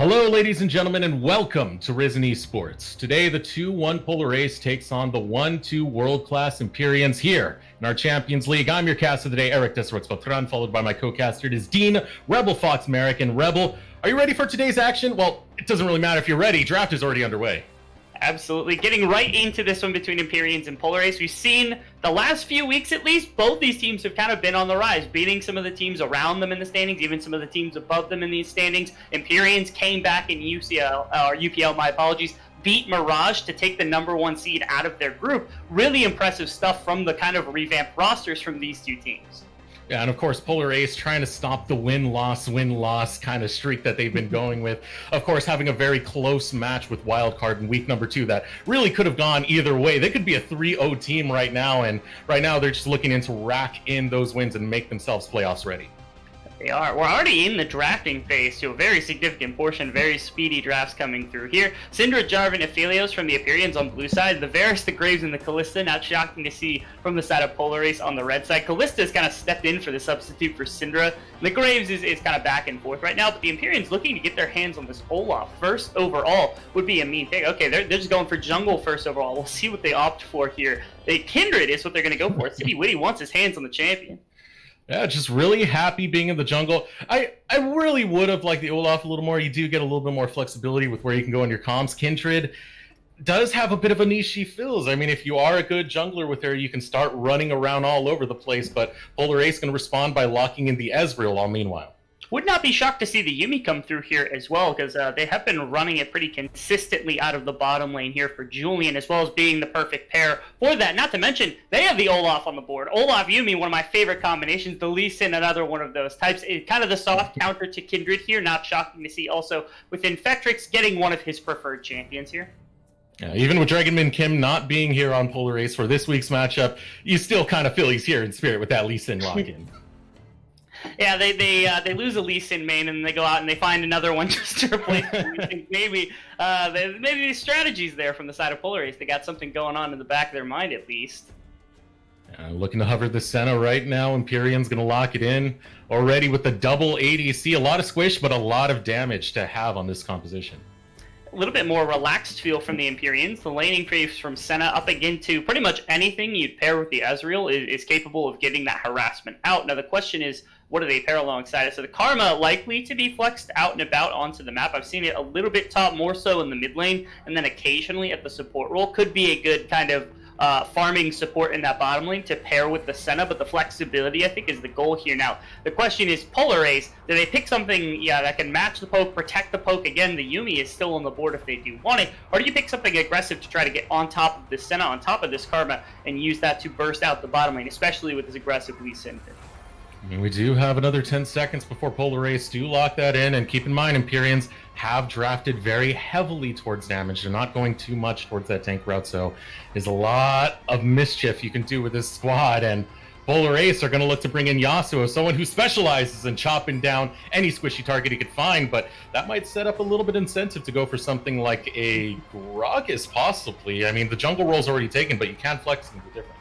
Hello, ladies and gentlemen, and welcome to Risen Esports. Today, the 2-1 Polar Ace takes on the 1-2 world-class Empyreans here in our Champions League. I'm your cast of the day, Eric Desrox Patran, followed by my co-caster, it is Dean Rebel Fox Merrick. And Rebel, are you ready for today's action? Well, it doesn't really matter if you're ready. Draft is already underway. Absolutely. Getting right into this one between Empyreans and Polar Ace. We've seen the last few weeks at least, both these teams have kind of been on the rise, beating some of the teams around them in the standings, even some of the teams above them in these standings. Empyreans came back in UPL, my apologies, beat Mirage to take the number 1 seed out of their group. Really impressive stuff from the kind of revamped rosters from these two teams. Yeah, and of course, Polar Ace trying to stop the win-loss kind of streak that they've been going with. Of course, having a very close match with Wildcard in week number 2 that really could have gone either way. They could be a 3-0 team right now, and right now they're just looking to rack in those wins and make themselves playoffs ready. They are. We're already in the drafting phase to a very significant portion, very speedy drafts coming through here. Syndra, Jarvan, Aphelios from the Empyreans on the blue side, the Varus, the Graves, and the Kalista. Not shocking to see from the side of Polar Ace on the red side. Kalista has kind of stepped in for the substitute for Syndra. The Graves is kind of back and forth right now, but the Empyreans looking to get their hands on this Olaf. First overall would be a mean pick. Okay, they're just going for jungle first overall. We'll see what they opt for here. Kindred is what they're going to go for. City Witty wants his hands on the champion. Yeah, just really happy being in the jungle. I really would have liked the Olaf a little more. You do get a little bit more flexibility with where you can go in your comms. Kindred does have a bit of a niche she fills. I mean, if you are a good jungler with her, you can start running around all over the place, but Polar Ace can respond by locking in the Ezreal all meanwhile. Would not be shocked to see the Yuumi come through here as well, because they have been running it pretty consistently out of the bottom lane here for Julian, as well as being the perfect pair for that. Not to mention, they have the Olaf on the board. Olaf, Yuumi, one of my favorite combinations. The Lee Sin, another one of those types. Kind of the soft counter to Kindred here. Not shocking to see also with Infectrix getting one of his preferred champions here. Yeah, even with Dragonman Kim not being here on Polar Ace for this week's matchup, you still kind of feel he's here in spirit with that Lee Sin lock-in. Yeah, they lose a Lee Sin main and they go out and they find another one just to replace it. Maybe there's strategies there from the side of Polar Ace. They got something going on in the back of their mind at least. Looking to hover the Senna right now. Empyrean's going to lock it in already with the double ADC. A lot of squish, but a lot of damage to have on this composition. A little bit more relaxed feel from the Empyreans. The laning phase from Senna up again to pretty much anything you'd pair with the Ezreal is capable of getting that harassment out. Now the question is, what do they pair alongside it? So the Karma likely to be flexed out and about onto the map. I've seen it a little bit top, more so in the mid lane, and then occasionally at the support role. Could be a good kind of farming support in that bottom lane to pair with the Senna, but the flexibility, I think, is the goal here. Now, the question is, Polar Ace, do they pick something that can match the poke, protect the poke? Again, the Yuumi is still on the board if they do want it, or do you pick something aggressive to try to get on top of this Senna, on top of this Karma, and use that to burst out the bottom lane, especially with this aggressive Lee Sin pick? I mean, we do have another 10 seconds before Polar Ace do lock that in, and keep in mind, Empyreans have drafted very heavily towards damage. They're not going too much towards that tank route, so there's a lot of mischief you can do with this squad, and Polar Ace are going to look to bring in Yasuo, someone who specializes in chopping down any squishy target he could find, but that might set up a little bit of incentive to go for something like a Gragas, possibly. I mean, the jungle role's already taken, but you can flex into different.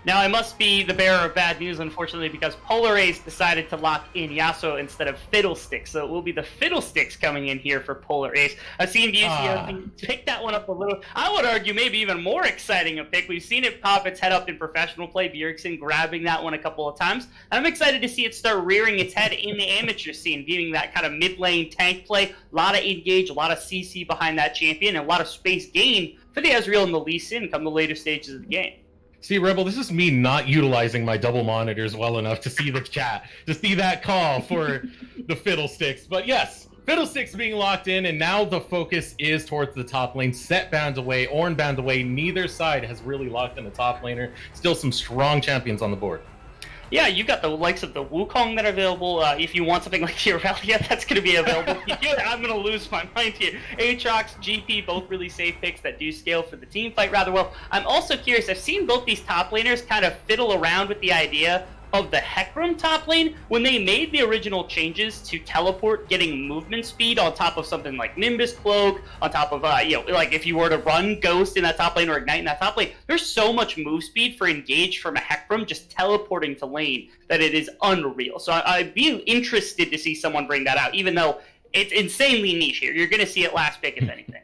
Now, I must be the bearer of bad news, unfortunately, because Polar Ace decided to lock in Yasuo instead of Fiddlesticks. So it will be the Fiddlesticks coming in here for Polar Ace. I've seen VCO pick that one up a little. I would argue maybe even more exciting a pick. We've seen it pop its head up in professional play. Bjergsen grabbing that one a couple of times. And I'm excited to see it start rearing its head in the amateur scene, being that kind of mid-lane tank play. A lot of engage, a lot of CC behind that champion, and a lot of space gain for the Ezreal and the Lee Sin come the later stages of the game. See, Rebel, this is me not utilizing my double monitors well enough to see the chat, to see that call for the Fiddlesticks. But yes, Fiddlesticks being locked in, and now the focus is towards the top lane. Set bound away, Ornn bound away. Neither side has really locked in the top laner. Still some strong champions on the board. Yeah, you've got the likes of the Wukong that are available. If you want something like the Aurelia, that's going to be available. I'm going to lose my mind here. Aatrox, GP, both really safe picks that do scale for the team fight rather well. I'm also curious. I've seen both these top laners kind of fiddle around with the idea of the Hecarim top lane when they made the original changes to teleport, getting movement speed on top of something like Nimbus Cloak, on top of like if you were to run Ghost in that top lane or Ignite in that top lane, there's so much move speed for Engage from a Hecarim just teleporting to lane that it is unreal. So I'd be interested to see someone bring that out, even though It's insanely niche here. You're going to see it last pick, if anything.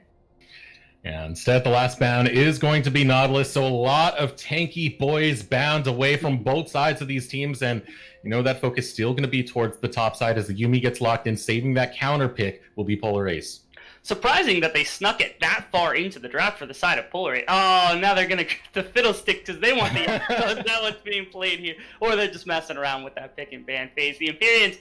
Yeah, instead, the last bound is going to be Nautilus, so a lot of tanky boys bound away from both sides of these teams, and that focus still going to be towards the top side as the Yuumi gets locked in. Saving that counter pick will be Polar Ace. Surprising that they snuck it that far into the draft for the side of Polar Ace. Oh, now they're going to get the Fiddlestick because they want the Yasuo. Is that what's being played here? Or they're just messing around with that pick and ban phase. The Empyreans,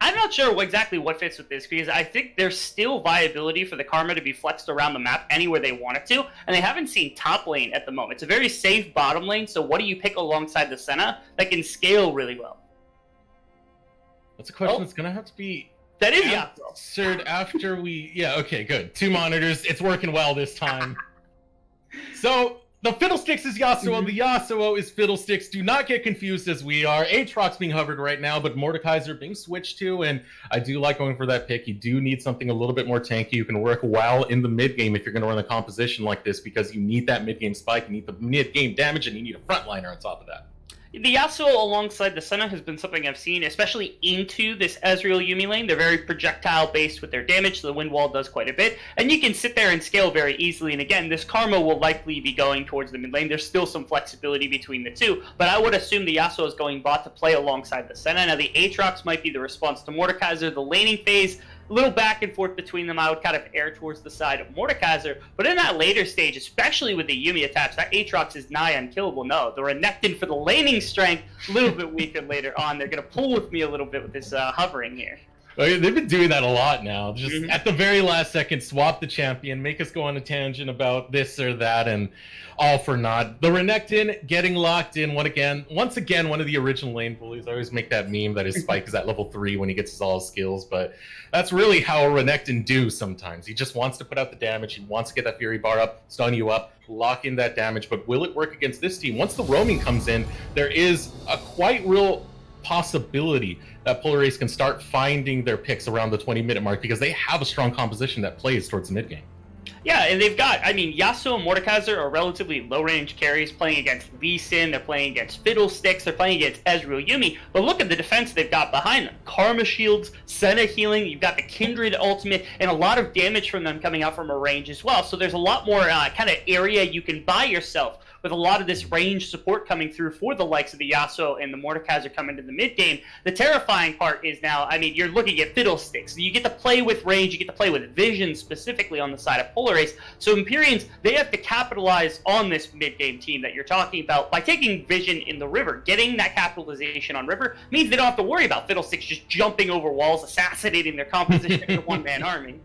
I'm not sure exactly what fits with this, because I think there's still viability for the Karma to be flexed around the map anywhere they want it to, and they haven't seen top lane at the moment. It's a very safe bottom lane, so what do you pick alongside the Senna that can scale really well? That's a question that's going to have to be that is answered after we... Yeah, okay, good. 2 monitors. It's working well this time. So... the Fiddlesticks is Yasuo, the Yasuo is Fiddlesticks. Do not get confused as we are. Aatrox's being hovered right now, but Mordekaiser being switched to, and I do like going for that pick. You do need something a little bit more tanky. You can work well in the mid-game if you're going to run a composition like this, because you need that mid-game spike, you need the mid-game damage, and you need a frontliner on top of that. The Yasuo alongside the Senna has been something I've seen, especially into this Ezreal Yuumi lane. They're very projectile-based with their damage, so the wind wall does quite a bit. And you can sit there and scale very easily. And again, this Karma will likely be going towards the mid lane. There's still some flexibility between the two, but I would assume the Yasuo is going bot to play alongside the Senna. Now, the Aatrox might be the response to Mordekaiser. The laning phase, a little back and forth between them. I would kind of err towards the side of Mordekaiser. But in that later stage, especially with the Yuumi attached, that Aatrox is nigh unkillable. No, the Renekton for the laning strength, a little bit weaker later on. They're going to pull with me a little bit with this hovering here. They've been doing that a lot now. Just at the very last second, swap the champion, make us go on a tangent about this or that, and all for naught. The Renekton getting locked in once again, one of the original lane bullies. I always make that meme that his spike is at level 3 when he gets all his skills, but that's really how a Renekton do sometimes. He just wants to put out the damage. He wants to get that Fury bar up, stun you up, lock in that damage. But will it work against this team? Once the roaming comes in, there is a quite real possibility that Polar Ace can start finding their picks around the 20-minute mark, because they have a strong composition that plays towards the mid game. Yeah, and they've got, Yasuo and Mordekaiser are relatively low-range carries playing against Lee Sin, they're playing against Fiddlesticks, they're playing against Ezreal Yuumi, but look at the defense they've got behind them. Karma shields, Senna healing, you've got the Kindred ultimate, and a lot of damage from them coming out from a range as well, so there's a lot more kind of area you can buy yourself with a lot of this range support coming through for the likes of the Yasuo and the Mordekaiser coming to the mid game. The terrifying part is now, you're looking at Fiddlesticks. You get to play with range, you get to play with vision specifically on the side of Polar Ace. So Empyreans, they have to capitalize on this mid game team that you're talking about by taking vision in the river. Getting that capitalization on river means they don't have to worry about Fiddlesticks just jumping over walls, assassinating their composition in a one-man army.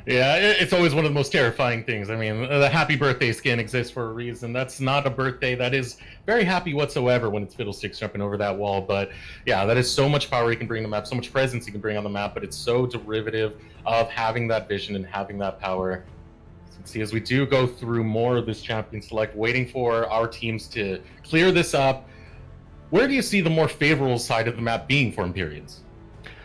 Yeah, it's always one of the most terrifying things. The happy birthday skin exists for a reason. That's not a birthday that is very happy whatsoever when it's Fiddlesticks jumping over that wall. But yeah, that is so much power you can bring on the map, so much presence you can bring on the map, but it's so derivative of having that vision and having that power. So let's see, as we do go through more of this champion select, waiting for our teams to clear this up, where do you see the more favorable side of the map being for Empyreans?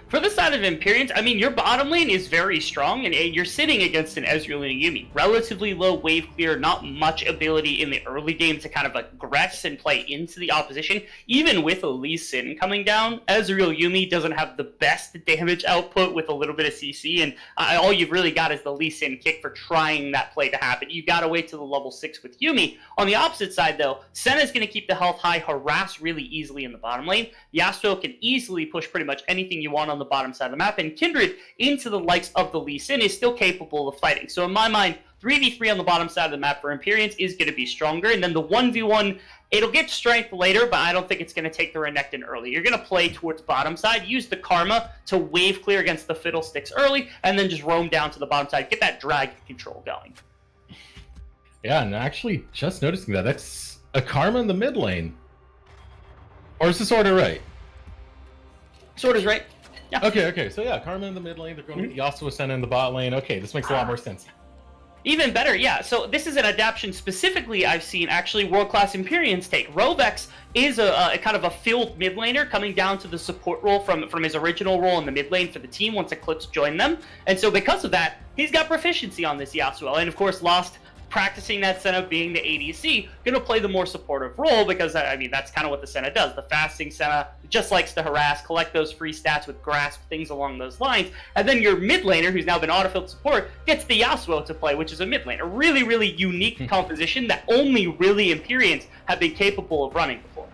For the side of Empyreans, your bottom lane is very strong, and you're sitting against an Ezreal and a Yuumi. Relatively low wave clear, not much ability in the early game to kind of aggress and play into the opposition. Even with a Lee Sin coming down, Ezreal Yuumi doesn't have the best damage output with a little bit of CC, and all you've really got is the Lee Sin kick for trying that play to happen. You gotta wait till the level 6 with Yuumi. On the opposite side, though, Senna's gonna keep the health high, harass really easily in the bottom lane. Yasuo can easily push pretty much anything you want on the bottom side of the map, and Kindred into the likes of the Lee Sin is still capable of fighting. So in my mind, 3v3 on the bottom side of the map for Empyreans is going to be stronger, and then the 1v1, it'll get strength later, but I don't think it's going to take the Renekton early. You're going to play towards bottom side, use the Karma to wave clear against the Fiddlesticks early, and then just roam down to the bottom side, get that drag control going. Yeah, and actually just noticing that's a Karma in the mid lane. Or is this order right? Sorter's right. Yeah. Okay. So yeah, Karma in the mid lane. They're going to Yasuo Senna in the bot lane. Okay, this makes a lot more sense. Even better, yeah. So this is an adaptation specifically I've seen actually world-class Empyreans take. Rovex is a kind of a field mid laner coming down to the support role from his original role in the mid lane for the team once Eclipse joined them. And so because of that, he's got proficiency on this Yasuo. And of course lost practicing that Senna being the ADC, going to play the more supportive role because, I mean, that's kind of what the Senna does. The fasting Senna just likes to harass, collect those free stats with grasp, things along those lines. And then your mid laner, who's now been autofilled support, gets the Yasuo to play, which is a mid laner. Really, really unique composition that only really Empyreans have been capable of running before.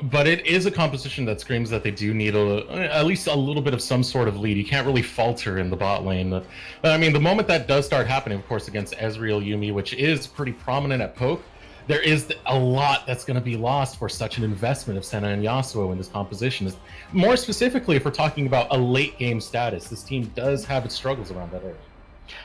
But it is a composition that screams that they do need at least a little bit of some sort of lead. You can't really falter in the bot lane. But I mean, the moment that does start happening, of course, against Ezreal Yuumi, which is pretty prominent at poke, there is a lot that's going to be lost for such an investment of Senna and Yasuo in this composition. More specifically, if we're talking about a late game status, this team does have its struggles around that area.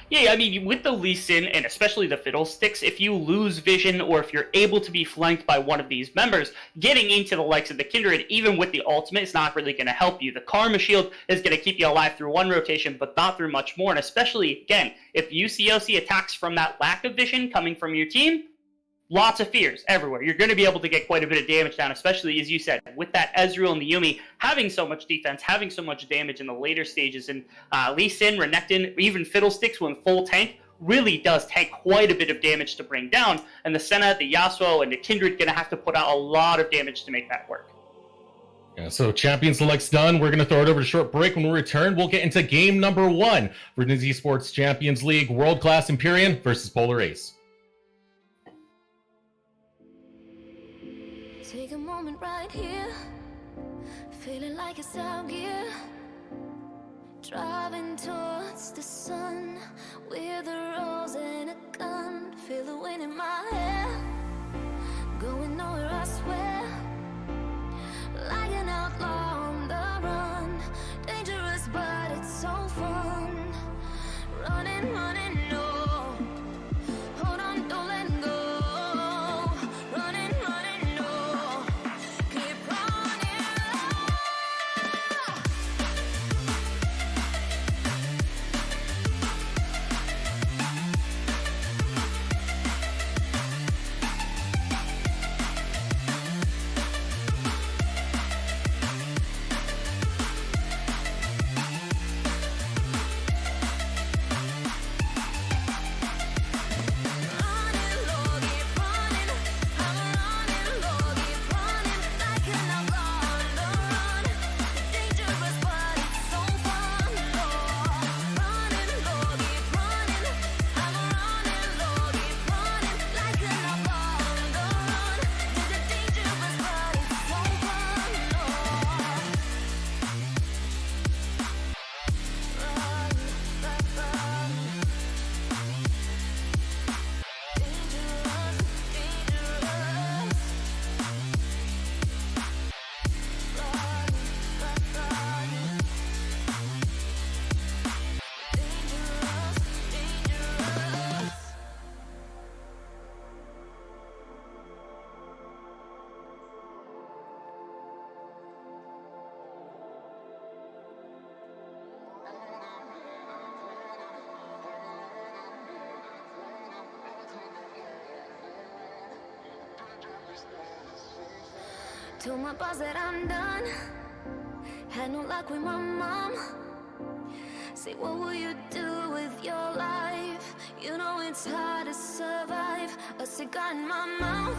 Yeah, I mean, with the Lee Sin, and especially the Fiddlesticks, if you lose vision or if you're able to be flanked by one of these members, getting into the likes of the Kindred, even with the ultimate, is not really going to help you. The Karma Shield is going to keep you alive through one rotation, but not through much more. And especially, again, if UCOC attacks from that lack of vision coming from your team, lots of fears everywhere. You're going to be able to get quite a bit of damage down, especially, as you said, with that Ezreal and the Yuumi having so much defense, having so much damage in the later stages. And Lee Sin, Renekton, even Fiddlesticks when full tank really does take quite a bit of damage to bring down. And the Senna, the Yasuo, and the Kindred going to have to put out a lot of damage to make that work. Yeah, so champion select's done. We're going to throw it over to short break. When we return, we'll get into game number 1 for the Esports Champions League, world-class Empyrean versus Polar Ace. Take a moment right here, feeling like it's out gear. Driving towards the sun with a rose and a gun. Feel the wind in my hair, going nowhere I swear. Like an outlaw on the run, dangerous but it's so fun. Running, running, no. Hold on, don't let go. Told my boss that I'm done. Had no luck with my mom. Say, what will you do with your life? You know it's hard to survive. A cigar in my mouth.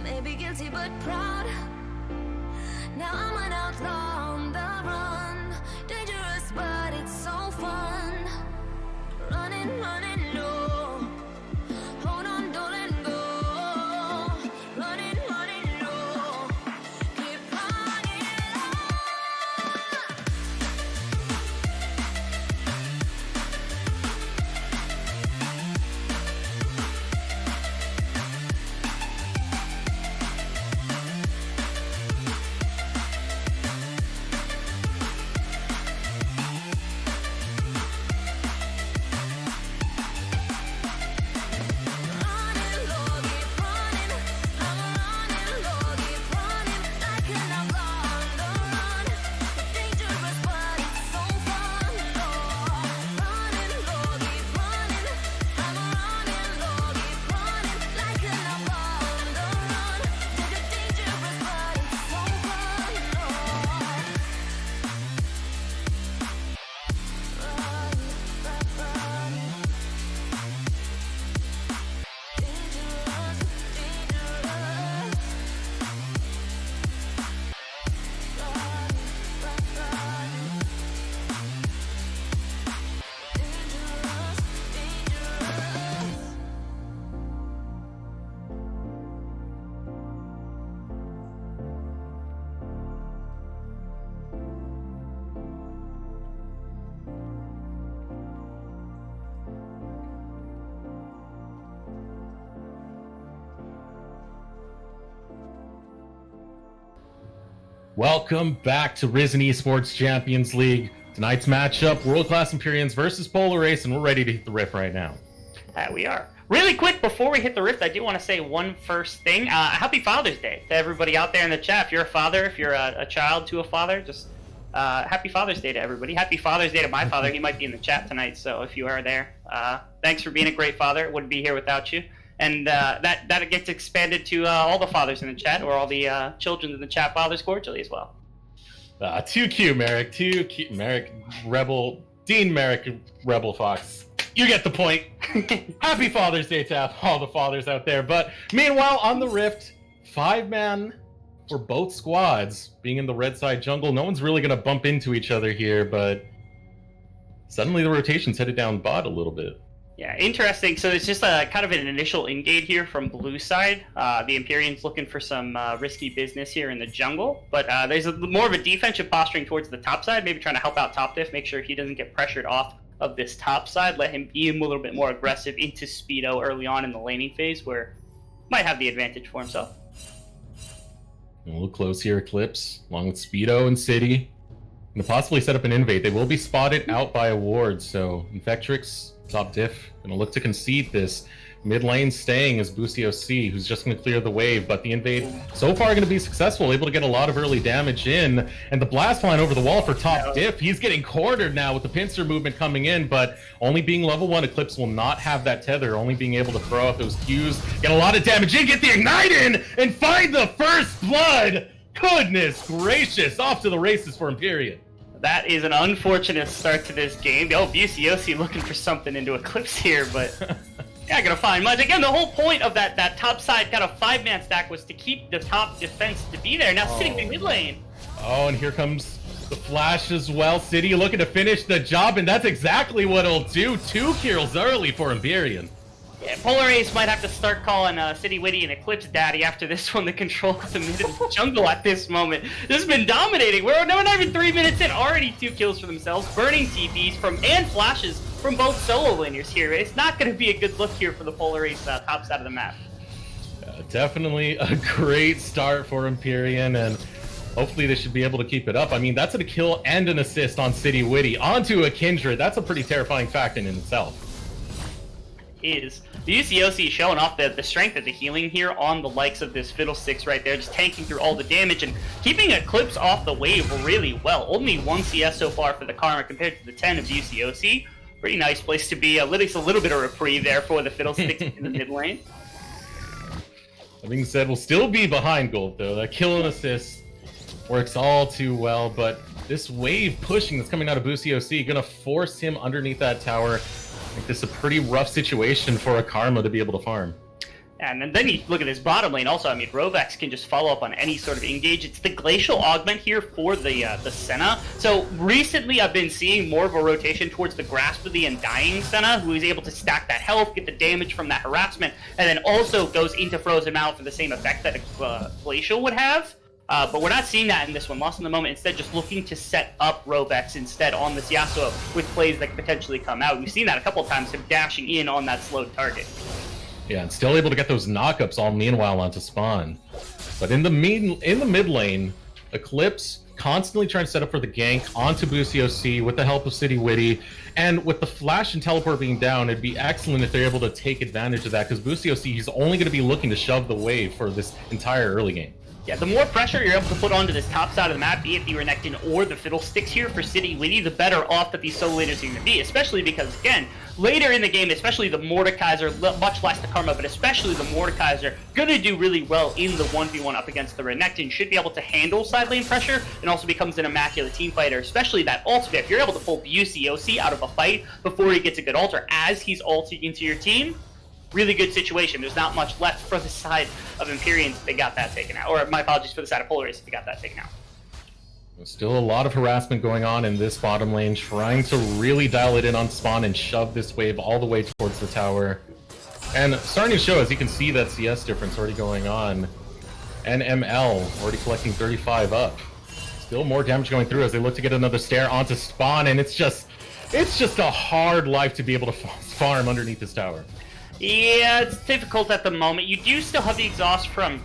Maybe guilty but proud. Now I'm an outlaw on the run. Dangerous but it's so fun. Running, running, no. Hold on, don't let go. Running, running, no. Keep running. Welcome back to Risen Esports Champions League. Tonight's matchup, world-class Empyreans versus Polar Ace, and we're ready to hit the rift right now. We are. Really quick, before we hit the rift, I do want to say one first thing. Happy Father's Day to everybody out there in the chat. If you're a father, if you're a child to a father, just happy Father's Day to everybody. Happy Father's Day to my father. He might be in the chat tonight, so if you are there, thanks for being a great father. Wouldn't be here without you. And that gets expanded to all the fathers in the chat, or all the children in the chat, fathers cordially as well. Too cute, Merrick. Too cute. Merrick, Rebel. Dean Merrick, Rebel Fox. You get the point. Happy Father's Day to all the fathers out there. But meanwhile, on the rift, 5-man for both squads. Being in the red side jungle, no one's really going to bump into each other here, but suddenly the rotation's headed down bot a little bit. Yeah, interesting. So it's just a kind of an initial engage here from blue side. The Empyreans looking for some risky business here in the jungle, but there's more of a defensive posturing towards the top side, maybe trying to help out top diff, make sure he doesn't get pressured off of this top side, let him be a little bit more aggressive into Speedo early on in the laning phase, where might have the advantage for himself. A little close here, Eclipse, along with Speedo and City. Gonna possibly set up an invade. They will be spotted out by a ward, so Infectrix, top diff, gonna look to concede this. Mid lane staying is Busio C, who's just gonna clear the wave, but the invade so far gonna be successful, able to get a lot of early damage in, and the blast line over the wall for top diff. He's getting cornered now with the pincer movement coming in, but only being level 1, Eclipse will not have that tether, only being able to throw out those Qs, get a lot of damage in, get the ignite in, and find the first blood! Goodness gracious, off to the races for Empyrean. That is an unfortunate start to this game. Oh, Busiosi looking for something into Eclipse here, but not gonna find much. Again, the whole point of that top side kind of 5-man stack was to keep the top defense to be there. Now sitting in mid lane. Oh, and here comes the flash as well. City looking to finish the job, and that's exactly what it'll do. 2 kills early for Empyrean. Yeah, Polar Ace might have to start calling City Witty and Eclipse Daddy after this one to control the mid jungle at this moment. This has been dominating. We're not even 3 minutes in, already 2 kills for themselves, burning TPs and flashes from both solo laners here. It's not going to be a good look here for the Polar Ace top side of the map. Definitely a great start for Empyrean, and hopefully they should be able to keep it up. I mean, that's a kill and an assist on City Witty onto a Kindred. That's a pretty terrifying fact in itself. Is the UCOC showing off the strength of the healing here on the likes of this Fiddlesticks right there, just tanking through all the damage and keeping Eclipse off the wave really well. Only 1 CS so far for the Karma compared to the 10 of UCOC. Pretty nice place to be. At least a little bit of reprieve there for the Fiddlesticks in the mid lane. That being said, we'll still be behind gold though. That kill and assist works all too well, but this wave pushing that's coming out of Busio gonna force him underneath that tower. I think this is a pretty rough situation for a Karma to be able to farm. And then you look at this bottom lane also. I mean, Rovex can just follow up on any sort of engage. It's the Glacial Augment here for the Senna. So recently I've been seeing more of a rotation towards the Grasp of the Undying Senna, who is able to stack that health, get the damage from that harassment, and then also goes into Frozen Mouth for the same effect that a Glacial would have. But we're not seeing that in this one. Lost in the moment, instead just looking to set up Rovex instead on this Yasuo with plays that could potentially come out. We've seen that a couple times, him dashing in on that slowed target. Yeah, and still able to get those knockups all meanwhile onto spawn. But in the mid lane, Eclipse constantly trying to set up for the gank onto Busio with the help of City Witty. And with the flash and teleport being down, it'd be excellent if they're able to take advantage of that, because Busio he's only going to be looking to shove the wave for this entire early game. Yeah, the more pressure you're able to put onto this top side of the map, be it the Renekton or the Fiddlesticks here for City Witty, the better off that these solo laners are going to be, especially because, again, later in the game, especially the Mordekaiser, much less the Karma, but especially the Mordekaiser, going to do really well in the 1v1 up against the Renekton, should be able to handle side lane pressure, and also becomes an immaculate team fighter, especially that ultimate. If you're able to pull Busioc out of a fight before he gets a good ult, or as he's ulting into your team, really good situation. There's not much left for the side of Empyreans if they got that taken out. Or my apologies for the side of Polar Ace if they got that taken out. There's still a lot of harassment going on in this bottom lane, trying to really dial it in on spawn and shove this wave all the way towards the tower. And starting to show, as you can see, that CS difference already going on. And ML already collecting 35 up. Still more damage going through as they look to get another stare onto spawn, and it's just a hard life to be able to farm underneath this tower. Yeah, it's difficult at the moment. You do still have the exhaust from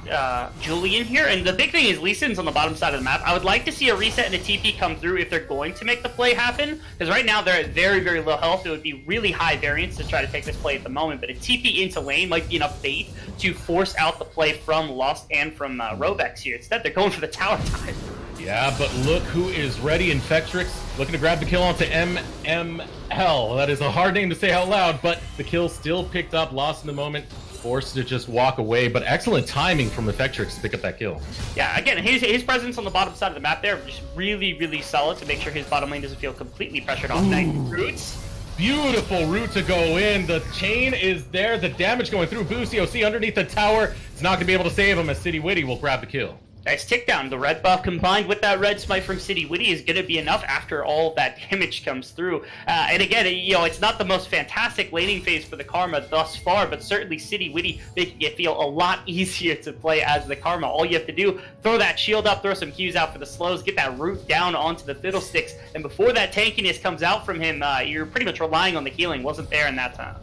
Julian here, and the big thing is Lee Sin's on the bottom side of the map. I would like to see a reset and a TP come through if they're going to make the play happen, because right now they're at very, very low health. It would be really high variance to try to take this play at the moment, but a TP into lane might be enough bait to force out the play from Lost and from Robex here. Instead, they're going for the tower time. Yeah, but look who is ready. Infectrix looking to grab the kill onto MML. That is a hard name to say out loud, but the kill still picked up. Lost in the moment, forced to just walk away. But excellent timing from Infectrix to pick up that kill. Yeah, again, his presence on the bottom side of the map there just really, really solid to make sure his bottom lane doesn't feel completely pressured off. Nice roots. Beautiful route to go in. The chain is there. The damage going through. Boost underneath the tower. It's not going to be able to save him as City Witty will grab the kill. Nice tick down. The red buff combined with that red smite from City Witty is going to be enough after all of that damage comes through. And again, it's not the most fantastic laning phase for the Karma thus far, but certainly City Witty making it feel a lot easier to play as the Karma. All you have to do, throw that shield up, throw some Qs out for the slows, get that root down onto the Fiddlesticks, and before that tankiness comes out from him, you're pretty much relying on the healing. Wasn't there in that time.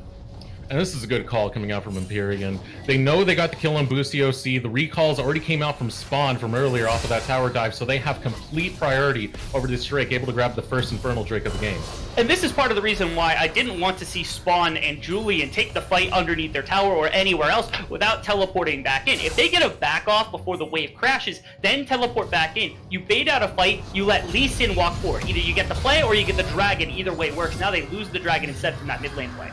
And this is a good call coming out from Empyrean. They know they got the kill on Boosty OC. The recalls already came out from Spawn from earlier off of that tower dive, so they have complete priority over this Drake, able to grab the first Infernal Drake of the game. And this is part of the reason why I didn't want to see Spawn and Julian take the fight underneath their tower or anywhere else without teleporting back in. If they get a back off before the wave crashes, then teleport back in. You bait out a fight, you let Lee Sin walk forward. Either you get the play or you get the dragon. Either way works. Now they lose the dragon instead from that mid lane play.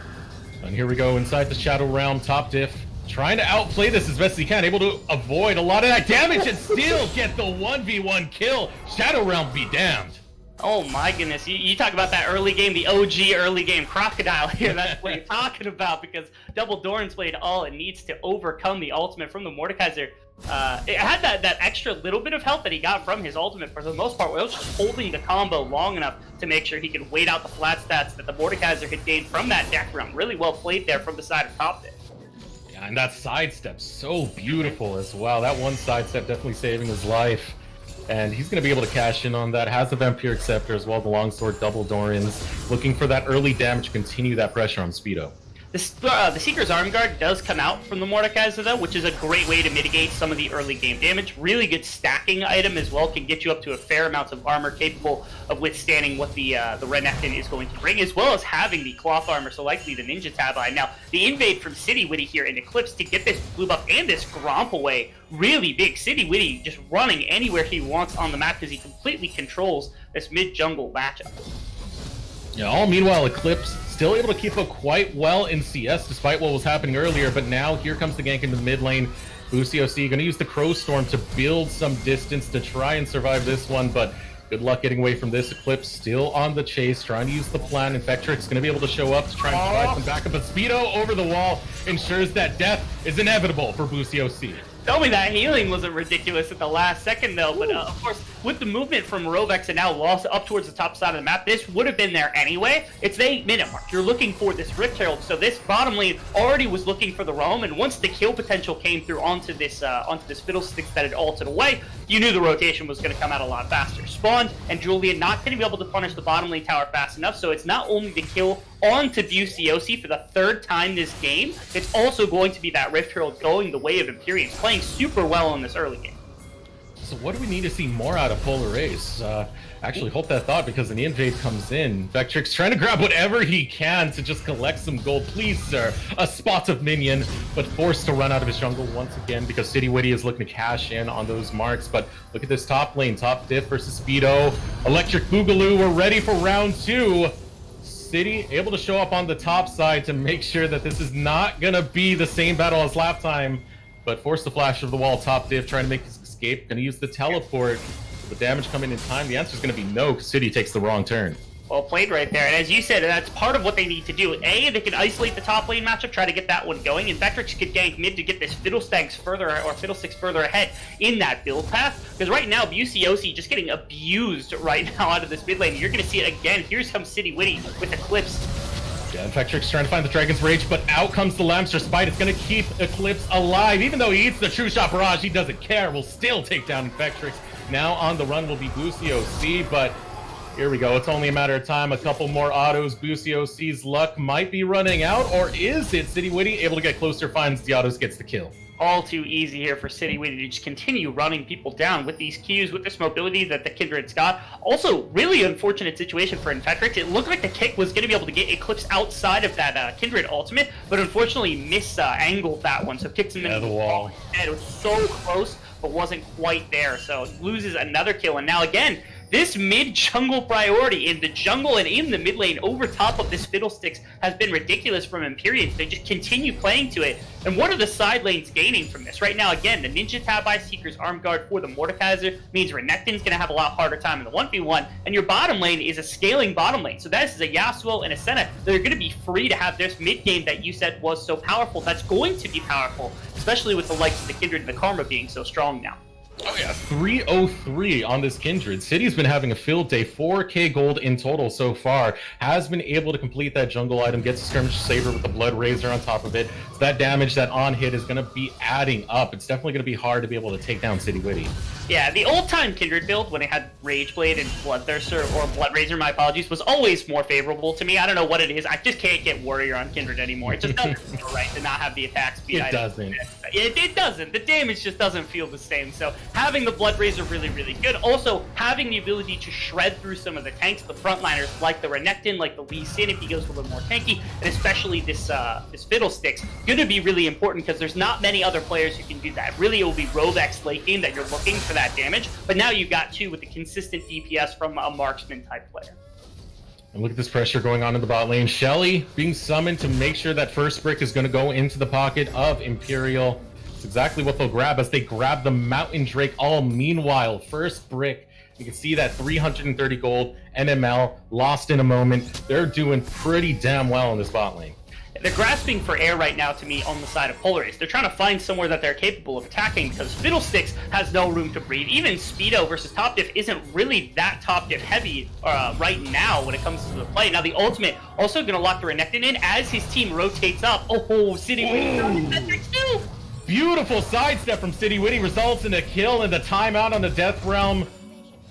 And here we go inside the Shadow Realm, top diff, trying to outplay this as best he can, able to avoid a lot of that damage and still get the 1v1 kill. Shadow Realm be damned. Oh my goodness, you talk about that early game, the OG early game crocodile here. That's what you're talking about, because Double Doran's played all it needs to overcome the ultimate from the Mordekaiser. It had that extra little bit of health that he got from his ultimate. For the most part, it was just holding the combo long enough to make sure he could wait out the flat stats that the Mordekaiser had gained from that deck round. Really well played there from the side of top diff. Yeah, and that sidestep so beautiful as well. That one sidestep definitely saving his life. And he's going to be able to cash in on that. Has the Vampiric Scepter as well, the Longsword, Double Dorans. Looking for that early damage to continue that pressure on Speedo. The Seeker's Arm Guard does come out from the Mordekaiser though, which is a great way to mitigate some of the early game damage. Really good stacking item as well, can get you up to a fair amount of armor capable of withstanding what the Renekton is going to bring, as well as having the cloth armor, so likely the Ninja Tab line. Now, the invade from City Witty here in Eclipse to get this blue buff and this Gromp away, really big. City Witty just running anywhere he wants on the map because he completely controls this mid-jungle matchup. Yeah, all meanwhile, Eclipse still able to keep up quite well in CS despite what was happening earlier, but now here comes the gank into the mid lane. Boosty OC going to use the Crow Storm to build some distance to try and survive this one, but good luck getting away from this. Eclipse still on the chase, trying to use the plan. Infectrix going to be able to show up to try and provide some backup, but Speedo over the wall ensures that death is inevitable for Boosty OC. Tell me that healing wasn't ridiculous at the last second though, but of course, with the movement from Rovex and now Lost up towards the top side of the map, this would have been there anyway. It's the 8-minute mark. You're looking for this Rift Herald, so this bottom lane already was looking for the roam, and once the kill potential came through onto this Fiddlesticks that had ulted away, you knew the rotation was going to come out a lot faster. Spawn and Julian not going to be able to punish the bottom lane tower fast enough, so it's not only the kill onto Buciosi for the third time this game, it's also going to be that Rift Herald going the way of Empyreans, playing super well in this early game. So what do we need to see more out of Polar Ace? Actually, hold that thought, because the invade comes in. Vectrix trying to grab whatever he can to just collect some gold. Please, sir, a spot of minion, but forced to run out of his jungle once again because City Witty is looking to cash in on those marks. But look at this top lane, top diff versus Speedo. Electric Boogaloo, we're ready for round 2. City able to show up on the top side to make sure that this is not going to be the same battle as last time, but force the flash of the wall. Top diff trying to make his escape, going to use the teleport. The damage coming in time, the answer is going to be no, because City takes the wrong turn. Well played right there, and as you said, that's part of what they need to do. A, they can isolate the top lane matchup, try to get that one going, and Vectrix could gank mid to get this Fiddlesticks further ahead in that build path, because right now, Buciosi just getting abused right now out of this mid lane. You're going to see it again. Here's comes City Witty with Eclipse. Yeah, Infectrix trying to find the Dragon's Rage, but out comes the Lamster Spite. It's going to keep Eclipse alive. Even though he eats the True Shot Barrage, he doesn't care. Will still take down Infectrix. Now on the run will be Buciosi, but Here we go. It's only a matter of time. A couple more autos. Busiosi's luck might be running out, or is it? City Witty able to get closer, finds the autos, gets the kill. All too easy here for City Witty to just continue running people down with these Qs, with this mobility that the Kindred's got. Also, really unfortunate situation for Infectrix. It looked like the kick was going to be able to get Eclipse outside of that Kindred ultimate, but unfortunately angled that one, so kicks him into the wall. It was so close, but wasn't quite there, so loses another kill. And now again, this mid-jungle priority in the jungle and in the mid lane over top of this Fiddlesticks has been ridiculous from Empyreans. They just continue playing to it. And what are the side lanes gaining from this? Right now, again, the Ninja Tab by Seeker's Arm Guard for the Mordekaiser means Renekton's going to have a lot harder time in the 1v1, and your bottom lane is a scaling bottom lane. So that is a Yasuo and a Senna that are going to be free to have this mid-game that you said was so powerful. That's going to be powerful, especially with the likes of the Kindred and the Karma being so strong now. Oh yeah, 303 on this Kindred. City's been having a field day, 4k gold in total so far. Has been able to complete that jungle item, gets a skirmish saber with the Blood Razor on top of it. So that damage, that on hit is going to be adding up. It's definitely going to be hard to be able to take down City Witty. Yeah, the old-time Kindred build, when it had Rageblade and Bloodthirster, or Blood Razor, my apologies, was always more favorable to me. I don't know what it is. I just can't get Warrior on Kindred anymore. It just doesn't feel right to not have the attack speed. It doesn't. It doesn't. The damage just doesn't feel the same. So having the Blood Razor really, really good. Also, having the ability to shred through some of the tanks, the frontliners, like the Renekton, like the Lee Sin, if he goes a little more tanky, and especially this Fiddlesticks, going to be really important because there's not many other players who can do that. Really, it will be Rovex late game that you're looking for that damage, but now you've got two with the consistent DPS from a marksman type player. And look at this pressure going on in the bot lane. Shelly being summoned to make sure that first brick is going to go into the pocket of Imperial. It's exactly what they'll grab as they grab the Mountain Drake. All meanwhile, first brick, you can see that 330 gold, NML, lost in a moment. They're doing pretty damn well in this bot lane. They're grasping for air right now to me on the side of Polaris. They're trying to find somewhere that they're capable of attacking because Fiddlesticks has no room to breathe. Even Speedo versus top diff isn't really that top diff heavy right now when it comes to the play. Now the ultimate also going to lock the Renekton in as his team rotates up. Oh, City Witty too. Beautiful sidestep from City Witty results in a kill, and the timeout on the Death Realm.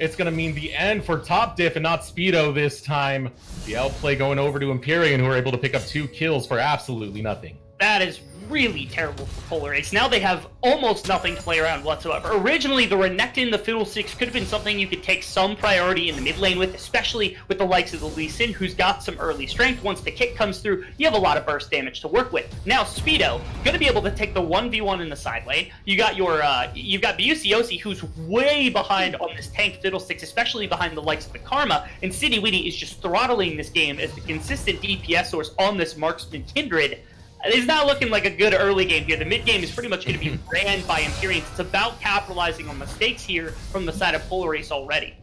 It's going to mean the end for Top Diff and not Speedo this time. The outplay going over to Empyrean, who are able to pick up 2 kills for absolutely nothing. That is really terrible for Polaris. Now they have almost nothing to play around whatsoever. Originally, the Renekton, the Fiddlesticks could have been something you could take some priority in the mid lane with, especially with the likes of the Lee Sin, who's got some early strength. Once the kick comes through, you have a lot of burst damage to work with. Now Speedo, going to be able to take the 1v1 in the side lane. You got your, you've got Busiosi, who's way behind on this tank Fiddlesticks, especially behind the likes of the Karma, and City Witty is just throttling this game as the consistent DPS source on this Marksman Kindred. It's not looking like a good early game here. The mid game is pretty much going to be ran by Empyreans. It's about capitalizing on mistakes here from the side of Polaris already.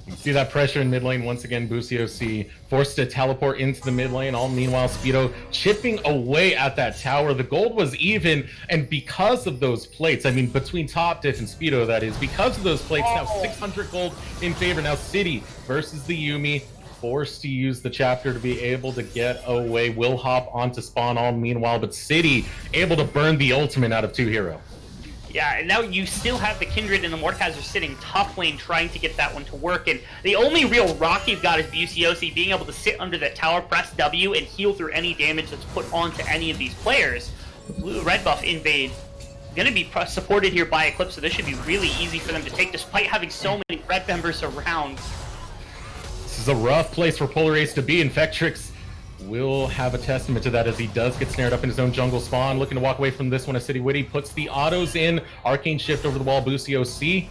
You see that pressure in mid lane once again. Busiosi forced to teleport into the mid lane. All meanwhile, Speedo chipping away at that tower. The gold was even, and because of those plates, I mean between Top Diff and Speedo, that is, because of those plates, now 600 gold in favor. Now City versus the Yuumi. Forced to use the chapter to be able to get away. Will hop onto spawn all meanwhile, but City able to burn the ultimate out of 2 hero. Yeah, and now you still have the Kindred and the Mordekaiser sitting top lane trying to get that one to work, and the only real rock you've got is Busiosi being able to sit under that tower, press W, and heal through any damage that's put onto any of these players. Blue red buff invade going to be supported here by Eclipse, so this should be really easy for them to take despite having so many red members around. This is a rough place for Polaris to be. Infectrix will have a testament to that as he does get snared up in his own jungle spawn. Looking to walk away from this one as City Witty puts the autos in. Arcane Shift over the wall. Busiosi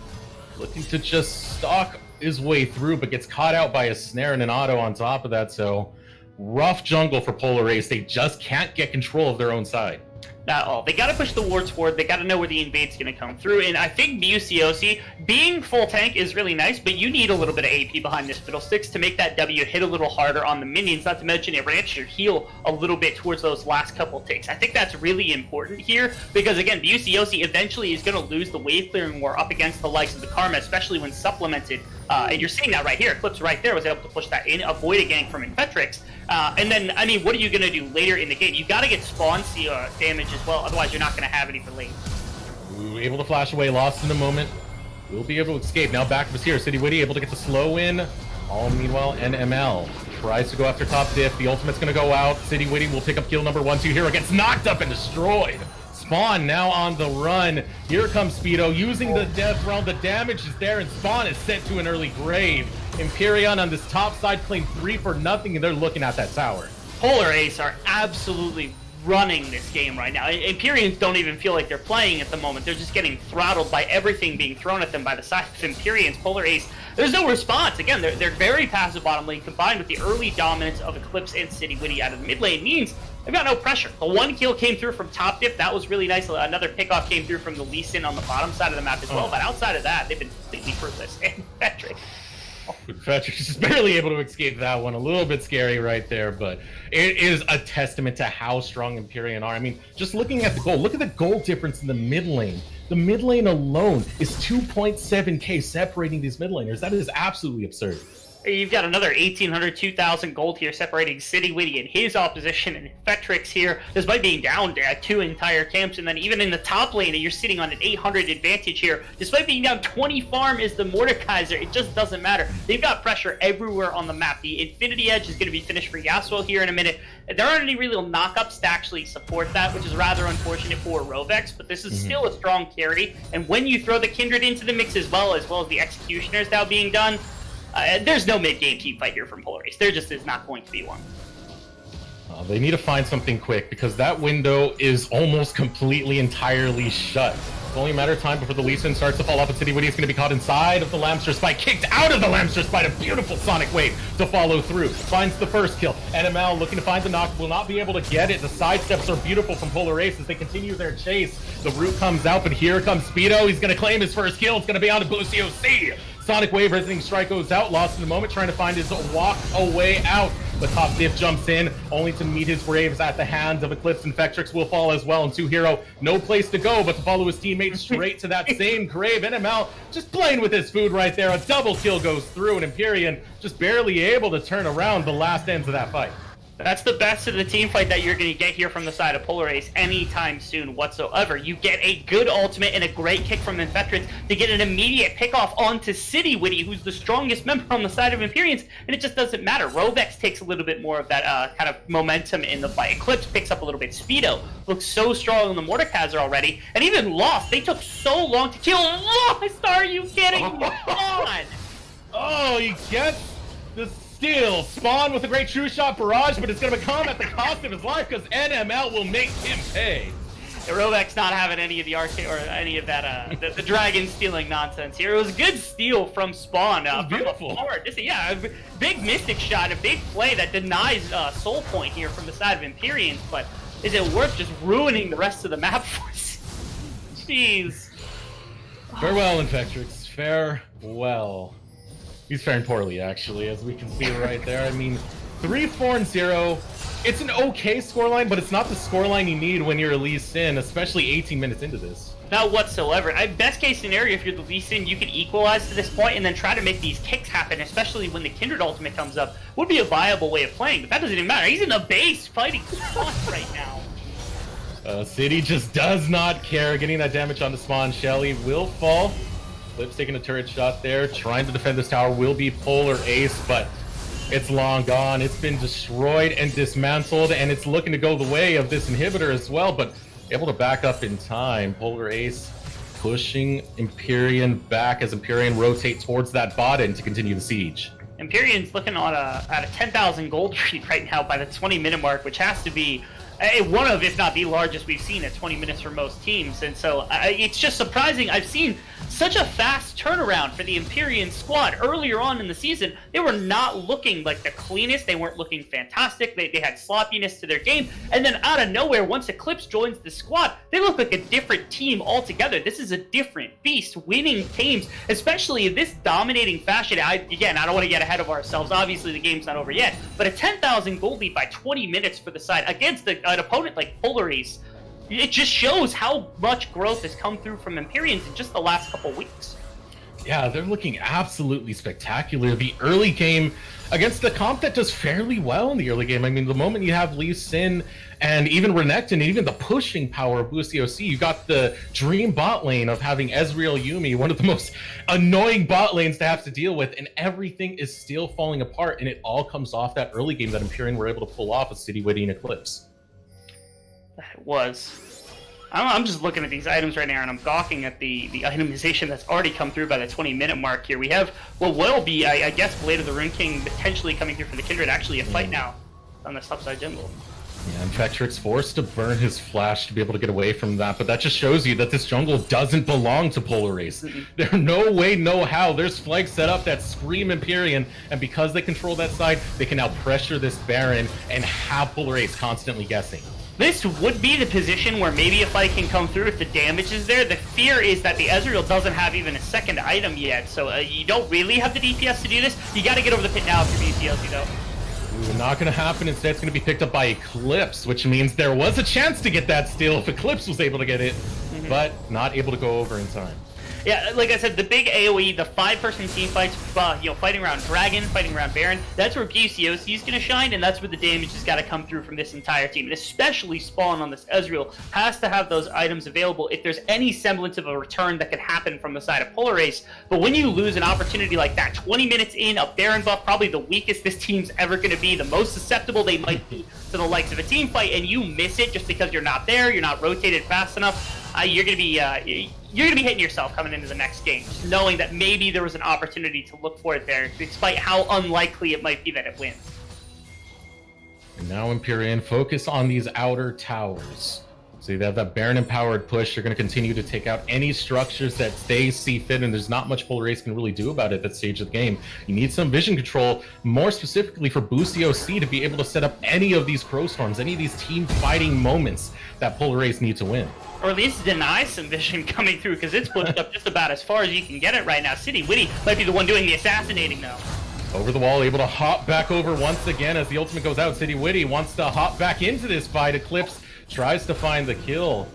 looking to just stalk his way through, but gets caught out by a snare and an auto on top of that. So rough jungle for Polaris. They just can't get control of their own side. Not all. They got to push the wards forward. They got to know where the invade's going to come through. And I think Busiosi, being full tank is really nice, but you need a little bit of AP behind this Fiddlesticks to make that W hit a little harder on the minions, not to mention it ramps your heal a little bit towards those last couple takes. I think that's really important here because, again, Busiosi eventually is going to lose the wave clearing war up against the likes of the Karma, especially when supplemented. And you're seeing that right here. Eclipse right there was able to push that in, avoid a gank from Infectrix. And then, I mean, what are you going to do later in the game? You've got to get spawn damage as well, otherwise you're not going to have any for late. Ooh, able to flash away, lost in a moment. Will be able to escape. Now back of us here. City Witty able to get the slow in. All meanwhile, NML tries to go after top diff. The ultimate's going to go out. City Witty will pick up kill number 1. 2 Hero gets knocked up and destroyed. Spawn now on the run. Here comes Speedo using the death realm. The damage is there, and Spawn is sent to an early grave. Empyrean on this top side claim 3 for nothing, and they're looking at that tower. Polar Ace are absolutely running this game right now. Empyreans don't even feel like they're playing at the moment. They're just getting throttled by everything being thrown at them by the side of Empyreans. Polar Ace, there's no response. Again, they're very passive bottom lane, combined with the early dominance of Eclipse and City Witty out of the mid lane means they've got no pressure. The 1 kill came through from top diff. That was really nice. Another pickoff came through from the Lee Sin on the bottom side of the map as well. But outside of that, they've been completely fruitless. And Patrick, Patrick's just barely able to escape that one. A little bit scary right there, but it is a testament to how strong Empyrean are. I mean, just looking at the goal, look at the goal difference in the mid lane. The mid lane alone is 2.7k separating these mid laners. That is absolutely absurd. You've got another 1,800, 2,000 gold here separating City Witty and his opposition, and Fetrix here, despite being down 2 entire camps, and then even in the top lane, you're sitting on an 800 advantage here. Despite being down 20 farm is the Mordekaiser, it just doesn't matter. They've got pressure everywhere on the map. The Infinity Edge is going to be finished for Yasuo here in a minute. There aren't any real knockups to actually support that, which is rather unfortunate for Rovex, but this is still a strong carry, and when you throw the Kindred into the mix as well as the Executioners now being done, there's no mid-game team fight here from Polar Ace. There just is not going to be one. They need to find something quick because that window is almost completely, entirely shut. It's only a matter of time before the Lee Sin starts to fall off, and City Witty is going to be caught inside of the Lamster Spike, kicked out of the Lamster Spike. A beautiful Sonic Wave to follow through. Finds the first kill. NML looking to find the knock, will not be able to get it. The sidesteps are beautiful from Polar Ace as they continue their chase. The root comes out, but here comes Speedo. He's going to claim his first kill. It's going to be on to Boost COC. Sonic Wave, Resonant Strike goes out, lost in a moment, trying to find his walk away out. The top diff jumps in, only to meet his graves at the hands of Eclipse, and Fectrix will fall as well. And 2 Hero, no place to go but to follow his teammate straight to that same grave. NML just playing with his food right there. A double kill goes through, and Empyrean just barely able to turn around the last ends of that fight. That's the best of the team fight that you're going to get here from the side of Polar Ace anytime soon whatsoever. You get a good ultimate and a great kick from Infectrix to get an immediate pickoff onto City Witty, who's the strongest member on the side of Empyreans, and it just doesn't matter. Rovex takes a little bit more of that kind of momentum in the fight. Eclipse picks up a little bit. Speedo looks so strong on the Mordekaiser already, and even Lost, they took so long to kill Lost! Are you kidding me? Come on! Oh, he gets the steal. Spawn with a great true shot barrage, but it's going to come at the cost of his life because NML will make him pay. Rovex not having any of the arcade or any of that the dragon stealing nonsense here. It was a good steal from Spawn. Beautiful. Yeah, a big mystic shot, a big play that denies soul point here from the side of Empyreans, but is it worth just ruining the rest of the map for us? Jeez. Farewell, Infectrix. Farewell. He's faring poorly, actually, as we can see right there. I mean, 3-4-0. It's an okay scoreline, but it's not the scoreline you need when you're a Lee Sin, especially 18 minutes into this. Not whatsoever. Best case scenario, if you're the Lee Sin, you can equalize to this point and then try to make these kicks happen, especially when the Kindred ultimate comes up, would be a viable way of playing, but that doesn't even matter. He's in the base fighting Spawn right now. City just does not care. Getting that damage on the Spawn. Shelly will fall. Flip's taking a turret shot there. Trying to defend this tower will be Polar Ace, but it's long gone. It's been destroyed and dismantled, and it's looking to go the way of this inhibitor as well, but able to back up in time. Polar Ace pushing Empyrean back as Empyrean rotate towards that bot end to continue the siege. Empyrean's looking at a 10,000 gold treat right now by the 20-minute mark, which has to be one of, if not the largest we've seen at 20 minutes for most teams. And so it's just surprising. I've seen such a fast turnaround for the Empyrean squad. Earlier on in the season, they were not looking like the cleanest. They weren't looking fantastic. They had sloppiness to their game. And then out of nowhere, once Eclipse joins the squad, they look like a different team altogether. This is a different beast, winning teams, especially in this dominating fashion. I don't want to get ahead of ourselves. Obviously, the game's not over yet. But a 10,000 gold lead by 20 minutes for the side against an opponent like Polar Ace, it just shows how much growth has come through from Empyreans in just the last couple weeks. Yeah, they're looking absolutely spectacular. The early game against the comp that does fairly well in the early game. I mean, the moment you have Lee Sin and even Renekton and even the pushing power of Boost OC, you got the dream bot lane of having Ezreal Yumi, one of the most annoying bot lanes to have to deal with, and everything is still falling apart, and it all comes off that early game that Empyrean were able to pull off with City Witty and Eclipse. It was. I'm just looking at these items right now, and I'm gawking at the itemization that's already come through by the 20-minute mark here. We have what will be, I guess, Blade of the Rune King potentially coming through for the Kindred. Actually, a fight now on this topside jungle. Yeah, and Vectrix forced to burn his flash to be able to get away from that, but that just shows you that this jungle doesn't belong to Polar Ace. There's no way, no how. There's flags set up that scream Empyrean, and because they control that side, they can now pressure this Baron and have Polar Ace constantly guessing. This would be the position where maybe a fight can come through if the damage is there. The fear is that the Ezreal doesn't have even a second item yet, so you don't really have the DPS to do this. You got to get over the pit now if you're BCLC, though. Ooh, not going to happen. Instead, it's going to be picked up by Eclipse, which means there was a chance to get that steal if Eclipse was able to get it, but not able to go over in time. Yeah, like I said, the big AoE, the 5-person team fights, fighting around Dragon, fighting around Baron, that's where BCOC is going to shine, and that's where the damage has got to come through from this entire team. And especially Spawn on this Ezreal has to have those items available if there's any semblance of a return that can happen from the side of Polar Ace. But when you lose an opportunity like that, 20 minutes in, a Baron buff, probably the weakest this team's ever going to be, the most susceptible they might be to the likes of a team fight, and you miss it just because you're not there, you're not rotated fast enough, you're going to be hitting yourself coming into the next game, just knowing that maybe there was an opportunity to look for it there, despite how unlikely it might be that it wins. And now Empyrean focus on these outer towers. So they have that Baron empowered push. They're going to continue to take out any structures that they see fit, and there's not much Polar Ace can really do about it at that stage of the game. You need some vision control, more specifically for Boosty OC, to be able to set up any of these Crow Storms, any of these team fighting moments that Polar Ace need to win. Or at least deny some vision coming through, because it's pushed up just about as far as you can get it right now. City Witty might be the one doing the assassinating, though. Over the wall, able to hop back over once again as the ultimate goes out. City Witty wants to hop back into this fight. Eclipse tries to find the kill.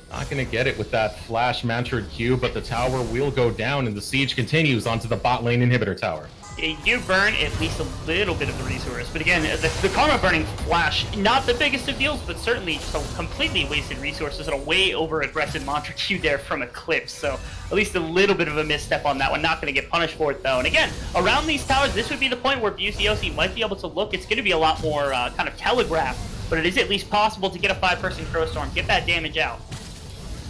Not going to get it with that flash mantra Q, but the tower will go down and the siege continues onto the bot lane inhibitor tower. You burn at least a little bit of the resource, but again, the Karma burning flash, not the biggest of deals, but certainly some completely wasted resources and a way over aggressive mantra Q there from Eclipse, so at least a little bit of a misstep on that one, not going to get punished for it though. And again, around these towers, this would be the point where BUCOC might be able to look. It's going to be a lot more kind of telegraphed, but it is at least possible to get a 5-person Crow Storm, get that damage out.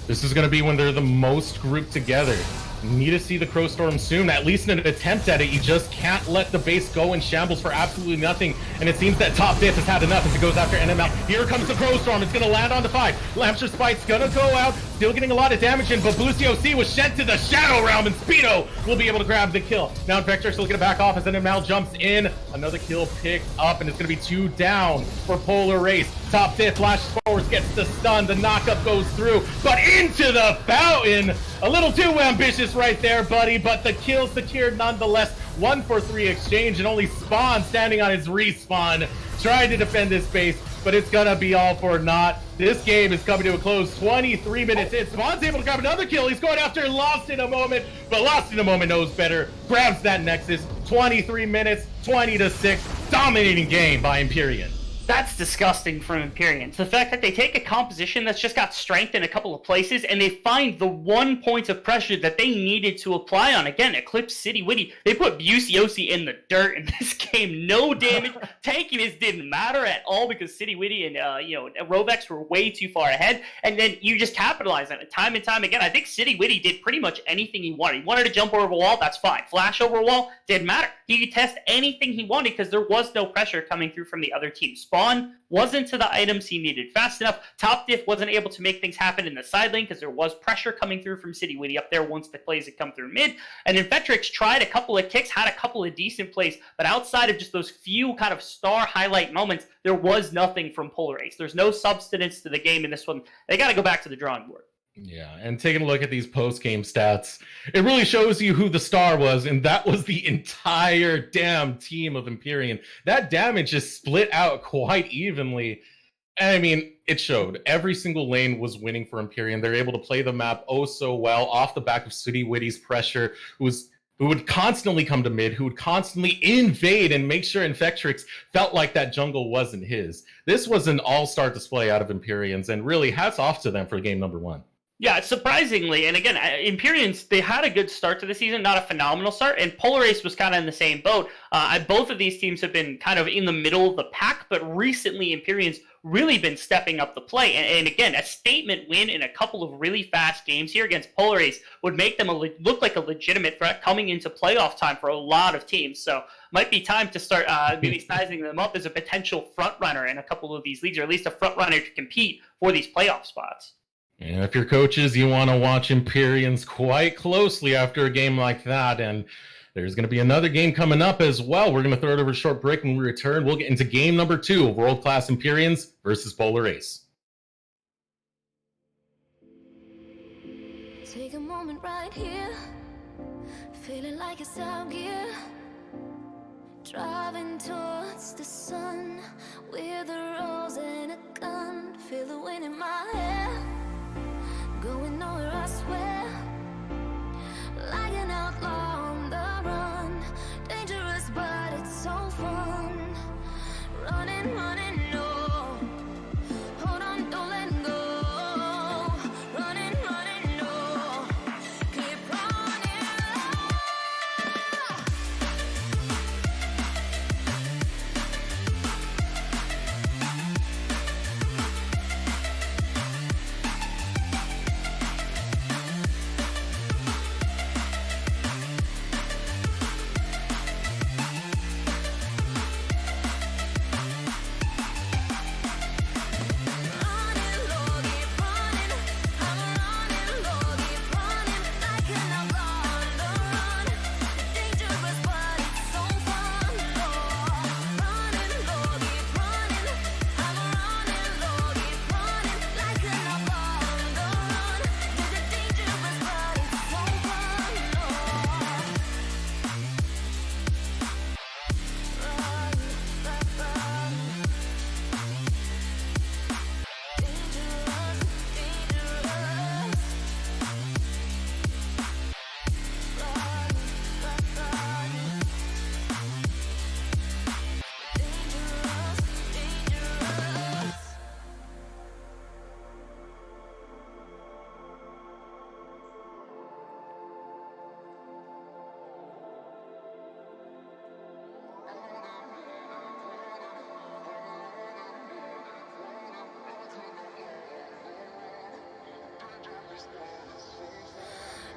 This is going to be when they're the most grouped together. You need to see the Crow Storm soon, at least in an attempt at it. You just can't let the base go in shambles for absolutely nothing. And it seems that top diff has had enough as it goes after NML. Here comes the Crow Storm. It's going to land on the 5. Lampshire Spite's going to go out. Still getting a lot of damage in, but Boosty OC was sent to the Shadow Realm, and Speedo will be able to grab the kill. Now Vectrix looking to back off as NML jumps in. Another kill picked up, and it's going to be 2 down for Polar Ace. Top diff flashes forward, gets the stun. The knockup goes through, but into the fountain. A little too ambitious right there, buddy, but the kill secured nonetheless. 1-for-3 exchange, and only Spawn standing on his respawn, trying to defend this base, but it's gonna be all for naught. This game is coming to a close. 23 minutes in. Spawn's able to grab another kill. He's going after Lost in a Moment, but Lost in a Moment knows better. Grabs that Nexus. 23 minutes, 20-6. Dominating game by Empyrean. That's disgusting from Empyreans. The fact that they take a composition that's just got strength in a couple of places and they find the 1 point of pressure that they needed to apply on. Again, Eclipse, City Witty, they put BUCOC in the dirt in this game. No damage. Tanking this didn't matter at all because City Witty and Rovex were way too far ahead. And then you just capitalize on it time and time again. I think City Witty did pretty much anything he wanted. He wanted to jump over a wall, that's fine. Flash over a wall, didn't matter. He could test anything he wanted because there was no pressure coming through from the other team. Spawn wasn't to the items he needed fast enough. Top diff wasn't able to make things happen in the side lane because there was pressure coming through from City Witty up there once the plays had come through mid. And then Vectrix tried a couple of kicks, had a couple of decent plays, but outside of just those few kind of star highlight moments, there was nothing from Polar Ace. There's no substance to the game in this one. They got to go back to the drawing board. Yeah, and taking a look at these post-game stats, it really shows you who the star was, and that was the entire damn team of Empyrean. That damage is split out quite evenly. I mean, it showed. Every single lane was winning for Empyrean. They're able to play the map oh so well off the back of Sooty Witty's pressure, who would constantly come to mid, who would constantly invade and make sure Infectrix felt like that jungle wasn't his. This was an all-star display out of Empyreans, and really hats off to them for game number 1. Yeah, surprisingly, and again, Empyreans, they had a good start to the season, not a phenomenal start, and Polar Ace was kind of in the same boat. Both of these teams have been kind of in the middle of the pack, but recently Empyreans really been stepping up the play. And again, a statement win in a couple of really fast games here against Polar Ace would make them look like a legitimate threat coming into playoff time for a lot of teams. So might be time to start maybe sizing them up as a potential front runner in a couple of these leagues, or at least a front runner to compete for these playoff spots. And if you're coaches, you want to watch Empyreans quite closely after a game like that. And there's going to be another game coming up as well. We're going to throw it over a short break. When we return, we'll get into game number 2 of world-class Empyreans versus Polar Ace. Take a moment right here, feeling like it's out gear, driving towards the sun with a rose and a gun. Feel the wind in my hair, going nowhere, I swear, like an outlaw on the run. Dangerous, but it's so fun. Running, running, no. Hold on, don't let go. Running, running, no. Keep running.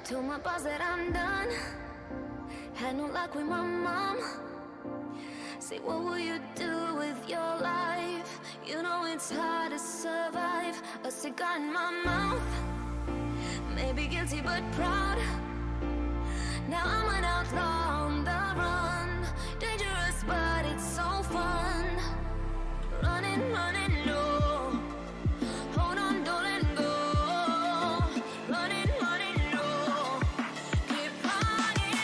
Told my boss that I'm done. Had no luck with my mom. Say, what will you do with your life? You know it's hard to survive. A cigar in my mouth. Maybe guilty but proud. Now I'm an outlaw on the run. Dangerous but it's so fun. Running, running, no. Hold on, don't let go. Running, running, no. Keep running.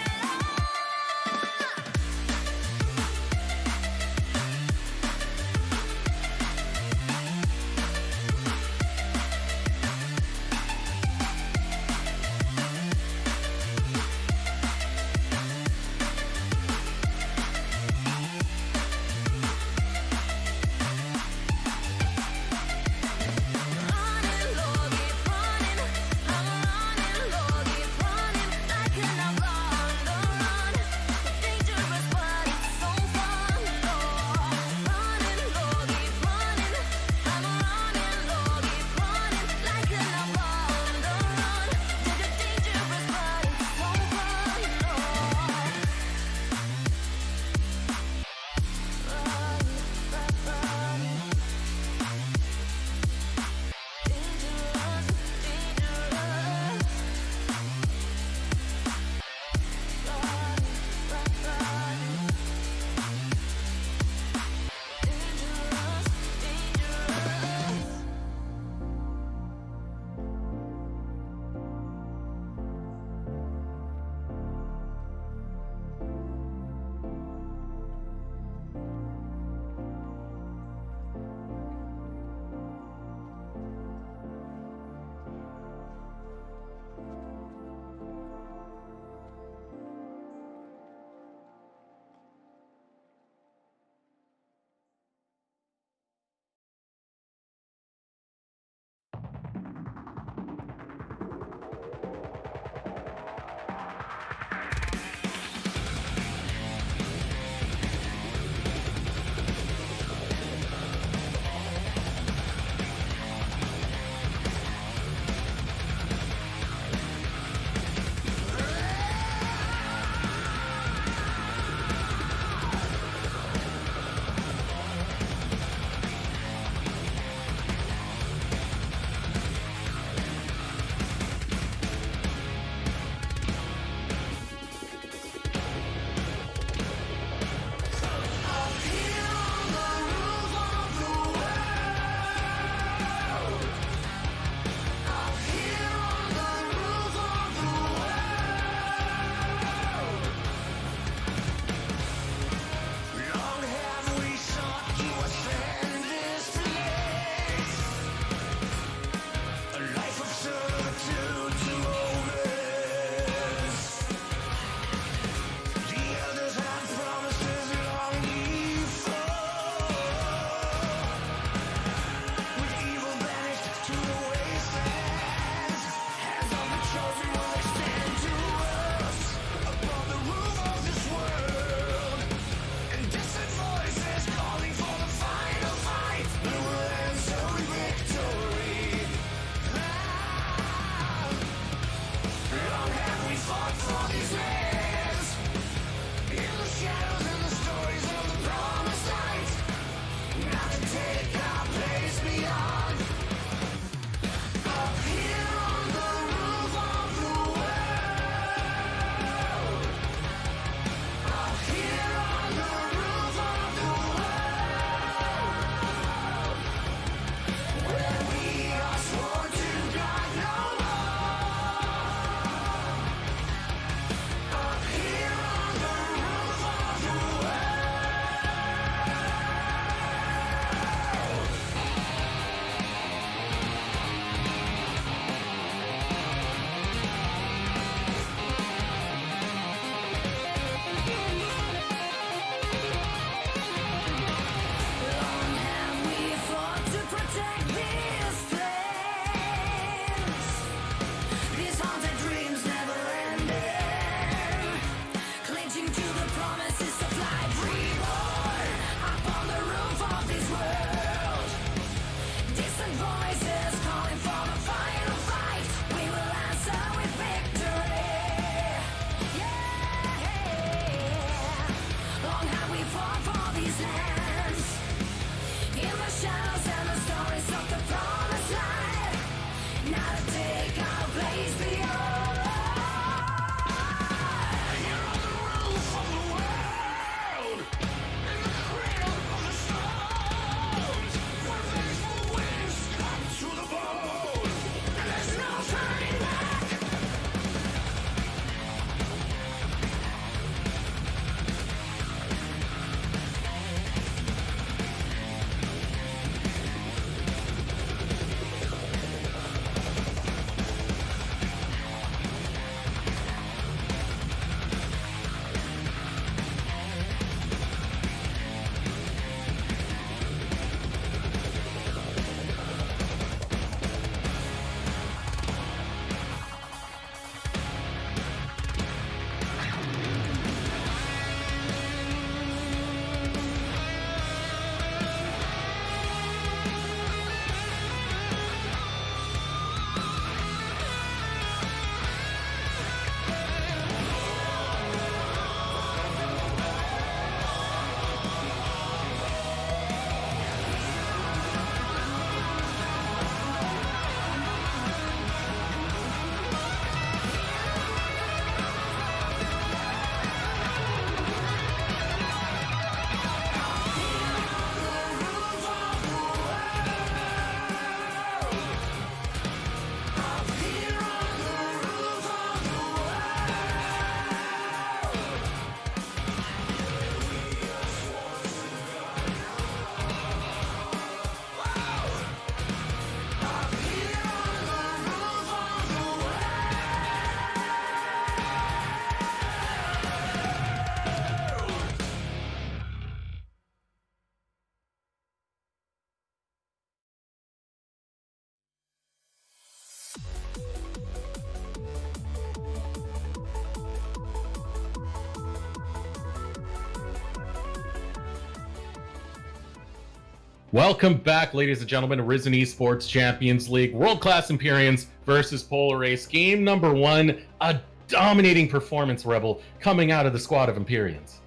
Welcome back, ladies and gentlemen, to Risen Esports Champions League World-Class Empyreans versus Polar Ace. Game number 1, a dominating performance, Rebel, coming out of the squad of Empyreans.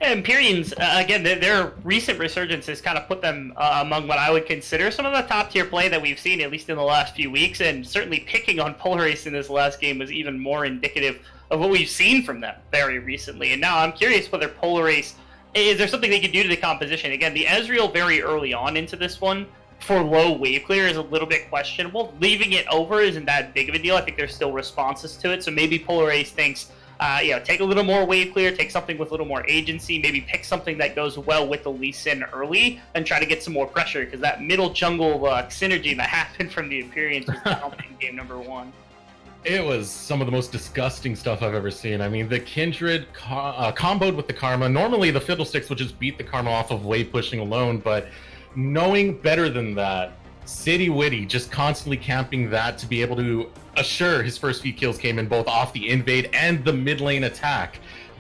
Yeah, Empyreans, again, their recent resurgence has kind of put them among what I would consider some of the top-tier play that we've seen, at least in the last few weeks, and certainly picking on Polar Ace in this last game was even more indicative of what we've seen from them very recently. And now I'm curious whether Polar Ace, is there something they can do to the composition? Again, the Ezreal very early on into this one for low wave clear is a little bit questionable. Leaving it over isn't that big of a deal. I think there's still responses to it, so maybe Polar Ace thinks, take a little more wave clear, take something with a little more agency, maybe pick something that goes well with the Lee Sin early, and try to get some more pressure, because that middle jungle synergy that happened from the Empyreans was dominating game number 1. It was some of the most disgusting stuff I've ever seen. I mean, the Kindred comboed with the Karma. Normally, the Fiddlesticks would just beat the Karma off of wave pushing alone, but knowing better than that, City Witty just constantly camping that to be able to assure his first few kills came in both off the invade and the mid lane attack.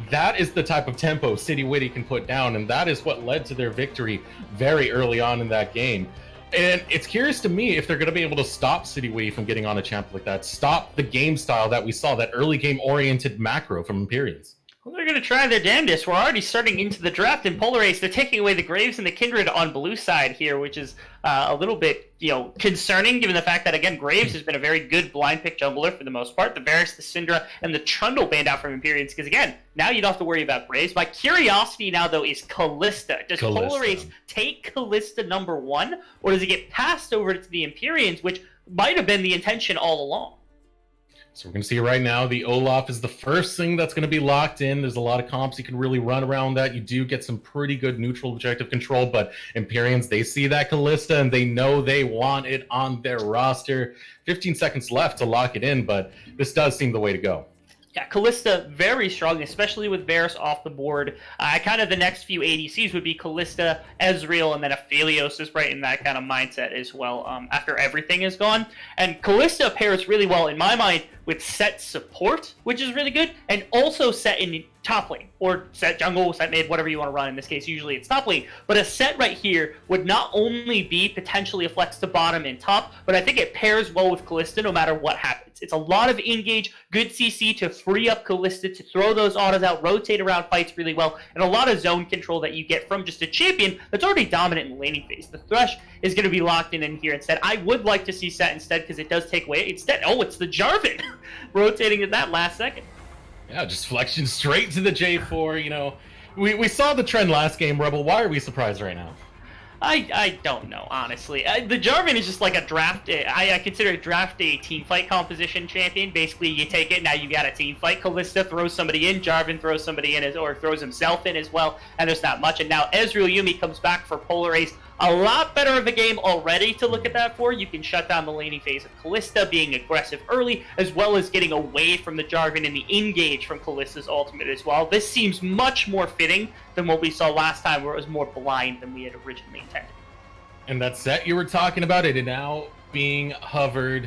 That is the type of tempo City Witty can put down, and that is what led to their victory very early on in that game. And it's curious to me if they're going to be able to stop City Witty from getting on a champ like that, stop the game style that we saw, that early game oriented macro from Empyreans. Well, they're going to try their damnedest. We're already starting into the draft in Polar Ace. They're taking away the Graves and the Kindred on blue side here, which is a little bit, concerning given the fact that, again, Graves has been a very good blind pick jungler for the most part. The Varus, the Syndra, and the Trundle banned out from Empyreans because, again, now you don't have to worry about Graves. My curiosity now, though, is Kalista. Does Polar Ace take Kalista number 1, or does it get passed over to the Empyreans, which might have been the intention all along? So we're going to see right now, the Olaf is the first thing that's going to be locked in. There's a lot of comps you can really run around that. You do get some pretty good neutral objective control, but Empyreans, they see that Kalista and they know they want it on their roster. 15 seconds left to lock it in, but this does seem the way to go. Yeah, Kalista very strong, especially with Varus off the board. Kind of the next few ADCs would be Kalista, Ezreal, and then Aphelios is right in that kind of mindset as well after everything is gone. And Kalista pairs really well, in my mind, with set support, which is really good, and also set in top lane, or set jungle, set mid, whatever you want to run. In this case, usually it's top lane. But a set right here would not only be potentially a flex to bottom and top, but I think it pairs well with Kalista no matter what happens. It's a lot of engage, good CC to free up Kalista to throw those autos out, rotate around fights really well, and a lot of zone control that you get from just a champion that's already dominant in the laning phase. The Thresh is going to be locked in here instead. I would like to see set instead because it does take away. Instead, it's the Jarvan rotating at that last second. Yeah, just flexion straight to the J4, We saw the trend last game, Rebel. Why are we surprised right now? I don't know, honestly. The Jarvan is just like a draft. I consider a draft a team fight composition champion. Basically, you take it, now you got a team fight. Kalista throws somebody in, Jarvan throws somebody in, or throws himself in as well, and there's not much. And now Ezreal Yuumi comes back for Polar Ace. A lot better of a game already to look at that for. You can shut down the laning phase of Kalista, being aggressive early, as well as getting away from the Jarvan and the engage from Kalista's ultimate as well. This seems much more fitting than what we saw last time, where it was more blind than we had originally intended. And that set you were talking about, it now being hovered.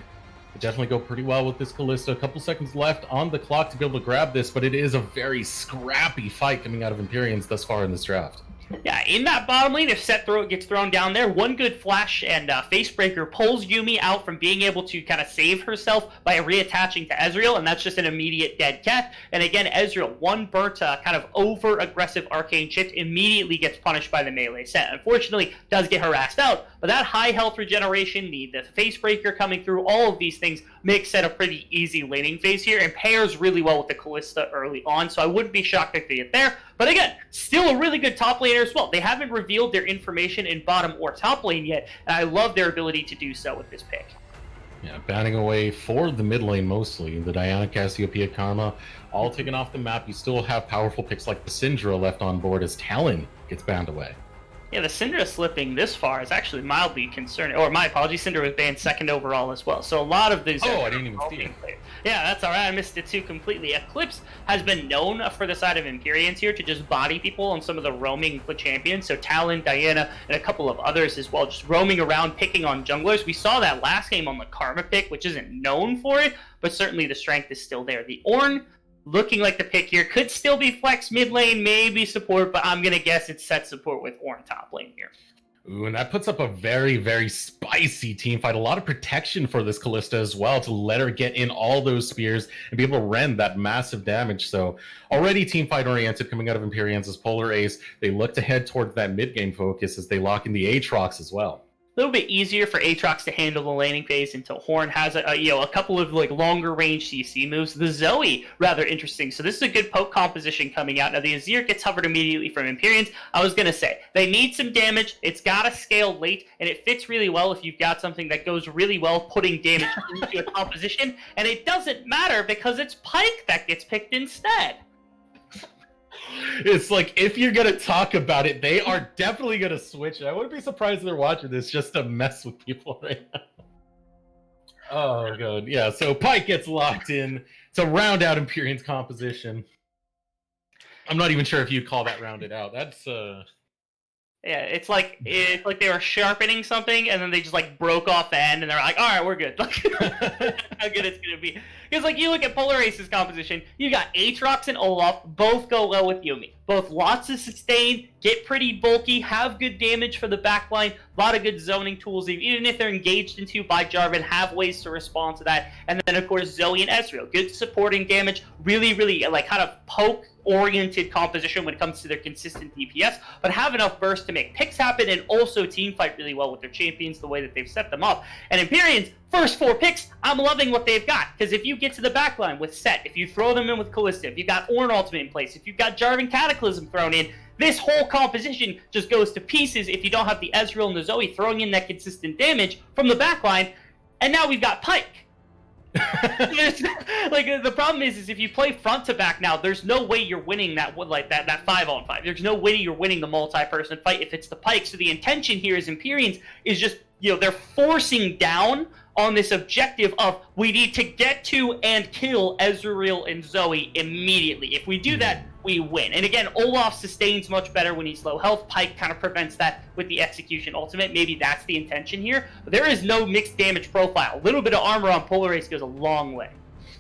It definitely go pretty well with this Kalista. A couple seconds left on the clock to be able to grab this, but it is a very scrappy fight coming out of Empyreans thus far in this draft. Yeah, in that bottom lane, if set gets thrown down there, one good flash and Facebreaker pulls Yuumi out from being able to kind of save herself by reattaching to Ezreal, and that's just an immediate dead cat. And again, Ezreal, one burnt kind of over-aggressive arcane shift, immediately gets punished by the melee set. Unfortunately, does get harassed out, but that high health regeneration, the Facebreaker coming through, all of these things make set a pretty easy laning phase here, and pairs really well with the Kalista early on, so I wouldn't be shocked if they get there. But again, still a really good top laner as well. They haven't revealed their information in bottom or top lane yet, and I love their ability to do so with this pick. Yeah, banning away for the mid lane mostly. The Diana, Cassiopeia, Karma, all taken off the map. You still have powerful picks like the Syndra left on board as Talon gets banned away. Yeah, the Syndra slipping this far is actually mildly concerning. Or my apologies, Syndra was banned second overall as well. So a lot of these. Oh, I didn't even see it. Yeah, that's all right. I missed it too completely. Eclipse has been known for the side of Empyreans here to just body people on some of the roaming champions. So Talon, Diana, and a couple of others as well, just roaming around, picking on junglers. We saw that last game on the Karma pick, which isn't known for it, but certainly the strength is still there. The Ornn, looking like the pick here, could still be flex mid lane, maybe support, but I'm going to guess it's set support with Ornn top lane here. Ooh, and that puts up a very, very spicy team fight. A lot of protection for this Callista as well to let her get in all those spears and be able to rend that massive damage. So already team fight oriented coming out of Empyreans as Polar Ace. They look to head towards that mid game focus as they lock in the Aatrox as well. A little bit easier for Aatrox to handle the laning phase until Horn has a couple of like longer range CC moves. The Zoe, rather interesting. So this is a good poke composition coming out. Now the Azir gets hovered immediately from Empyreans. I was going to say, they need some damage. It's got to scale late, and it fits really well if you've got something that goes really well putting damage into a composition. And it doesn't matter because it's Pyke that gets picked instead. It's like, if you're going to talk about it, they are definitely going to switch it. I wouldn't be surprised if they're watching this just to mess with people right now. Oh, God. Yeah, so Pyke gets locked in to round out Empyrean's composition. I'm not even sure if you'd call that rounded out. That's, Yeah, it's like they were sharpening something and then they just like broke off the end and they're like, all right, we're good. Like, how good it's gonna be. Because like you look at Polar Ace's composition, you got Aatrox and Olaf, both go well with Yuumi. Both lots of sustain, get pretty bulky, have good damage for the backline, a lot of good zoning tools, even if they're engaged into by Jarvan, have ways to respond to that. And then of course Zoe and Ezreal, good supporting damage, really, really like kind of poke oriented composition when it comes to their consistent DPS, but have enough burst to make picks happen and also team fight really well with their champions the way that they've set them up. And Empyreans, first 4 picks, I'm loving what they've got, because if you get to the backline with Set, if you throw them in with Callista, if you've got Ornn ultimate in place, if you've got Jarvan Cataclysm thrown in, this whole composition just goes to pieces if you don't have the Ezreal and the Zoe throwing in that consistent damage from the backline, and now we've got Pyke. Like the problem is if you play front to back now, there's no way you're winning that 5-on-5. There's no way you're winning the multi-person fight if it's the Pyke. So the intention here is Empyreans is just, they're forcing down on this objective of we need to get to and kill Ezreal and Zoe immediately. If we do that, we win. And again, Olaf sustains much better when he's low health. Pyke kind of prevents that with the execution ultimate. Maybe that's the intention here. But there is no mixed damage profile. A little bit of armor on Polar Ace goes a long way.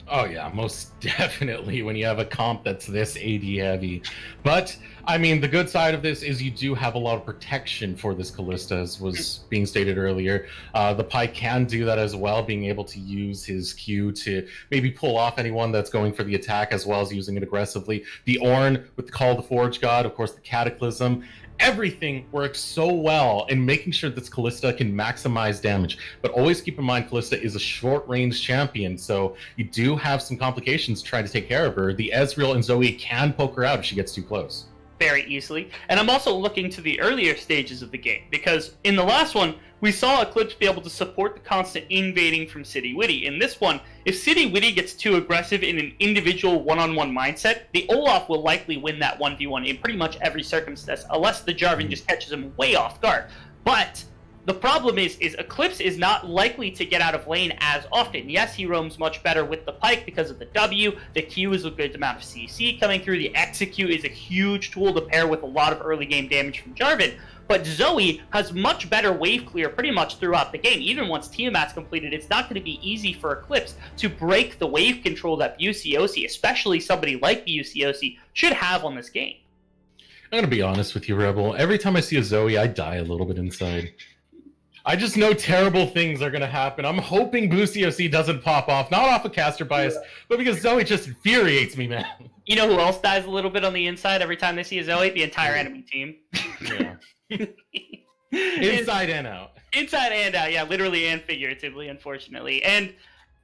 Oh yeah, most definitely when you have a comp that's this AD heavy. But, I mean, the good side of this is you do have a lot of protection for this Callista, as was being stated earlier. The Pyke can do that as well, being able to use his Q to maybe pull off anyone that's going for the attack, as well as using it aggressively. The Ornn with the Call of the Forge God, of course the Cataclysm. Everything works so well in making sure that Callista can maximize damage. But always keep in mind, Callista is a short-range champion, so you do have some complications trying to take care of her. The Ezreal and Zoe can poke her out if she gets too close. Very easily. And I'm also looking to the earlier stages of the game, because in the last one, we saw Eclipse be able to support the constant invading from City Witty. In this one, if City Witty gets too aggressive in an individual one-on-one mindset, the Olaf will likely win that 1v1 in pretty much every circumstance, unless the Jarvan just catches him way off guard. But the problem is Eclipse is not likely to get out of lane as often. Yes, he roams much better with the Pyke because of the W. The Q is a good amount of CC coming through. The Execute is a huge tool to pair with a lot of early game damage from Jarvan. But Zoe has much better wave clear pretty much throughout the game. Even once Tiamat's completed, it's not going to be easy for Eclipse to break the wave control that Buciosi, especially somebody like Buciosi, should have on this game. I'm going to be honest with you, Rebel. Every time I see a Zoe, I die a little bit inside. I just know terrible things are going to happen. I'm hoping Buciosi doesn't pop off, not off of caster bias, but because Zoe just infuriates me, man. You know who else dies a little bit on the inside every time they see a Zoe? The entire enemy team. Yeah. Inside and out. Inside and out, yeah, literally and figuratively, unfortunately. And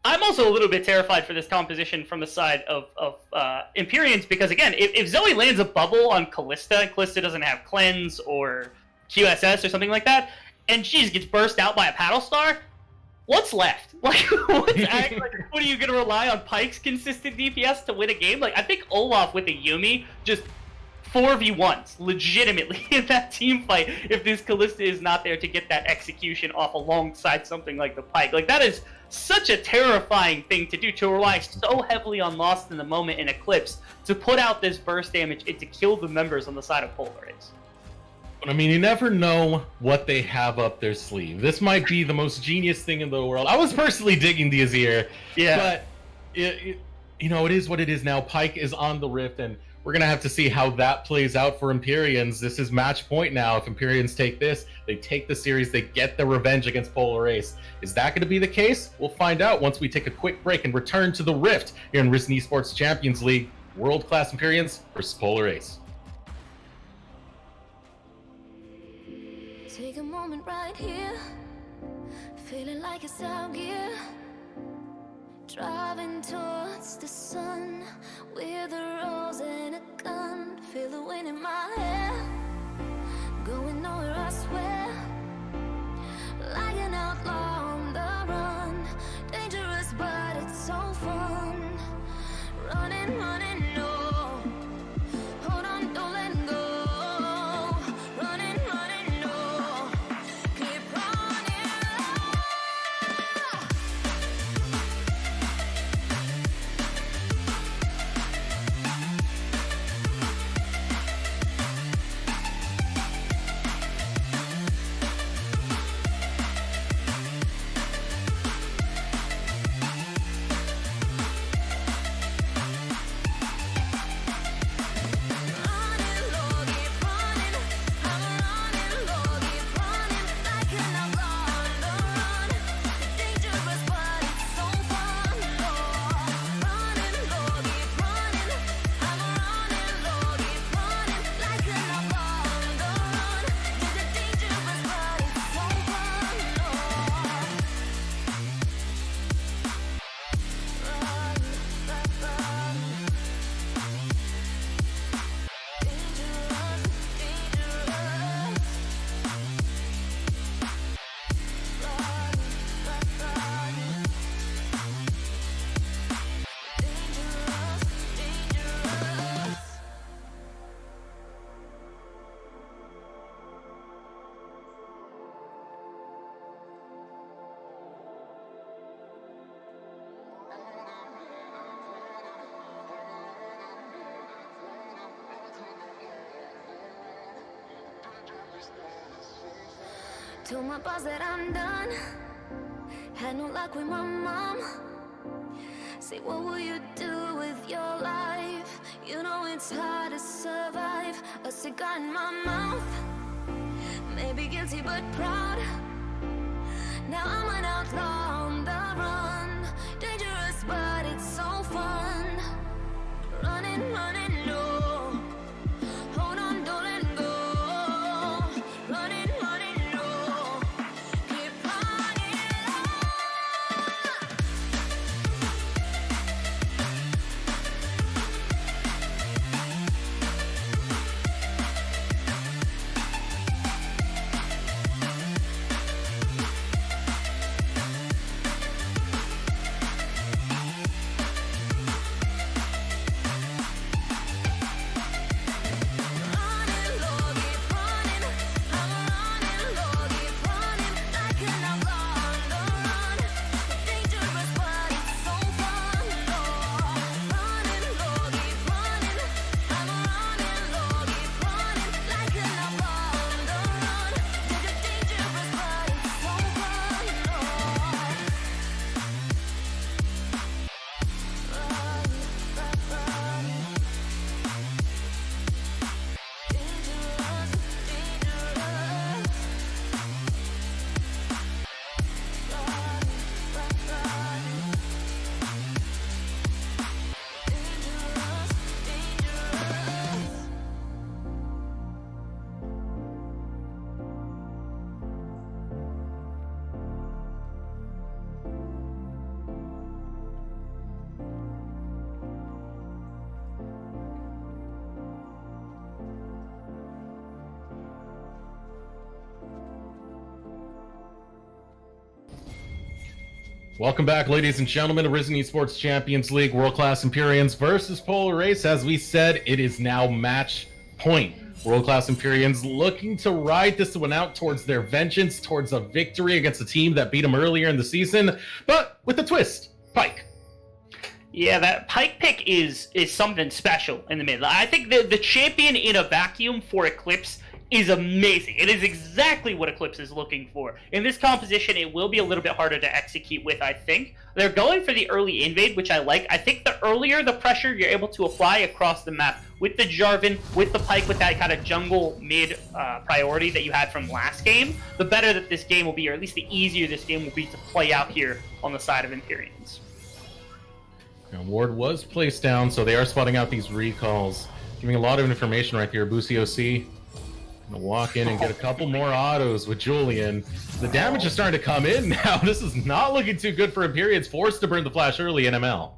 I'm also a little bit terrified for this composition from the side of Empyreans, because again, if Zoe lands a bubble on Callista, and Callista doesn't have cleanse or QSS or something like that, and she just gets burst out by a paddle star, what's left? Like, what are you going to rely on Pyke's consistent DPS to win a game? Like, I think Olaf with a Yuumi just 4v1s legitimately in that team fight if this Callista is not there to get that execution off alongside something like the Pyke. Like, that is such a terrifying thing to do, to rely so heavily on Lost in the Moment and Eclipse to put out this burst damage and to kill the members on the side of Polar Ace. I mean, you never know what they have up their sleeve. This might be the most genius thing in the world. I was personally digging the Azir, but it is what it is now. Pyke is on the Rift, and we're going to have to see how that plays out for Empyreans. This is match point now. If Empyreans take this, they take the series, they get their revenge against Polar Ace. Is that going to be the case? We'll find out once we take a quick break and return to the Rift here in Risen Esports Champions League. World-class Empyreans versus Polar Ace. Take a moment right here, feeling like it's out gear. Driving towards the sun with a rose and a gun. Feel the wind in my hair, going nowhere I swear. Like an outlaw on the run, dangerous but it's so fun. Running, running, no. Hold on, don't let go. Running, running, no. Keep running. Told my boss that I'm done. Had no luck with my mom. Say, what will you do with your life? You know it's hard to survive. A cigar in my mouth. Maybe guilty but proud. Now I'm an outlaw on the run. Dangerous but it's so fun. Running, running, no. Hold on, don't let go. Running, running, no. Keep running. Welcome back, ladies and gentlemen, to Risen Esports Champions League World-Class Empyreans versus Polar Ace. As we said, it is now match point. World-Class Empyreans looking to ride this one out towards their vengeance, towards a victory against a team that beat them earlier in the season, but with a twist. Pyke. Yeah, that Pyke pick is something special in the mid. I think the champion in a vacuum for Eclipse is amazing. It is exactly what Eclipse is looking for. In this composition, it will be a little bit harder to execute with, I think. They're going for the early invade, which I like. I think the earlier the pressure you're able to apply across the map with the Jarvan, with the Pyke, with that kind of jungle mid priority that you had from last game, the better that this game will be, or at least the easier this game will be to play out here on the side of Empyreans. Now, Ward was placed down, so they are spotting out these recalls. Giving a lot of information right here. Boosie OC gonna walk in and get a couple more autos with Julian. The damage is starting to come in now. This is not looking too good for Empyreans. Forced to burn the flash early in ML.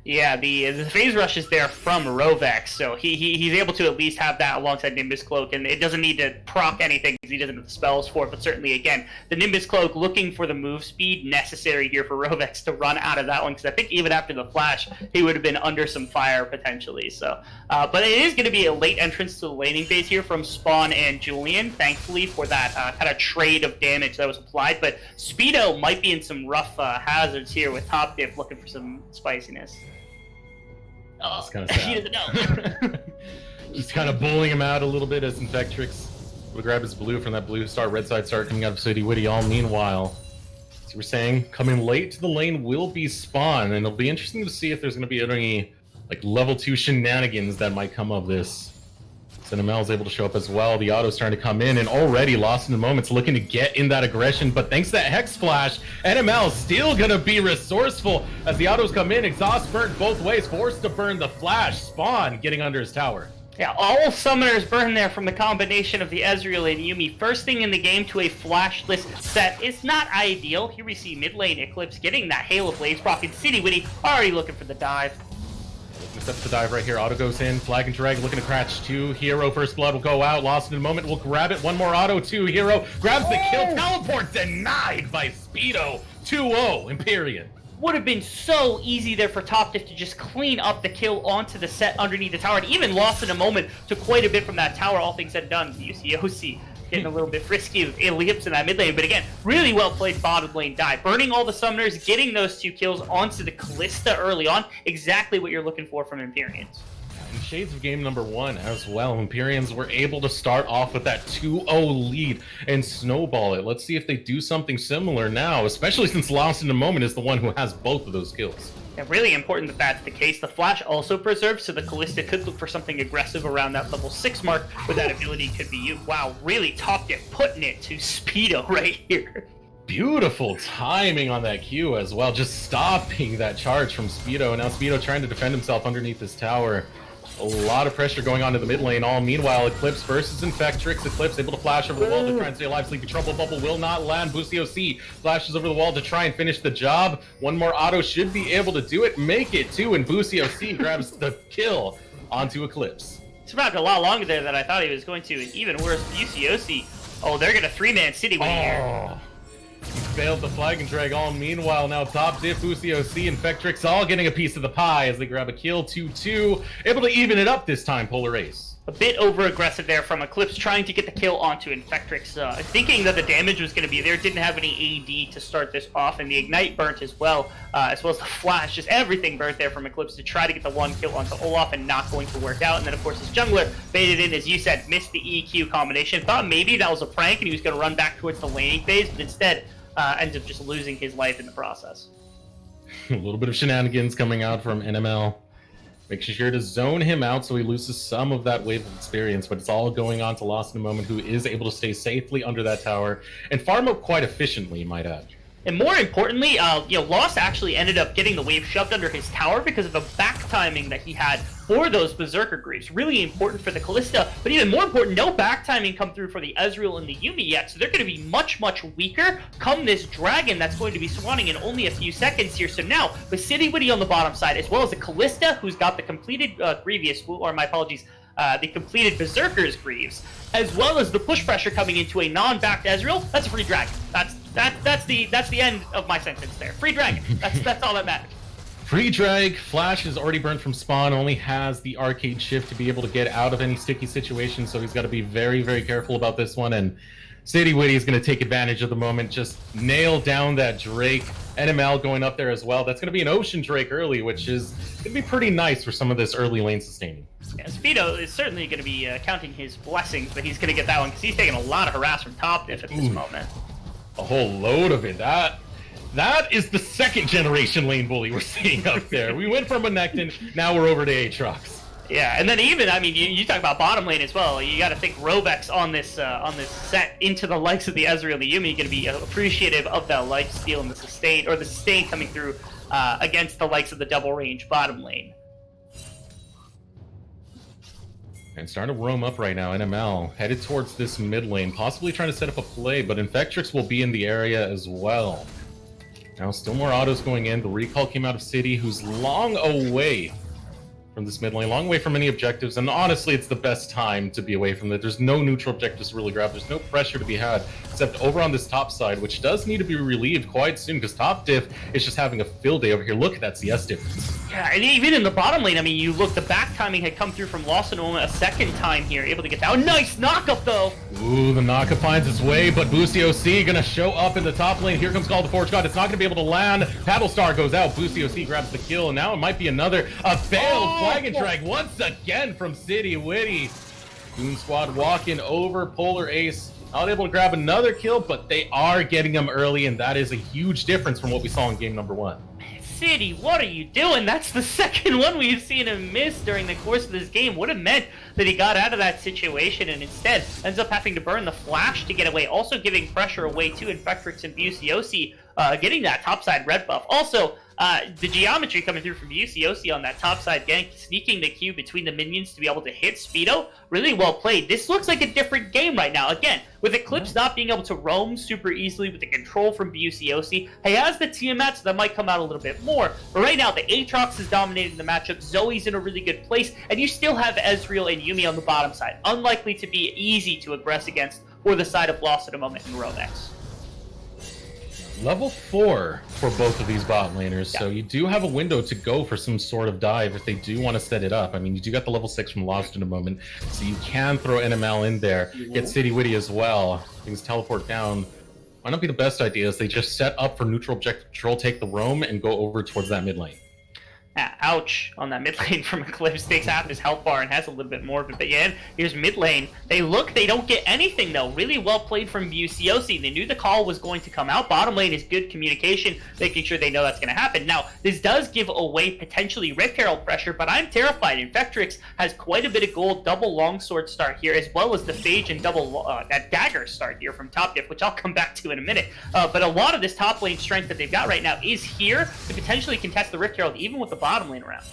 Yeah, the phase rush is there from Rovex, so he's able to at least have that alongside Nimbus Cloak, and it doesn't need to proc anything because he doesn't have the spells for it, but certainly, again, the Nimbus Cloak looking for the move speed necessary here for Rovex to run out of that one, because I think even after the flash, he would have been under some fire potentially, so. But it is going to be a late entrance to the laning phase here from Spawn and Julian, thankfully, for that kind of trade of damage that was applied, but Speedo might be in some rough hazards here with Top Diff looking for some spiciness. It's kind of sad. He doesn't know. Just kind of bullying him out a little bit as Infectrix will grab his blue from that blue star, red side start coming out of City Witty. All meanwhile, as you were saying, coming late to the lane will be Spawn, and it'll be interesting to see if there's going to be any like level 2 shenanigans that might come of this. NML is able to show up as well. The auto's starting to come in, and already Lost in the Moment's looking to get in that aggression, but thanks to that Hex Flash, NML still gonna be resourceful as the autos come in. Exhaust burnt both ways, forced to burn the flash. Spawn getting under his tower. Yeah, all summoners burn there from the combination of the Ezreal and Yuumi. First thing in the game to a flashless set. It's not ideal. Here we see mid lane Eclipse getting that Hail of Blaze proc, and City Witty already looking for the dive. Steps the dive right here. Auto goes in. Flag and Drag looking to crash 2. Hero first blood will go out. Lost in a moment. Will grab it. One more auto. 2. Hero grabs the kill. Teleport denied by Speedo. 2-0 Empyrean. Would have been so easy there for Top Diff to just clean up the kill onto the set underneath the tower, and even Lost in a moment took quite a bit from that tower, all things said and done. UCOC getting a little bit frisky with Ilips in that mid lane, but again, really well played bottom lane dive. Burning all the summoners, getting those 2 kills onto the Callista early on, exactly what you're looking for from Empyreans. In shades of game number 1 as well, Empyreans were able to start off with that 2-0 lead and snowball it. Let's see if they do something similar now, especially since Lost in a Moment is the one who has both of those kills. Yeah, really important that that's the case. The flash also preserved, so the Callista could look for something aggressive around that level 6 mark, where that ability could be used. Wow, really Top Diff putting it to Speedo right here. Beautiful timing on that Q as well, just stopping that charge from Speedo. Now Speedo trying to defend himself underneath this tower. A lot of pressure going on to the mid lane. All meanwhile, Eclipse versus Infectrix. Eclipse able to flash over the wall to try and stay alive. Sleepy Trouble Bubble will not land. Boosie OC flashes over the wall to try and finish the job. One more auto should be able to do it. Make it 2, and Boosie OC grabs the kill onto Eclipse. Survived a lot longer there than I thought he was going to, and even worse, UCOC. Oh, they're going to 3-man City Witty here. He failed the flag and drag. All meanwhile, now Top Diff, Boosie OC, and Infectrix all getting a piece of the pie as they grab a kill. 2-2. Able to even it up this time, Polar Ace. A bit over-aggressive there from Eclipse, trying to get the kill onto Infectrix, thinking that the damage was going to be there. Didn't have any AD to start this off, and the Ignite burnt as well as the Flash. Just everything burnt there from Eclipse to try to get the 1 kill onto Olaf, and not going to work out. And then, of course, his jungler baited in, as you said, missed the EQ combination. Thought maybe that was a prank, and he was going to run back towards the laning phase, but instead ends up just losing his life in the process. A little bit of shenanigans coming out from NML. Making sure to zone him out so he loses some of that wave of experience, but it's all going on to Lost in a Moment, who is able to stay safely under that tower and farm up quite efficiently, might add. And more importantly, Lost actually ended up getting the wave shoved under his tower because of the back timing that he had for those Berserker Greaves. Really important for the Callista, but even more important, no back timing come through for the Ezreal and the Yuumi yet, so they're going to be much, much weaker come this Dragon that's going to be spawning in only a few seconds here. So now, with City Witty on the bottom side, as well as the Callista, who's got the completed the completed Berserker's Greaves, as well as the push pressure coming into a non-backed Ezreal, that's a free Dragon. That's the end of my sentence there. Free Dragon. That's all that matters. Free drag. Flash is already burnt from spawn. Only has the arcade shift to be able to get out of any sticky situation. So he's got to be very, very careful about this one. And City Witty is going to take advantage of the moment, just nail down that Drake. NML going up there as well. That's going to be an Ocean Drake early, which is going to be pretty nice for some of this early lane sustaining. Yeah, Speedo is certainly going to be counting his blessings, but he's going to get that one because he's taking a lot of harass from top diff at this moment. A whole load of it. That is the second generation lane bully we're seeing up there. We went from a Nectin, now we're over to Aatrox. Yeah, and then even, I mean, you talk about bottom lane as well. You got to think Rovex on this set into the likes of the Ezreal and the Yumi, going to be appreciative of that life steal and the sustain coming through against the likes of the double range bottom lane. And starting to roam up right now, NML headed towards this mid lane, possibly trying to set up a play, but Infectrix will be in the area as well. Now still more autos going in. The recall came out of City, who's long away from this mid lane, long away from any objectives, and honestly it's the best time to be away from that. There's no neutral objectives to really grab. There's no pressure to be had except over on this top side, which does need to be relieved quite soon because top diff is just having a field day over here. Look at that CS difference. Yeah, and even in the bottom lane, I mean, you look, the back timing had come through from Lost in a Moment a second time here, able to get that. Nice knockup though. Ooh, the knockup finds its way, but Boosty OC gonna show up in the top lane. Here comes Call to Forge God. It's not gonna be able to land. Paddlestar goes out. Boosty OC grabs the kill, and now it might be a failed flag and drag once again from City Witty. Goon Squad walking over. Polar Ace not able to grab another kill, but they are getting him early, and that is a huge difference from what we saw in game number 1. City, what are you doing? That's the second one we've seen him miss during the course of this game. Would have meant that he got out of that situation and instead ends up having to burn the flash to get away. Also giving pressure away to Infectrix and Buciosi, getting that topside red buff. Also, the geometry coming through from Buciosi on that topside gank, sneaking the Q between the minions to be able to hit Speedo. Really well played. This looks like a different game right now. Again, with Eclipse not being able to roam super easily with the control from Buciosi, he has the Tiamat, so that might come out a little bit more. But right now, the Aatrox is dominating the matchup. Zoe's in a really good place, and you still have Ezreal and Yumi on the bottom side. Unlikely to be easy to aggress against for the side of Lost in a Moment in Rovex. Level 4 for both of these bot laners, so you do have a window to go for some sort of dive if they do want to set it up. I mean, you do got the level 6 from Lost in a Moment, so you can throw NML in there, get City Witty as well. Things teleport down. Might not be the best idea as they just set up for neutral objective control, take the roam, and go over towards that mid lane. Ouch on that mid lane from Eclipse. Takes half his health bar and has a little bit more of it. But yeah, here's mid lane. They don't get anything though. Really well played from Buciosi. They knew the call was going to come out. Bottom lane is good communication, making sure they know that's going to happen. Now, this does give away potentially Rift Herald pressure, but I'm terrified. Infectrix has quite a bit of gold, double longsword start here, as well as the Phage and double that dagger start here from top diff, which I'll come back to in a minute. But a lot of this top lane strength that they've got right now is here to potentially contest the Rift Herald, even with the bottom lane around.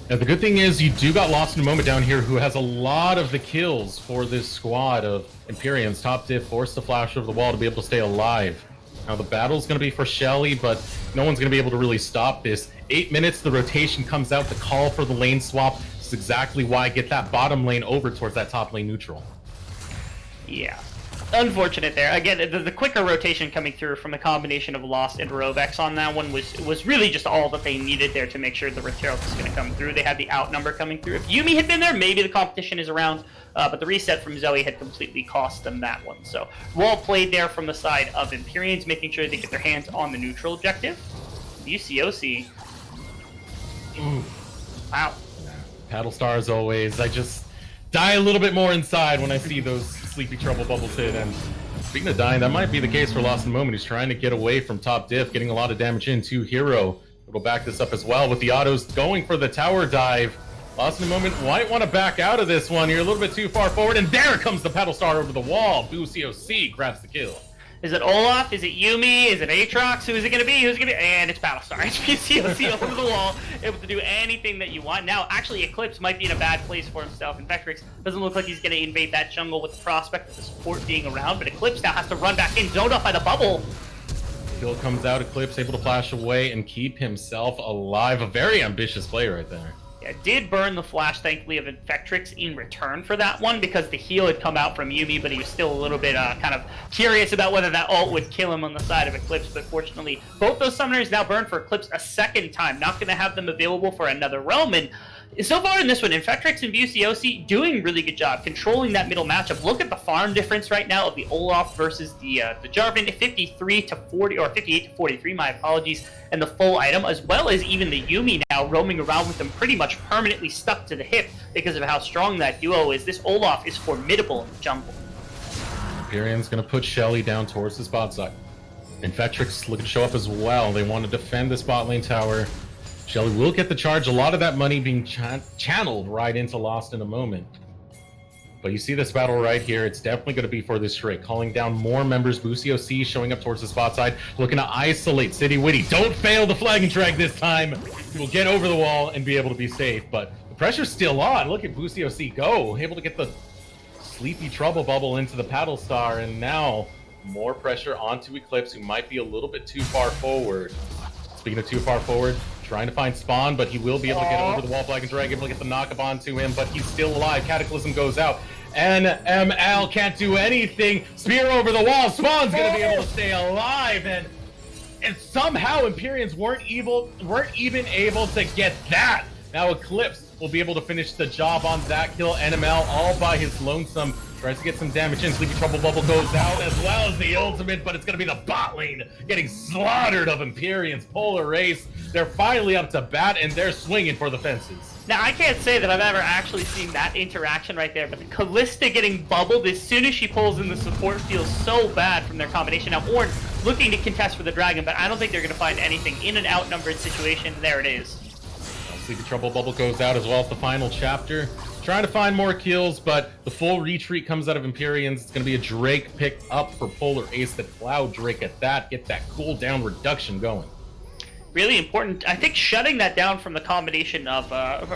Now, the good thing is you do got Lost in a Moment down here, who has a lot of the kills for this squad of Empyreans. Top diff forced to flash over the wall to be able to stay alive. Now, the battle's going to be for Shelly, but no one's going to be able to really stop this. 8 minutes, the rotation comes out, the call for the lane swap. This is exactly why I get that bottom lane over towards that top lane neutral. Yeah. Unfortunate there. Again, the quicker rotation coming through from a combination of Lost and Rovex on that one was really just all that they needed there to make sure the Rift Herald was going to come through. They had the outnumber coming through. If Yumi had been there, maybe the competition is around, but the reset from Zoe had completely cost them that one. So, well played there from the side of Empyreans, making sure they get their hands on the neutral objective. UCOC. Ooh. Wow. Paddlestar as always. I just die a little bit more inside when I see those Sleepy Trouble bubbles hit. And speaking of dying, that might be the case for Lost in a Moment. He's trying to get away from top diff, getting a lot of damage into Hero. It'll back this up as well with the autos going for the tower dive. Lost in a Moment might want to back out of this one. You're a little bit too far forward, and there comes the Paddlestar over the wall. Buciosi grabs the kill. Is it Olaf? Is it Yumi? Is it Aatrox? Who is it going to be? Who's going to be? And it's Battlestar. It's PCOC over the wall, able to do anything that you want. Now, actually, Eclipse might be in a bad place for himself. Infectrix doesn't look like he's going to invade that jungle with the prospect of the support being around, but Eclipse now has to run back in, zoned off by the bubble. Kill comes out, Eclipse able to flash away and keep himself alive. A very ambitious play right there. Yeah, did burn the flash, thankfully, of Infectrix in return for that one, because the heal had come out from Yumi, but he was still a little bit kind of curious about whether that ult would kill him on the side of Eclipse. But fortunately, both those summoners now burn for Eclipse a second time. Not going to have them available for another realm, and So far in this one, Infectrix and Buciosi doing really good job controlling that middle matchup. Look at the farm difference right now of the Olaf versus the Jarvan, 53 to 40 or 58 to 43. My apologies, and the full item, as well as even the Yuumi now roaming around with them pretty much permanently stuck to the hip because of how strong that duo is. This Olaf is formidable in the jungle. Empyrean's going to put Shelly down towards the spot side. Infectrix looking to show up as well. They want to defend this bot lane tower. Shelly will get the charge. A lot of that money being channeled right into Lost in a Moment. But you see this battle right here. It's definitely going to be for this Drake. Calling down more members. Buciosi showing up towards the spot side. Looking to isolate City Witty. Don't fail the flag and drag this time. He will get over the wall and be able to be safe. But the pressure's still on. Look at Buciosi go. Able to get the sleepy trouble bubble into the paddle star. And now more pressure onto Eclipse, who might be a little bit too far forward. Speaking of too far forward, trying to find Spawn, but he will be able to get over the wall. Flag and drag, able to get the knock-up onto him, but he's still alive. Cataclysm goes out. NML can't do anything. Spear over the wall. Spawn's going to be able to stay alive, and somehow Empyreans weren't even able to get that. Now Eclipse will be able to finish the job on that kill. NML all by his lonesome. Tries to get some damage in. Sleepy Trouble Bubble goes out as well as the ultimate, but it's going to be the bot lane getting slaughtered of Empyreans. Polar Race, they're finally up to bat, and they're swinging for the fences. Now, I can't say that I've ever actually seen that interaction right there, but the Callista getting bubbled as soon as she pulls in the support feels so bad from their combination. Now, Ornn looking to contest for the Dragon, but I don't think they're going to find anything in an outnumbered situation. There it is. Sleepy Trouble Bubble goes out as well as the final chapter. Trying to find more kills, but the full retreat comes out of Empyreans. It's going to be a Drake picked up for Polar Ace, the Cloud Drake at that. Get that cooldown reduction going. Really important. I think shutting that down from the combination of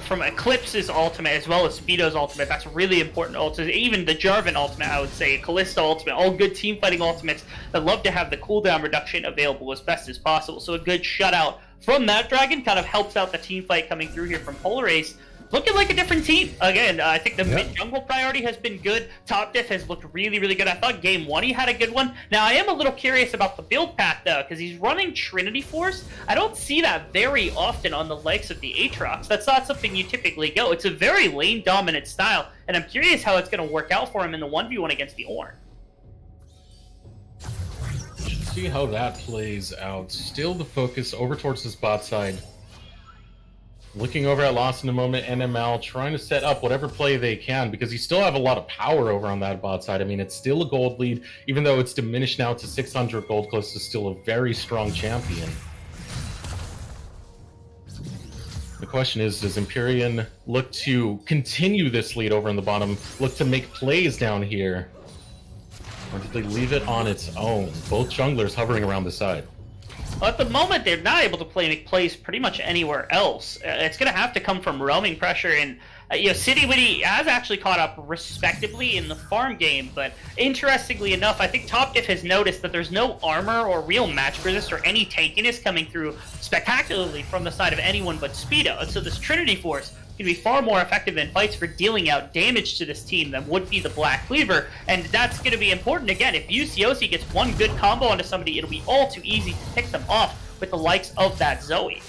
from Eclipse's ultimate as well as Speedo's ultimate, that's really important. Also, even the Jarvan ultimate, I would say, Callista ultimate, all good team fighting ultimates that love to have the cooldown reduction available as best as possible. So a good shutout from that Dragon kind of helps out the team fight coming through here from Polar Ace. Looking like a different team. Again, I think the mid-jungle priority has been good. Top diff has looked really, really good. I thought game one he had a good one. Now, I am a little curious about the build path, though, because he's running Trinity Force. I don't see that very often on the likes of the Aatrox. That's not something you typically go. It's a very lane-dominant style, and I'm curious how it's going to work out for him in the 1v1 against the Ornn. See how that plays out. Still the focus over towards the spot side. Looking over at Lost in a Moment, NML trying to set up whatever play they can because you still have a lot of power over on that bot side. I mean, it's still a gold lead, even though it's diminished now to 600 gold. Close to still a very strong champion. The question is, does Empyrean look to continue this lead over on the bottom, look to make plays down here? Or did they leave it on its own? Both junglers hovering around the side. Well, at the moment, they're not able to make plays pretty much anywhere else. It's going to have to come from roaming pressure, and City Witty has actually caught up respectably in the farm game, but interestingly enough, I think Top Diff has noticed that there's no armor or real match resist or any tankiness coming through spectacularly from the side of anyone but Speedo, and so this Trinity Force can be far more effective in fights for dealing out damage to this team than would be the Black Cleaver, and that's going to be important. Again, if Buciosi gets one good combo onto somebody, it'll be all too easy to pick them off with the likes of that Zoe.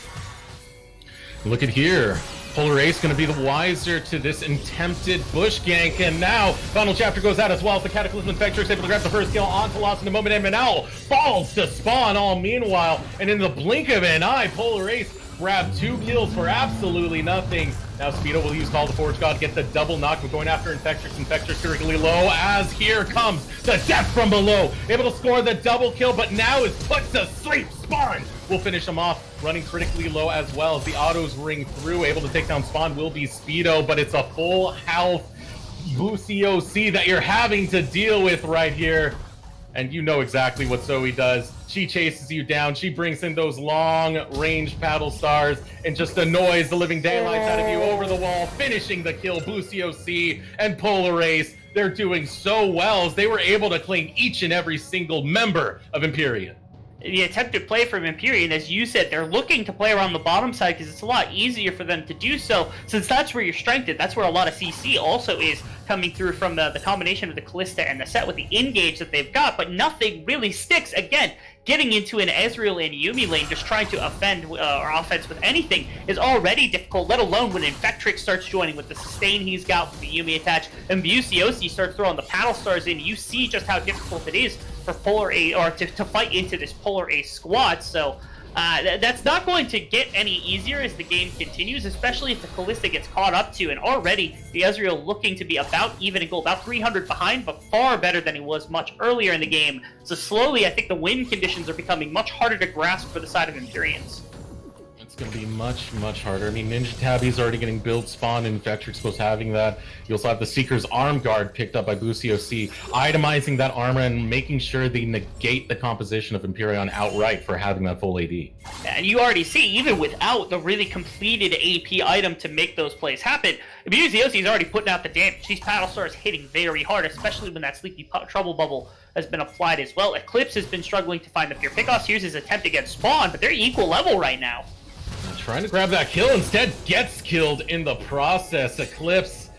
Look at here. Polar Ace going to be the wiser to this attempted bush gank, and now final chapter goes out as well as the Cataclysm Infectrix able to grab the first kill onto Lost in a Moment, and Manal falls to spawn all meanwhile, and in the blink of an eye, Polar Ace grabbed 2 kills for absolutely nothing. Now Speedo will use Call the Forge God, get the double knock. We're going after Infectrix. Infectrix critically low as here comes the death from below. Able to score the double kill, but now is put to sleep. Spawn will finish him off, running critically low as well as the autos ring through. Able to take down Spawn will be Speedo, but it's a full health Buciosi that you're having to deal with right here. And you know exactly what Zoe does. She chases you down. She brings in those long-range paddle stars and just annoys the living daylights out of you over the wall, finishing the kill. Buciosi and Polar Ace, they're doing so well as they were able to claim each and every single member of Empyrean. The attempted play from Empyrean, as you said, they're looking to play around the bottom side because it's a lot easier for them to do so, since that's where your strength is. That's where a lot of CC also is coming through from the combination of the Callista and the set with the engage that they've got, but nothing really sticks. Again, getting into an Ezreal and Yuumi lane, just trying to offend or offense with anything is already difficult, let alone when Infectrix starts joining with the sustain he's got with the Yuumi attach, and Busiosi starts throwing the Paddle Stars in. You see just how difficult it is for Polar A, or to fight into this Polar A squad, so that's not going to get any easier as the game continues, especially if the Kalista gets caught up to, and already the Ezreal looking to be about even in gold, about 300 behind, but far better than he was much earlier in the game. So slowly, I think the win conditions are becoming much harder to grasp for the side of Empyreans. It's going to be much, much harder. I mean, Ninja Tabby's already getting build spawn, and Infectrix was having that. You also have the Seeker's Arm Guard picked up by Busiosi, itemizing that armor and making sure they negate the composition of Empyrean outright for having that full AD. And you already see, even without the really completed AP item to make those plays happen, Busiosi is already putting out the damage. These Paddle Stars hitting very hard, especially when that Sleepy Trouble Bubble has been applied as well. Eclipse has been struggling to find the pure pickoffs. Here's his attempt against Spawn, but they're equal level right now. Trying to grab that kill, instead gets killed in the process. Eclipse,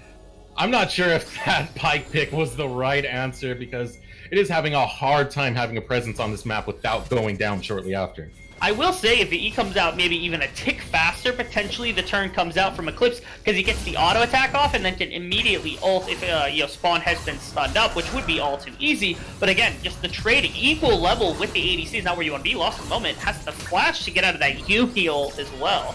I'm not sure if that Pike pick was the right answer, because it is having a hard time having a presence on this map without going down shortly after. I will say, if the E comes out maybe even a tick faster, potentially the turn comes out from Eclipse, because he gets the auto attack off and then can immediately ult if Spawn has been stunned up, which would be all too easy. But again, just the trade equal level with the ADC is not where you want to be. Lost in the moment, has the flash to get out of that Yuumi ult as well.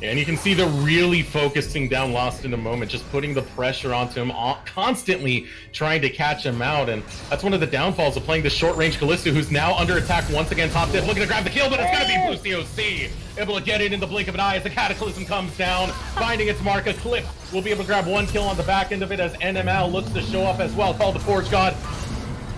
And you can see they're really focusing down Lost in a Moment, just putting the pressure onto him, constantly trying to catch him out. And that's one of the downfalls of playing the short-range Kalista, who's now under attack once again. Top Dip looking to grab the kill, but it's going to be Busiosi, able to get it in the blink of an eye as the Cataclysm comes down, finding its mark. Eclipse will be able to grab one kill on the back end of it as NML looks to show up as well. Called the Forge God.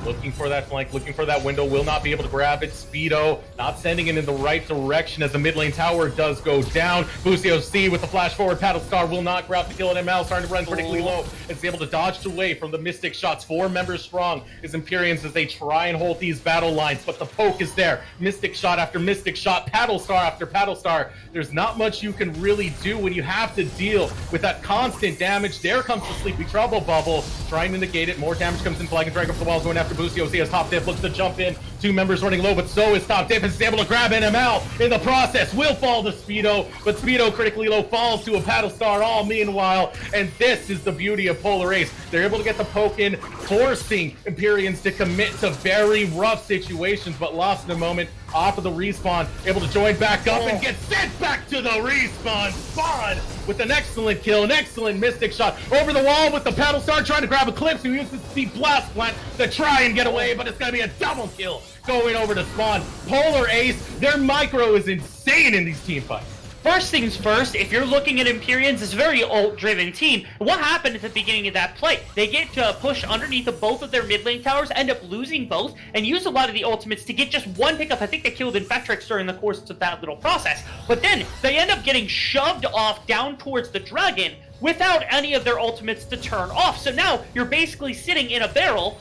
Looking for that flank, looking for that window, will not be able to grab it. Speedo not sending it in the right direction as the mid lane tower does go down. Busiosi with the flash forward, Paddle Star will not grab the kill, and ML starting to run particularly low. It's able to dodge away from the Mystic shots. 4 members strong is Empyreans as they try and hold these battle lines, but the poke is there. Mystic shot after Mystic shot, Paddle Star after Paddle Star. There's not much you can really do when you have to deal with that constant damage. There comes the Sleepy Trouble Bubble, trying to negate it. More damage comes in, Flag and Drag up the walls, going after Busiosi as Top Dip looks to jump in. 2 members running low, but so is Top Dip, and is able to grab NML in the process. Will fall to Speedo, but Speedo critically low falls to a Paddle Star all meanwhile. And this is the beauty of Polar Ace. They're able to get the poke in, forcing Empyreans to commit to very rough situations, but Lost in a Moment off of the respawn, able to join back up and get sent back to the respawn. Spawn with an excellent kill, an excellent Mystic shot over the wall with the Paddle Star trying to grab Eclipse, who uses the Blast Plant to try and get away, but it's going to be a double kill going over to Spawn. Polar Ace, their micro is insane in these team fights. First things first, if you're looking at Empyreans, it's a very ult-driven team. What happened at the beginning of that play? They get pushed underneath of both of their mid lane towers, end up losing both, and use a lot of the ultimates to get just one pickup. I think they killed Infectrix during the course of that little process. But then, they end up getting shoved off down towards the dragon without any of their ultimates to turn off. So now, you're basically sitting in a barrel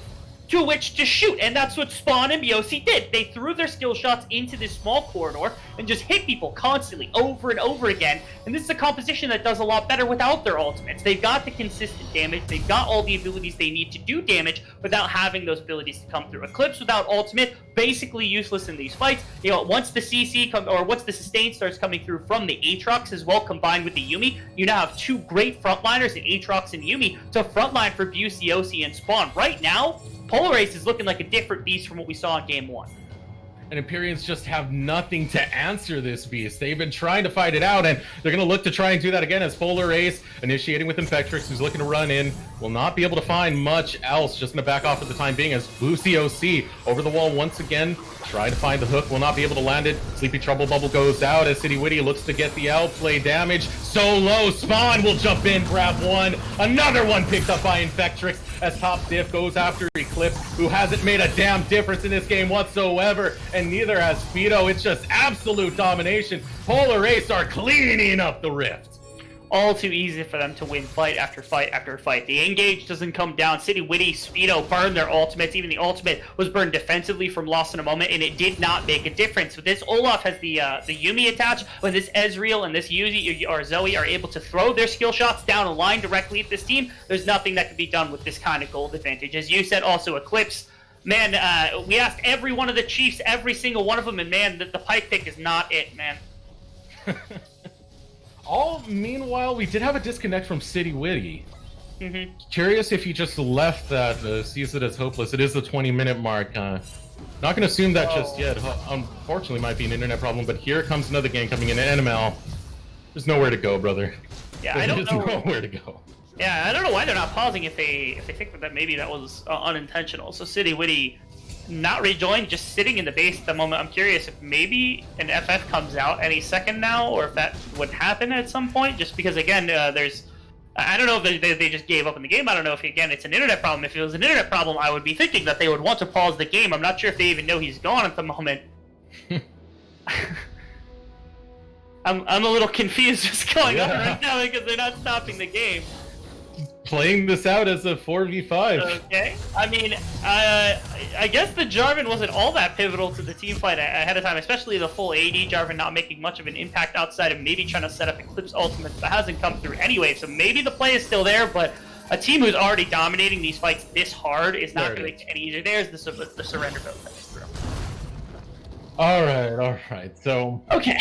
to which to shoot, and that's what Spawn and Busiosi did. They threw their skill shots into this small corridor and just hit people constantly over and over again, and this is a composition that does a lot better without their ultimates. They've got the consistent damage, they've got all the abilities they need to do damage without having those abilities to come through. Eclipse without ultimate, basically useless in these fights. You know, once the CC once the sustain starts coming through from the Aatrox as well, combined with the Yuumi, you now have 2 great frontliners in Aatrox and Yuumi to frontline for Busiosi and Spawn. Right now, Polar Ace is looking like a different beast from what we saw in Game 1. And Empyreans just have nothing to answer this beast. They've been trying to fight it out, and they're going to look to try and do that again as Polar Ace, initiating with Infectrix, who's looking to run in, will not be able to find much else, just going to back off for the time being as Busiosi over the wall once again, try to find the hook, will not be able to land it. Sleepy Trouble Bubble goes out as City Witty looks to get the outplay damage. So low, Spawn will jump in, grab one. Another one picked up by Infectrix as Top Diff goes after Eclipse, who hasn't made a damn difference in this game whatsoever, and neither has Speedo. It's just absolute domination. Polar Ace are cleaning up the rift. All too easy for them to win fight after fight after fight. The engage doesn't come down. City Witty, Speedo burned their ultimates. Even the ultimate was burned defensively from Lost in a Moment, and it did not make a difference. With this, Olaf has the Yuumi attached. When this Ezreal and this Yuzi or Zoe are able to throw their skill shots down a line directly at this team, there's nothing that can be done with this kind of gold advantage. As you said, also Eclipse, Man, we asked every one of the Chiefs, every single one of them, and man, the pike pick is not it, man. Meanwhile, we did have a disconnect from City Witty. Mm-hmm. Curious if he just left that, sees it as hopeless. It is the 20-minute mark. Not going to assume that just yet. Unfortunately, might be an internet problem, but here comes another game coming in. NML. There's nowhere to go, brother. Yeah, I don't know. There's nowhere to go. Yeah, I don't know why they're not pausing if they think that maybe that was unintentional. So City Witty not rejoined, just sitting in the base at the moment. I'm curious if maybe an FF comes out any second now, or if that would happen at some point. Just because again, I don't know if they just gave up in the game. I don't know if again it's an internet problem. If it was an internet problem, I would be thinking that they would want to pause the game. I'm not sure if they even know he's gone at the moment. I'm a little confused what's going on right now because they're not stopping the game. Playing this out as a 4v5. Okay. I mean, I guess the Jarvan wasn't all that pivotal to the team fight ahead of time, especially the full AD Jarvan not making much of an impact outside of maybe trying to set up Eclipse ultimate that hasn't come through anyway. So maybe the play is still there, but a team who's already dominating these fights this hard is not going to make it any easier. There's the surrender vote that is through. All right. So okay.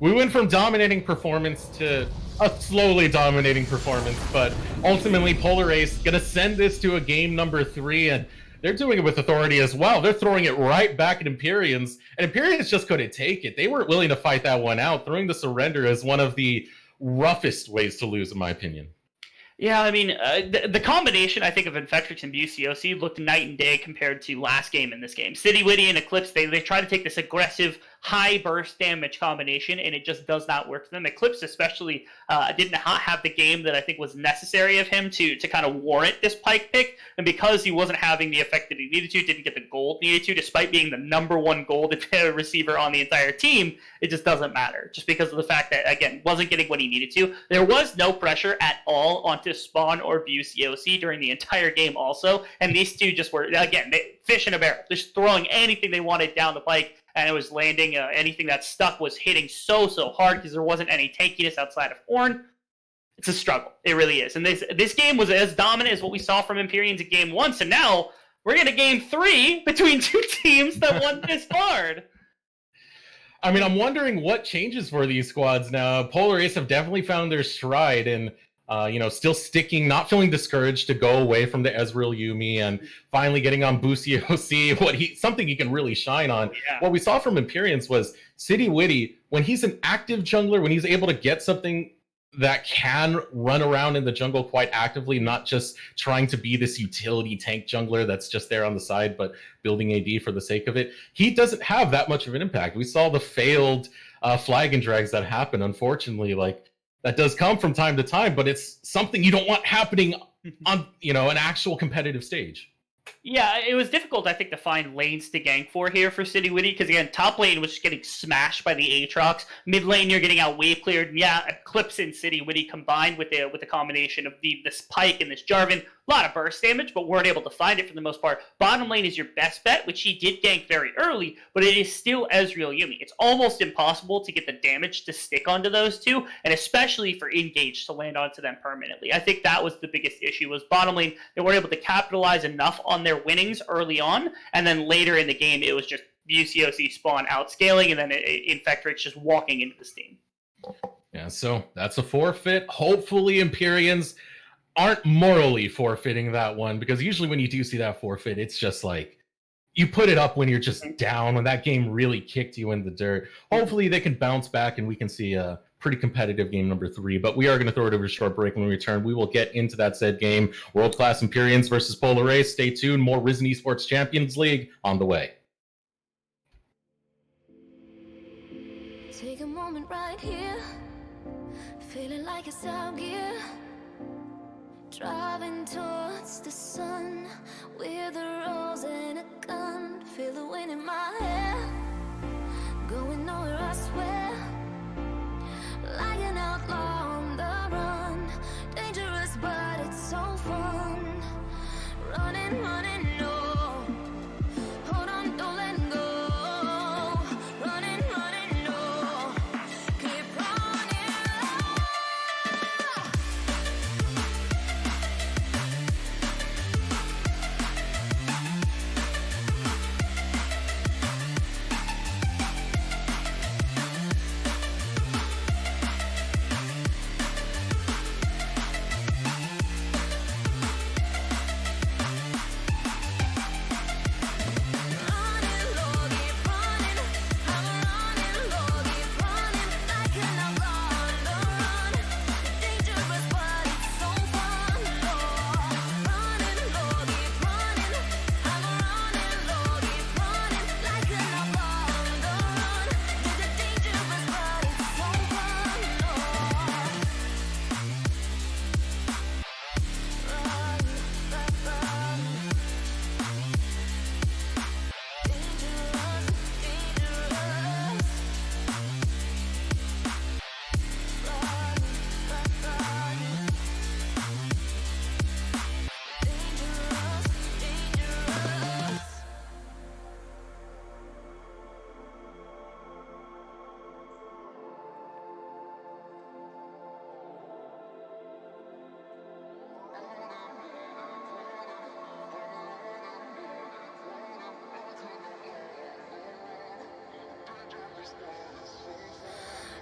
We went from dominating performance to a slowly dominating performance, but ultimately Polar Ace gonna send this to a game number 3, and they're doing it with authority as well. They're throwing it right back at Empyreans, and Empyreans just couldn't take it. They weren't willing to fight that one out, throwing the surrender as one of the roughest ways to lose, in my opinion. Yeah, I mean, the combination, I think, of Infectrix and BCOC looked night and day compared to last game in this game. City Witty and Eclipse, they try to take this aggressive, high burst damage combination, and it just does not work for them. Eclipse especially did not have the game that I think was necessary of him to kind of warrant this pike pick, and because he wasn't having the effect that he needed to, didn't get the gold needed to, despite being the #1 gold receiver on the entire team, it just doesn't matter, just because of the fact that, again, wasn't getting what he needed to. There was no pressure at all onto Spawn or BCOC during the entire game also, and these two just were, again, fish in a barrel, just throwing anything they wanted down the pike, and it was landing. Anything that stuck was hitting so hard because there wasn't any tankiness outside of Ornn. It's a struggle. It really is. And this game was as dominant as what we saw from Empyreans in game 1, so now we're going to game 3 between two teams that won this hard. I mean, I'm wondering what changes for these squads now. Polar Ace have definitely found their stride, and still sticking, not feeling discouraged to go away from the Ezreal Yuumi, and finally getting on BCOC, something he can really shine on. Yeah. What we saw from Empyreans was City Witty, when he's an active jungler, when he's able to get something that can run around in the jungle quite actively, not just trying to be this utility tank jungler that's just there on the side, but building AD for the sake of it, he doesn't have that much of an impact. We saw the failed flag and drags that happen, unfortunately, that does come from time to time, but it's something you don't want happening on, an actual competitive stage. Yeah, it was difficult, I think, to find lanes to gank for here for City Witty, because, again, top lane was just getting smashed by the Aatrox. Mid lane, you're getting out wave cleared. And yeah, Eclipse and City Witty combined with the combination of this Pike and this Jarvan. A lot of burst damage, but weren't able to find it for the most part. Bottom lane is your best bet, which he did gank very early, but it is still Ezreal Yuumi. It's almost impossible to get the damage to stick onto those two, and especially for Engage to land onto them permanently. I think that was the biggest issue, was bottom lane, they weren't able to capitalize enough on their winnings early on, and then later in the game, it was just BCOC Spawn outscaling, and then Infectrix just walking into the steam. Yeah, so that's a forfeit. Hopefully Empyreans aren't morally forfeiting that one, because usually when you do see that forfeit, it's just like you put it up when you're just down, when that game really kicked you in the dirt. Hopefully they can bounce back and we can see a pretty competitive game number 3, but we are going to throw it over a short break. When we return, we will get into that said game. World-class Empyreans versus Polar Ace. Stay tuned. More Risen Esports Champions League on the way. Take a moment right here, feeling like it's out gear. Driving towards the sun with a rose and a gun. Feel the wind in my hair, going nowhere I swear. Like an outlaw on the run, dangerous but it's so fun. Running, no. Hold on, don't let go. Running, no. Keep running.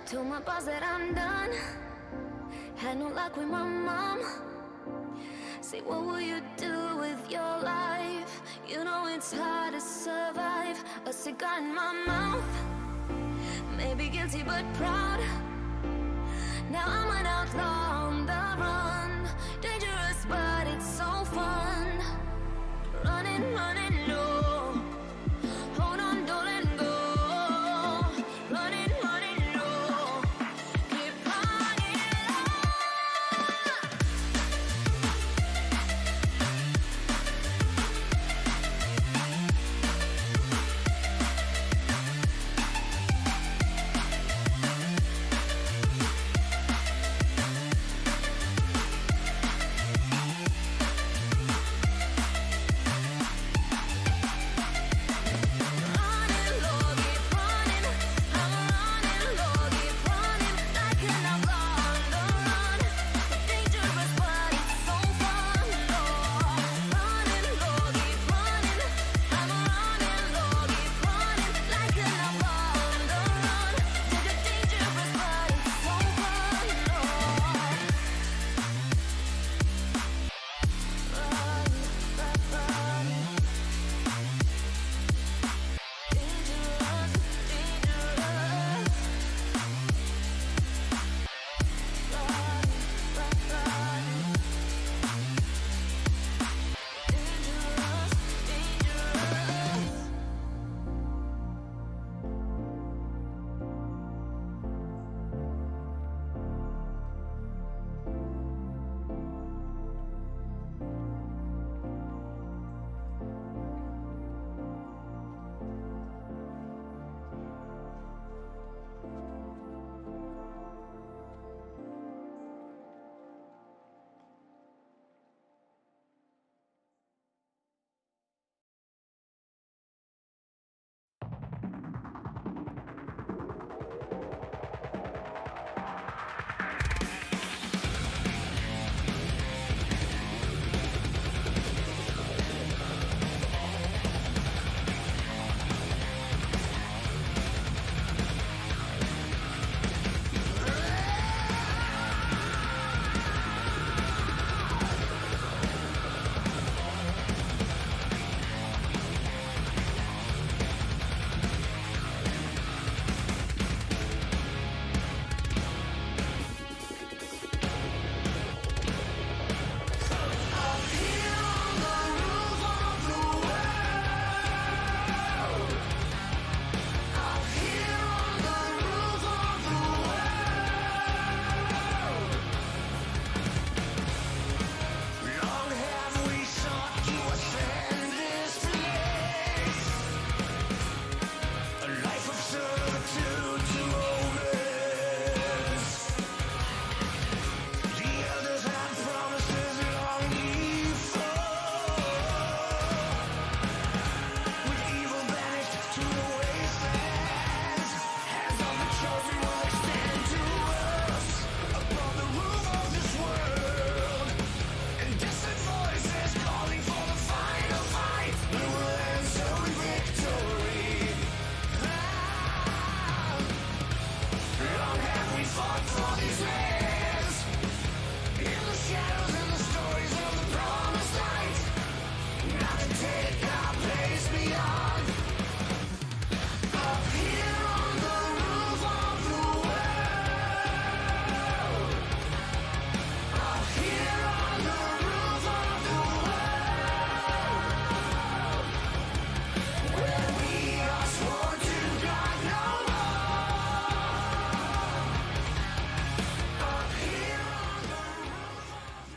Told my boss that I'm done. Had no luck with my mom. Say, what will you do with your life? You know it's hard to survive. A cigar in my mouth. Maybe guilty but proud. Now I'm an outlaw on the run. Dangerous but it's so fun. Running, running low. Hold on, don't let go. Running, running low. Keep running low.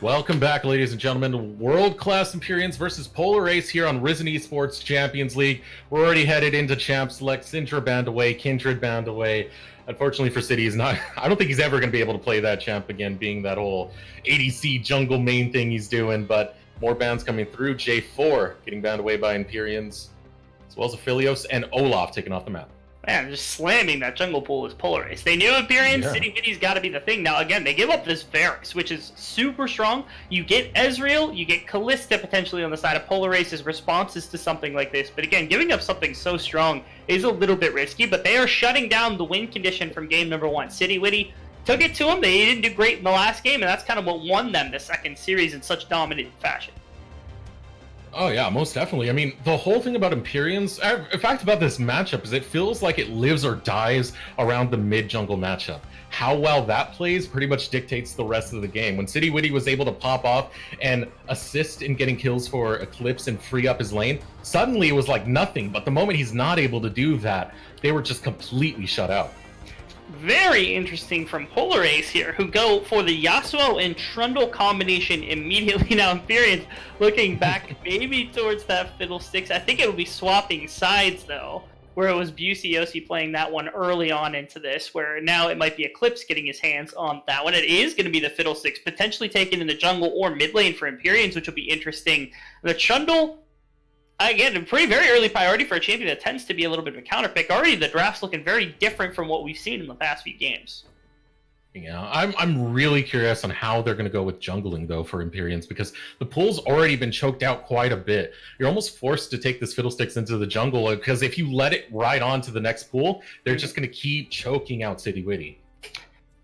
Welcome back, ladies and gentlemen, to world-class Empyreans versus Polar Ace here on Risen Esports Champions League. We're already headed into Champ Select. Syndra banned away, Kindred banned away. Unfortunately for City, he's not. I don't think he's ever going to be able to play that champ again, being that whole ADC jungle main thing he's doing. But more bans coming through. J4 getting banned away by Empyreans, as well as Aphelios and Olaf taken off the map. Man, just slamming that jungle pool is Polar Ace. They knew Empyreans, City Witty's got to be the thing. Now, again, they give up this Varus, which is super strong. You get Ezreal, you get Callista potentially on the side of Polar Ace's responses to something like this. But again, giving up something so strong is a little bit risky, but they are shutting down the win condition from game number 1. City Witty took it to them. They didn't do great in the last game, and that's kind of what won them the second series in such dominant fashion. Oh yeah, most definitely. I mean, the whole thing about Empyreans, in fact about this matchup, is it feels like it lives or dies around the mid-jungle matchup. How well that plays pretty much dictates the rest of the game. When City Witty was able to pop off and assist in getting kills for Eclipse and free up his lane, suddenly it was like nothing. But the moment he's not able to do that, they were just completely shut out. Very interesting from Polar Ace here, who go for the Yasuo and Trundle combination immediately. Now, Empyreans looking back maybe towards that Fiddlesticks. I think it'll be swapping sides, though, where it was Buciosi playing that one early on into this, where now it might be Eclipse getting his hands on that one. It is going to be the Fiddlesticks, potentially taken in the jungle or mid lane for Empyreans, which will be interesting. The Trundle, again, a pretty very early priority for a champion that tends to be a little bit of a counter pick. Already the draft's looking very different from what we've seen in the past few games. Yeah, I'm really curious on how they're going to go with jungling, though, for Empyreans, because the pool's already been choked out quite a bit. You're almost forced to take this Fiddlesticks into the jungle, because if you let it ride on to the next pool, they're just going to keep choking out City Witty.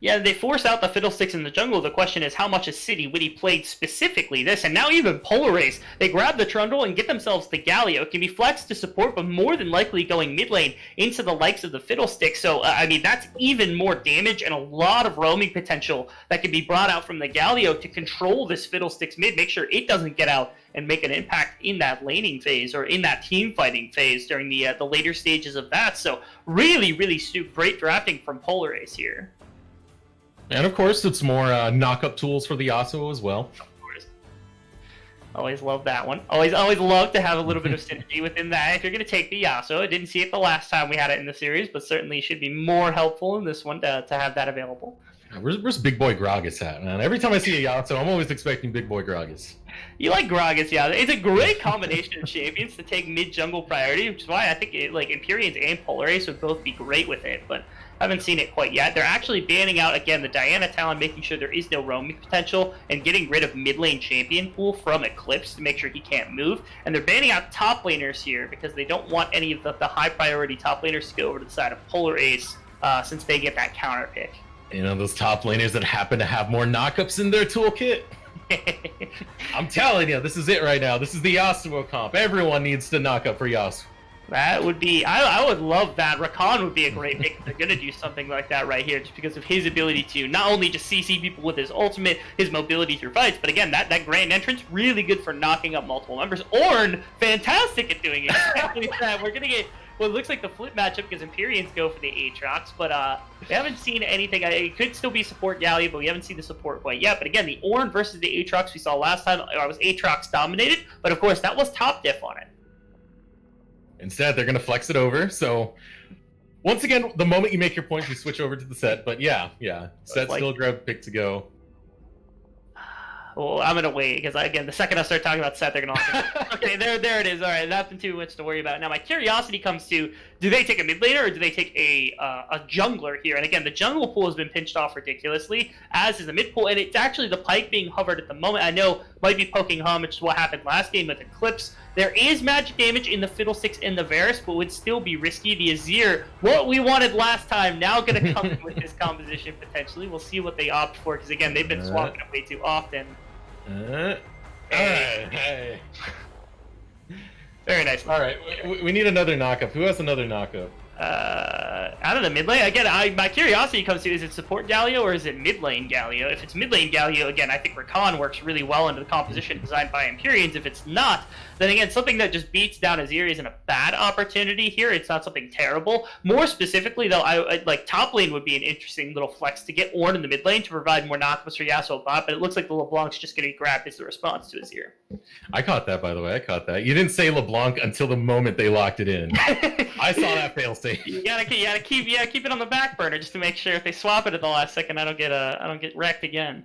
Yeah, they force out the Fiddlesticks in the jungle. The question is, how much has City Witty played specifically this? And now even Polar Ace, they grab the Trundle and get themselves the Galio. It can be flexed to support, but more than likely going mid lane into the likes of the Fiddlesticks. So, I mean, that's even more damage and a lot of roaming potential that can be brought out from the Galio to control this Fiddlesticks mid, make sure it doesn't get out and make an impact in that laning phase or in that team fighting phase during the later stages of that. So, really, really great drafting from Polar Ace here. And of course, it's more knock-up tools for the Yasuo as well. Of course. Always love that one. Always love to have a little bit of synergy within that. If you're going to take the Yasuo, I didn't see it the last time we had it in the series, but certainly should be more helpful in this one to have that available. Where's Big Boy Gragas at, man? Every time I see a Yasuo, I'm always expecting Big Boy Gragas. You like Gragas, yeah. It's a great combination of champions to take mid-jungle priority, which is why I think Empyreans and Polar Ace would both be great with it, but I haven't seen it quite yet. They're actually banning out, again, the Diana talent, making sure there is no roaming potential, and getting rid of mid-lane champion pool from Eclipse to make sure he can't move. And they're banning out top laners here because they don't want any of the high-priority top laners to go over to the side of Polar Ace since they get that counter pick. You know, those top laners that happen to have more knockups in their toolkit? I'm telling you, this is it right now. This is the Yasuo comp. Everyone needs to knock up for Yasuo. That would be, I would love that. Rakan would be a great pick if they're going to do something like that right here, just because of his ability to not only just CC people with his ultimate, his mobility through fights, but again, that grand entrance, really good for knocking up multiple members. Ornn, fantastic at doing exactly that. We're going to get what looks like the flip matchup because Empyreans go for the Aatrox, but we haven't seen anything. It could still be support Galio, but we haven't seen the support quite yet. But again, the Ornn versus the Aatrox we saw last time, I was Aatrox dominated, but of course, that was top diff on it. Instead, they're going to flex it over. So, once again, the moment you make your point, you switch over to the set. But yeah. Set still grab pick to go. Well, I'm going to wait, because again, the second I start talking about set, they're going to okay, there it is. All right, nothing too much to worry about. Now, my curiosity comes to, do they take a mid laner or do they take a jungler here? And again, the jungle pool has been pinched off ridiculously, as is the mid pool, and it's actually the Pyke being hovered at the moment. I know might be poking home, which is what happened last game with Eclipse. There is magic damage in the Fiddlesticks and the Varus, but would still be risky. The Azir, what we wanted last time, now going to come with this composition potentially. We'll see what they opt for, because again, they've been swapping it way too often. Hey. Very nice. All right, we need another knockup. Who has another knockup? Out of the mid lane, again, my curiosity comes to, is it support Galio or is it mid lane Galio? If it's mid lane Galio, again, I think Rakan works really well into the composition designed by Empyreans. If it's not, then again, something that just beats down Azir isn't a bad opportunity here. It's not something terrible. More specifically, though, I like top lane would be an interesting little flex to get Ornn in the mid lane to provide more knockups for Yasuo bot, but it looks like the LeBlanc's just going to be grabbed as the response to Azir. I caught that, by the way. I caught that. You didn't say LeBlanc until the moment they locked it in. I saw that fail-safe. You gotta keep it on the back burner just to make sure if they swap it at the last second, I don't get wrecked again.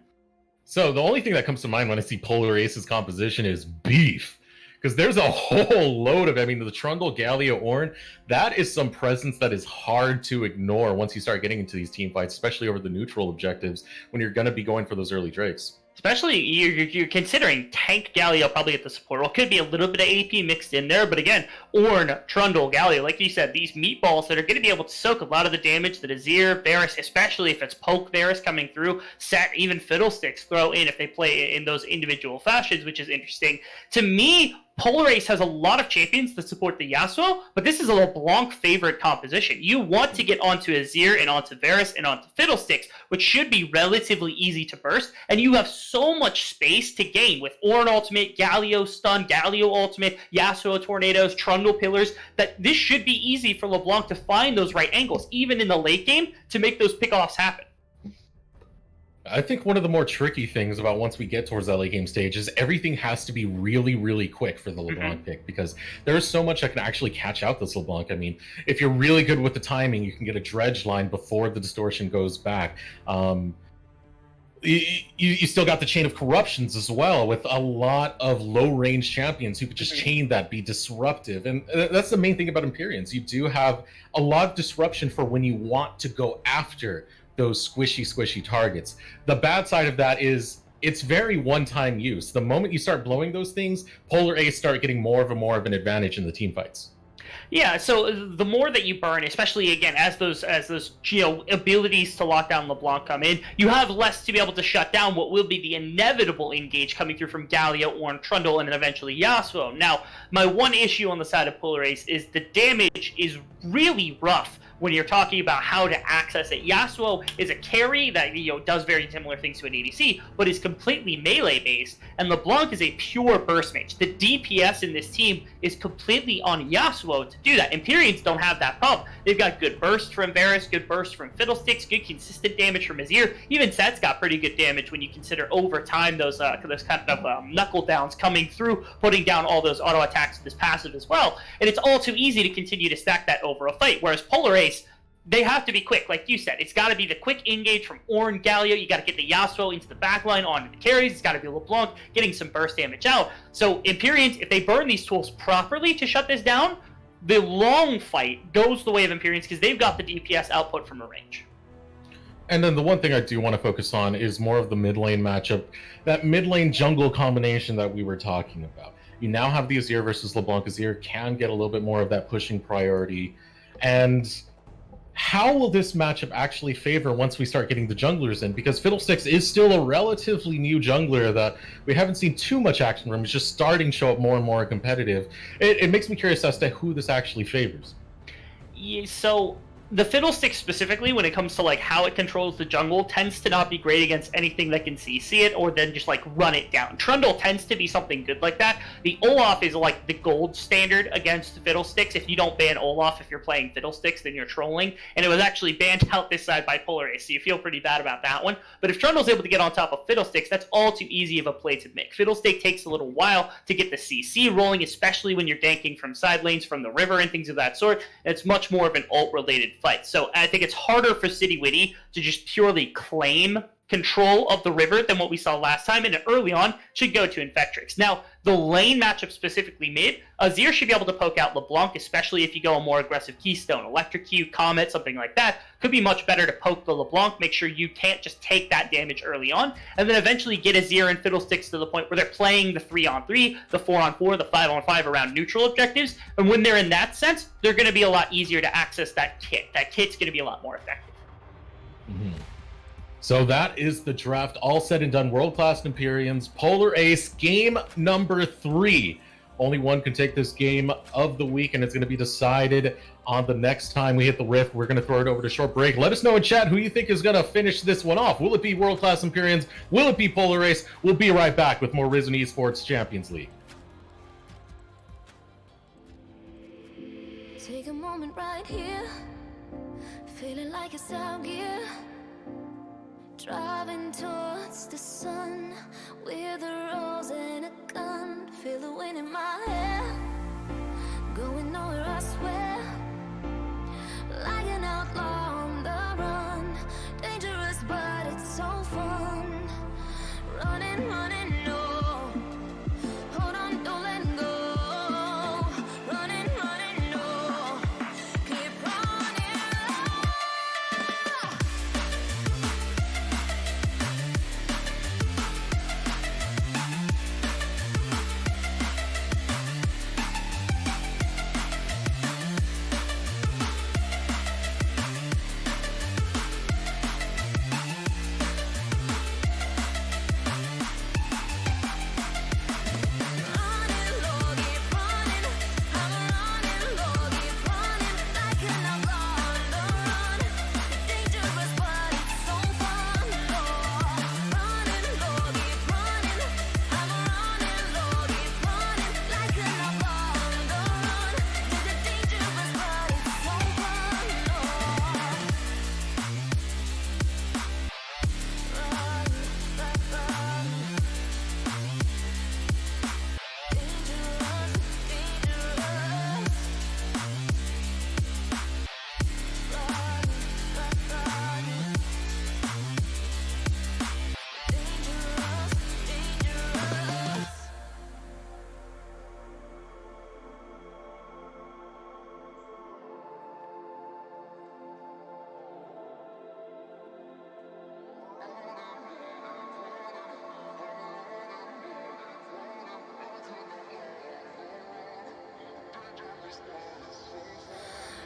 So the only thing that comes to mind when I see Polar Ace's composition is beef. because there's a whole load of, I mean, the Trundle, Galio, Ornn, that is some presence that is hard to ignore once you start getting into these team fights, especially over the neutral objectives when you're going to be going for those early Drakes. Especially, you're considering tank Galio probably at the support role. Could be a little bit of AP mixed in there, but again, Ornn, Trundle, Galio, like you said, these meatballs that are going to be able to soak a lot of the damage that Azir, Varus, especially if it's poke Varus coming through, Set, even Fiddlesticks throw in if they play in those individual fashions, which is interesting. To me, Polar Ace has a lot of champions that support the Yasuo, but this is a LeBlanc favorite composition. You want to get onto Azir and onto Varus and onto Fiddlesticks, which should be relatively easy to burst, and you have so much space to gain with Ornn ultimate, Galio stun, Galio ultimate, Yasuo tornadoes, Trundle pillars, that this should be easy for LeBlanc to find those right angles, even in the late game, to make those pickoffs happen. I think one of the more tricky things about once we get towards that late game stage is everything has to be really, really quick for the LeBlanc pick, because there is so much that can actually catch out this LeBlanc. I mean, if you're really good with the timing, you can get a dredge line before the distortion goes back. You still got the chain of corruptions as well, with a lot of low range champions who could just chain that, be disruptive. And that's the main thing about Empyreans. You do have a lot of disruption for when you want to go after those squishy targets. The bad side of that is it's very one-time use. The moment you start blowing those things, Polar Ace start getting more of an advantage in the team fights. Yeah, so the more that you burn, especially again as those abilities to lock down LeBlanc come in, you have less to be able to shut down what will be the inevitable engage coming through from Galio, Ornn, Trundle, and then eventually Yasuo. Now, my one issue on the side of Polar Ace is the damage is really rough when you're talking about how to access it. Yasuo is a carry that does very similar things to an ADC, but is completely melee based, and LeBlanc is a pure burst mage. The DPS in this team is completely on Yasuo to do that. Empyreans don't have that problem. They've got good burst from Varus, good burst from Fiddlesticks, good consistent damage from Azir. Even Set's got pretty good damage when you consider over time those kind of knuckle downs coming through, putting down all those auto attacks with this passive as well. And it's all too easy to continue to stack that over a fight. Whereas Polar Ace, they have to be quick, like you said. It's got to be the quick engage from Ornn, Galio. You got to get the Yasuo into the backline onto the carries. It's got to be LeBlanc getting some burst damage out. So Empyreans, if they burn these tools properly to shut this down, the long fight goes the way of Empyreans because they've got the DPS output from a range. And then the one thing I do want to focus on is more of the mid lane matchup, that mid lane jungle combination that we were talking about. You now have the Azir versus LeBlanc. Azir can get a little bit more of that pushing priority. And how will this matchup actually favor once we start getting the junglers in? Because Fiddlesticks is still a relatively new jungler that we haven't seen too much action from. It's just starting to show up more and more competitive. It makes me curious as to who this actually favors. Yeah, so the Fiddlesticks specifically, when it comes to like how it controls the jungle, tends to not be great against anything that can CC it or then just like run it down. Trundle tends to be something good like that. The Olaf is like the gold standard against Fiddlesticks. If you don't ban Olaf if you're playing Fiddlesticks, then you're trolling. And it was actually banned out this side by Polar Ace, so you feel pretty bad about that one. But if Trundle's able to get on top of Fiddlesticks, that's all too easy of a play to make. Fiddlestick takes a little while to get the CC rolling, especially when you're ganking from side lanes, from the river, and things of that sort. It's much more of an ult-related fight. So I think it's harder for City Witty to just purely claim control of the river than what we saw last time, and early on should go to Infectrix. Now, the lane matchup specifically mid, Azir should be able to poke out LeBlanc, especially if you go a more aggressive Keystone, Electrocute, Comet, something like that. Could be much better to poke the LeBlanc, make sure you can't just take that damage early on, and then eventually get Azir and Fiddlesticks to the point where they're playing the 3-on-3, the 4-on-4, the 5-on-5 around neutral objectives, and when they're in that sense, they're going to be a lot easier to access that kit. That kit's going to be a lot more effective. Mm-hmm. So that is the draft, all said and done. World-class Empyreans, Polar Ace, game number 3. Only one can take this game of the week, and it's going to be decided on the next time we hit the Rift. We're going to throw it over to short break. Let us know in chat who you think is going to finish this one off. Will it be World-class Empyreans? Will it be Polar Ace? We'll be right back with more Risen Esports Champions League. Take a moment right here, feeling like it's out gear. Driving towards the sun with a rose and a gun. Feel the wind in my hair, going nowhere I swear. Like an outlaw on the run, dangerous but it's so fun. Running, no, hold on, don't let go.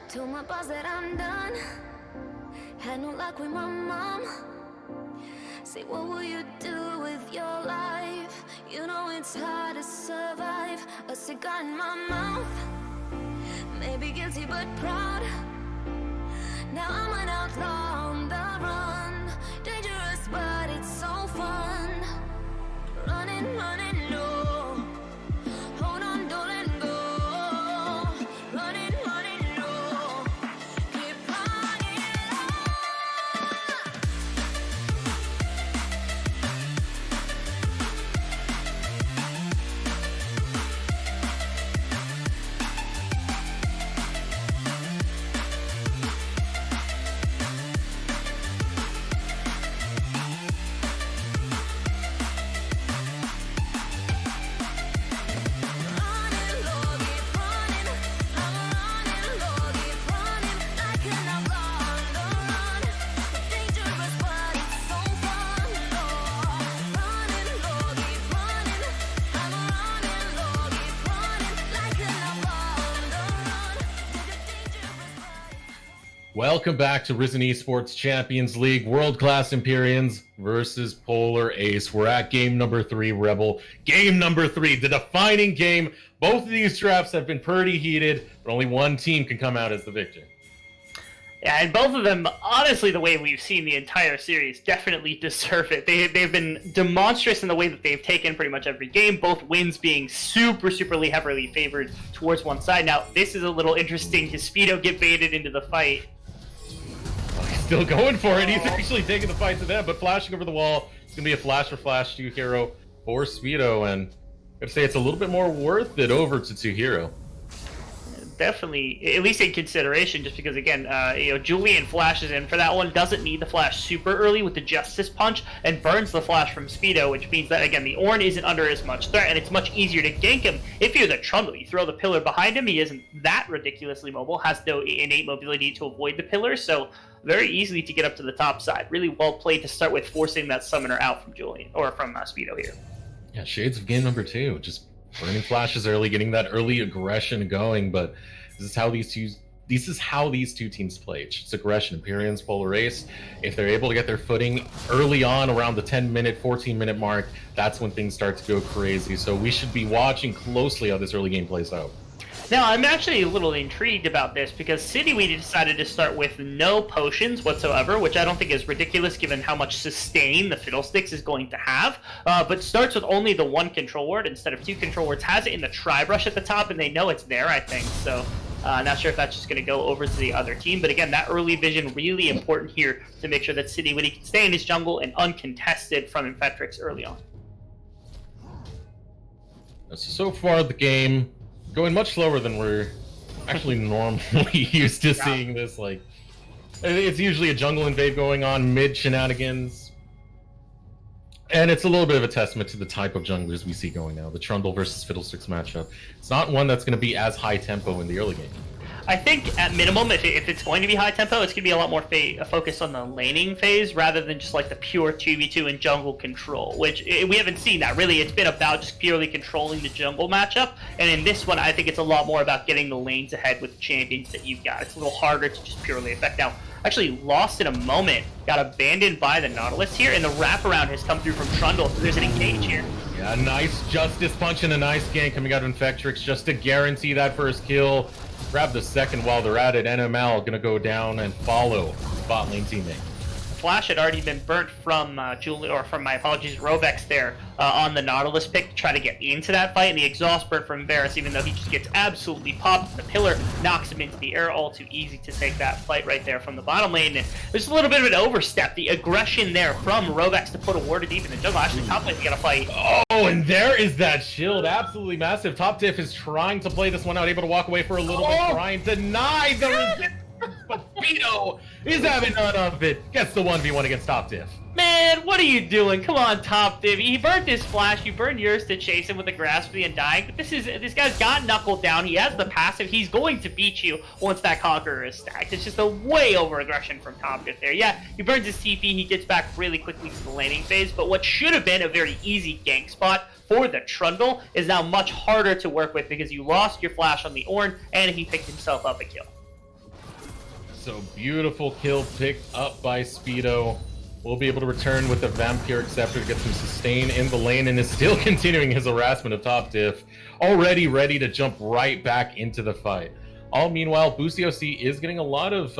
Told my boss that I'm done. Had no luck with my mom. Say, what will you do with your life? You know it's hard to survive. A cigar in my mouth. Maybe guilty but proud. Now I'm an outlaw on the run. Dangerous but it's so fun. Running, running low. Hold on, don't let go. Running, running low. Keep running low. Running low, keep running. I'm running low, keep running. Like an outlaw on the run. Dangerous but it's so fun. Running low, keep running. I'm running low, keep running. Like an outlaw on the run. Dangerous but Welcome back to Risen Esports Champions League, world-class Empyreans versus Polar Ace. We're at game number 3, Rebel. Game number 3, the defining game. Both of these drafts have been pretty heated, but only one team can come out as the victor. Yeah, and both of them, honestly, the way we've seen the entire series, definitely deserve it. They've been demonstrous in the way that they've taken pretty much every game, both wins being superly heavily favored towards one side. Now, this is a little interesting. Does Speedo get baited into the fight? He's still going for it. He's actually taking the fight to them, but flashing over the wall. It's going to be a flash for flash to hero for Speedo, and I'd say it's a little bit more worth it over to 2 hero. Definitely, at least in consideration, just because, again, Julian flashes in for that one, doesn't need the flash super early with the Justice Punch, and burns the flash from Speedo, which means that, again, the Ornn isn't under as much threat, and it's much easier to gank him. If you're the Trundle, you throw the pillar behind him, he isn't that ridiculously mobile, has no innate mobility to avoid the pillar, so very easily to get up to the top side. Really well played to start with, forcing that summoner out from Julian, or from Speedo here. Yeah, shades of game number 2. Just burning flashes early, getting that early aggression going, but this is how these two teams play. It's aggression. Empyreans, Polar Ace, if they're able to get their footing early on around the 10-minute, 14-minute mark, that's when things start to go crazy. So we should be watching closely how this early game plays out. Now, I'm actually a little intrigued about this because Cityweed decided to start with no potions whatsoever, which I don't think is ridiculous given how much sustain the Fiddlesticks is going to have, but starts with only the 1 control word instead of 2 control words, has it in the Tri-Brush at the top, and they know it's there, I think, so not sure if that's just going to go over to the other team, but again, that early vision really important here to make sure that Cityweed can stay in his jungle and uncontested from Infectrix early on. So far, the game going much slower than we're actually normally used to seeing this. Like, it's usually a jungle invade going on, mid shenanigans. And it's a little bit of a testament to the type of junglers we see going now, the Trundle versus Fiddlesticks matchup. It's not one that's going to be as high tempo in the early game. I think at minimum, if it's going to be high tempo, it's going to be a lot more focused on the laning phase rather than just like the pure 2v2 and jungle control, which we haven't seen that. Really, it's been about just purely controlling the jungle matchup, and in this one, I think it's a lot more about getting the lanes ahead with the champions that you've got. It's a little harder to just purely affect. Now, actually lost in a moment, got abandoned by the Nautilus here, and the wraparound has come through from Trundle, so there's an engage here. Yeah, nice Justice Punch and a nice gank coming out of Infectrix just to guarantee that first kill. Grab the second while they're at it. NML gonna go down and follow bot lane teammate. Flash had already been burnt from Julie, or from my apologies, Rovex there on the Nautilus pick to try to get into that fight, and the exhaust burn from Varus, even though he just gets absolutely popped. The pillar knocks him into the air, all too easy to take that fight right there from the bottom lane. And there's a little bit of an overstep. The aggression there from Rovex to put a ward deep in the jungle. Actually, top lane's got to fight. Oh, and there is that shield, absolutely massive. Top Diff is trying to play this one out, able to walk away for a little bit, trying to deny the resistance. But Speedo is having none of it. Gets the 1v1 against Top Diff. Man, what are you doing? Come on, Top Div. He burned his flash. You burned yours to chase him with the grasp of the Undying. But this guy's got knuckled down. He has the passive. He's going to beat you once that Conqueror is stacked. It's just a way over aggression from Top Div there. Yeah, he burns his TP. He gets back really quickly to the laning phase. But what should have been a very easy gank spot for the Trundle is now much harder to work with because you lost your flash on the Ornn and he picked himself up a kill. So beautiful kill picked up by Speedo. Will be able to return with the Vampire Acceptor to get some sustain in the lane, and is still continuing his harassment of top diff. Already ready to jump right back into the fight. All meanwhile, Boost OC is getting a lot of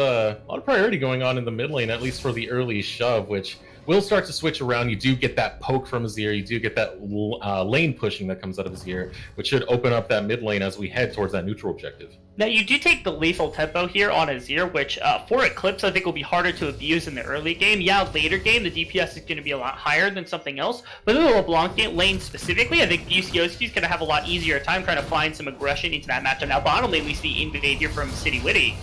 priority going on in the mid lane, at least for the early shove, which will start to switch around. You do get that poke from Azir, you do get that lane pushing that comes out of Azir, which should open up that mid lane as we head towards that neutral objective. Now, you do take the lethal tempo here on Azir, which for Eclipse I think will be harder to abuse in the early game. Yeah, later game, the DPS is going to be a lot higher than something else, but in the LeBlanc lane specifically, I think Busioski is going to have a lot easier time trying to find some aggression into that matchup. Now, bottom lane, we see Invade here from City Witty.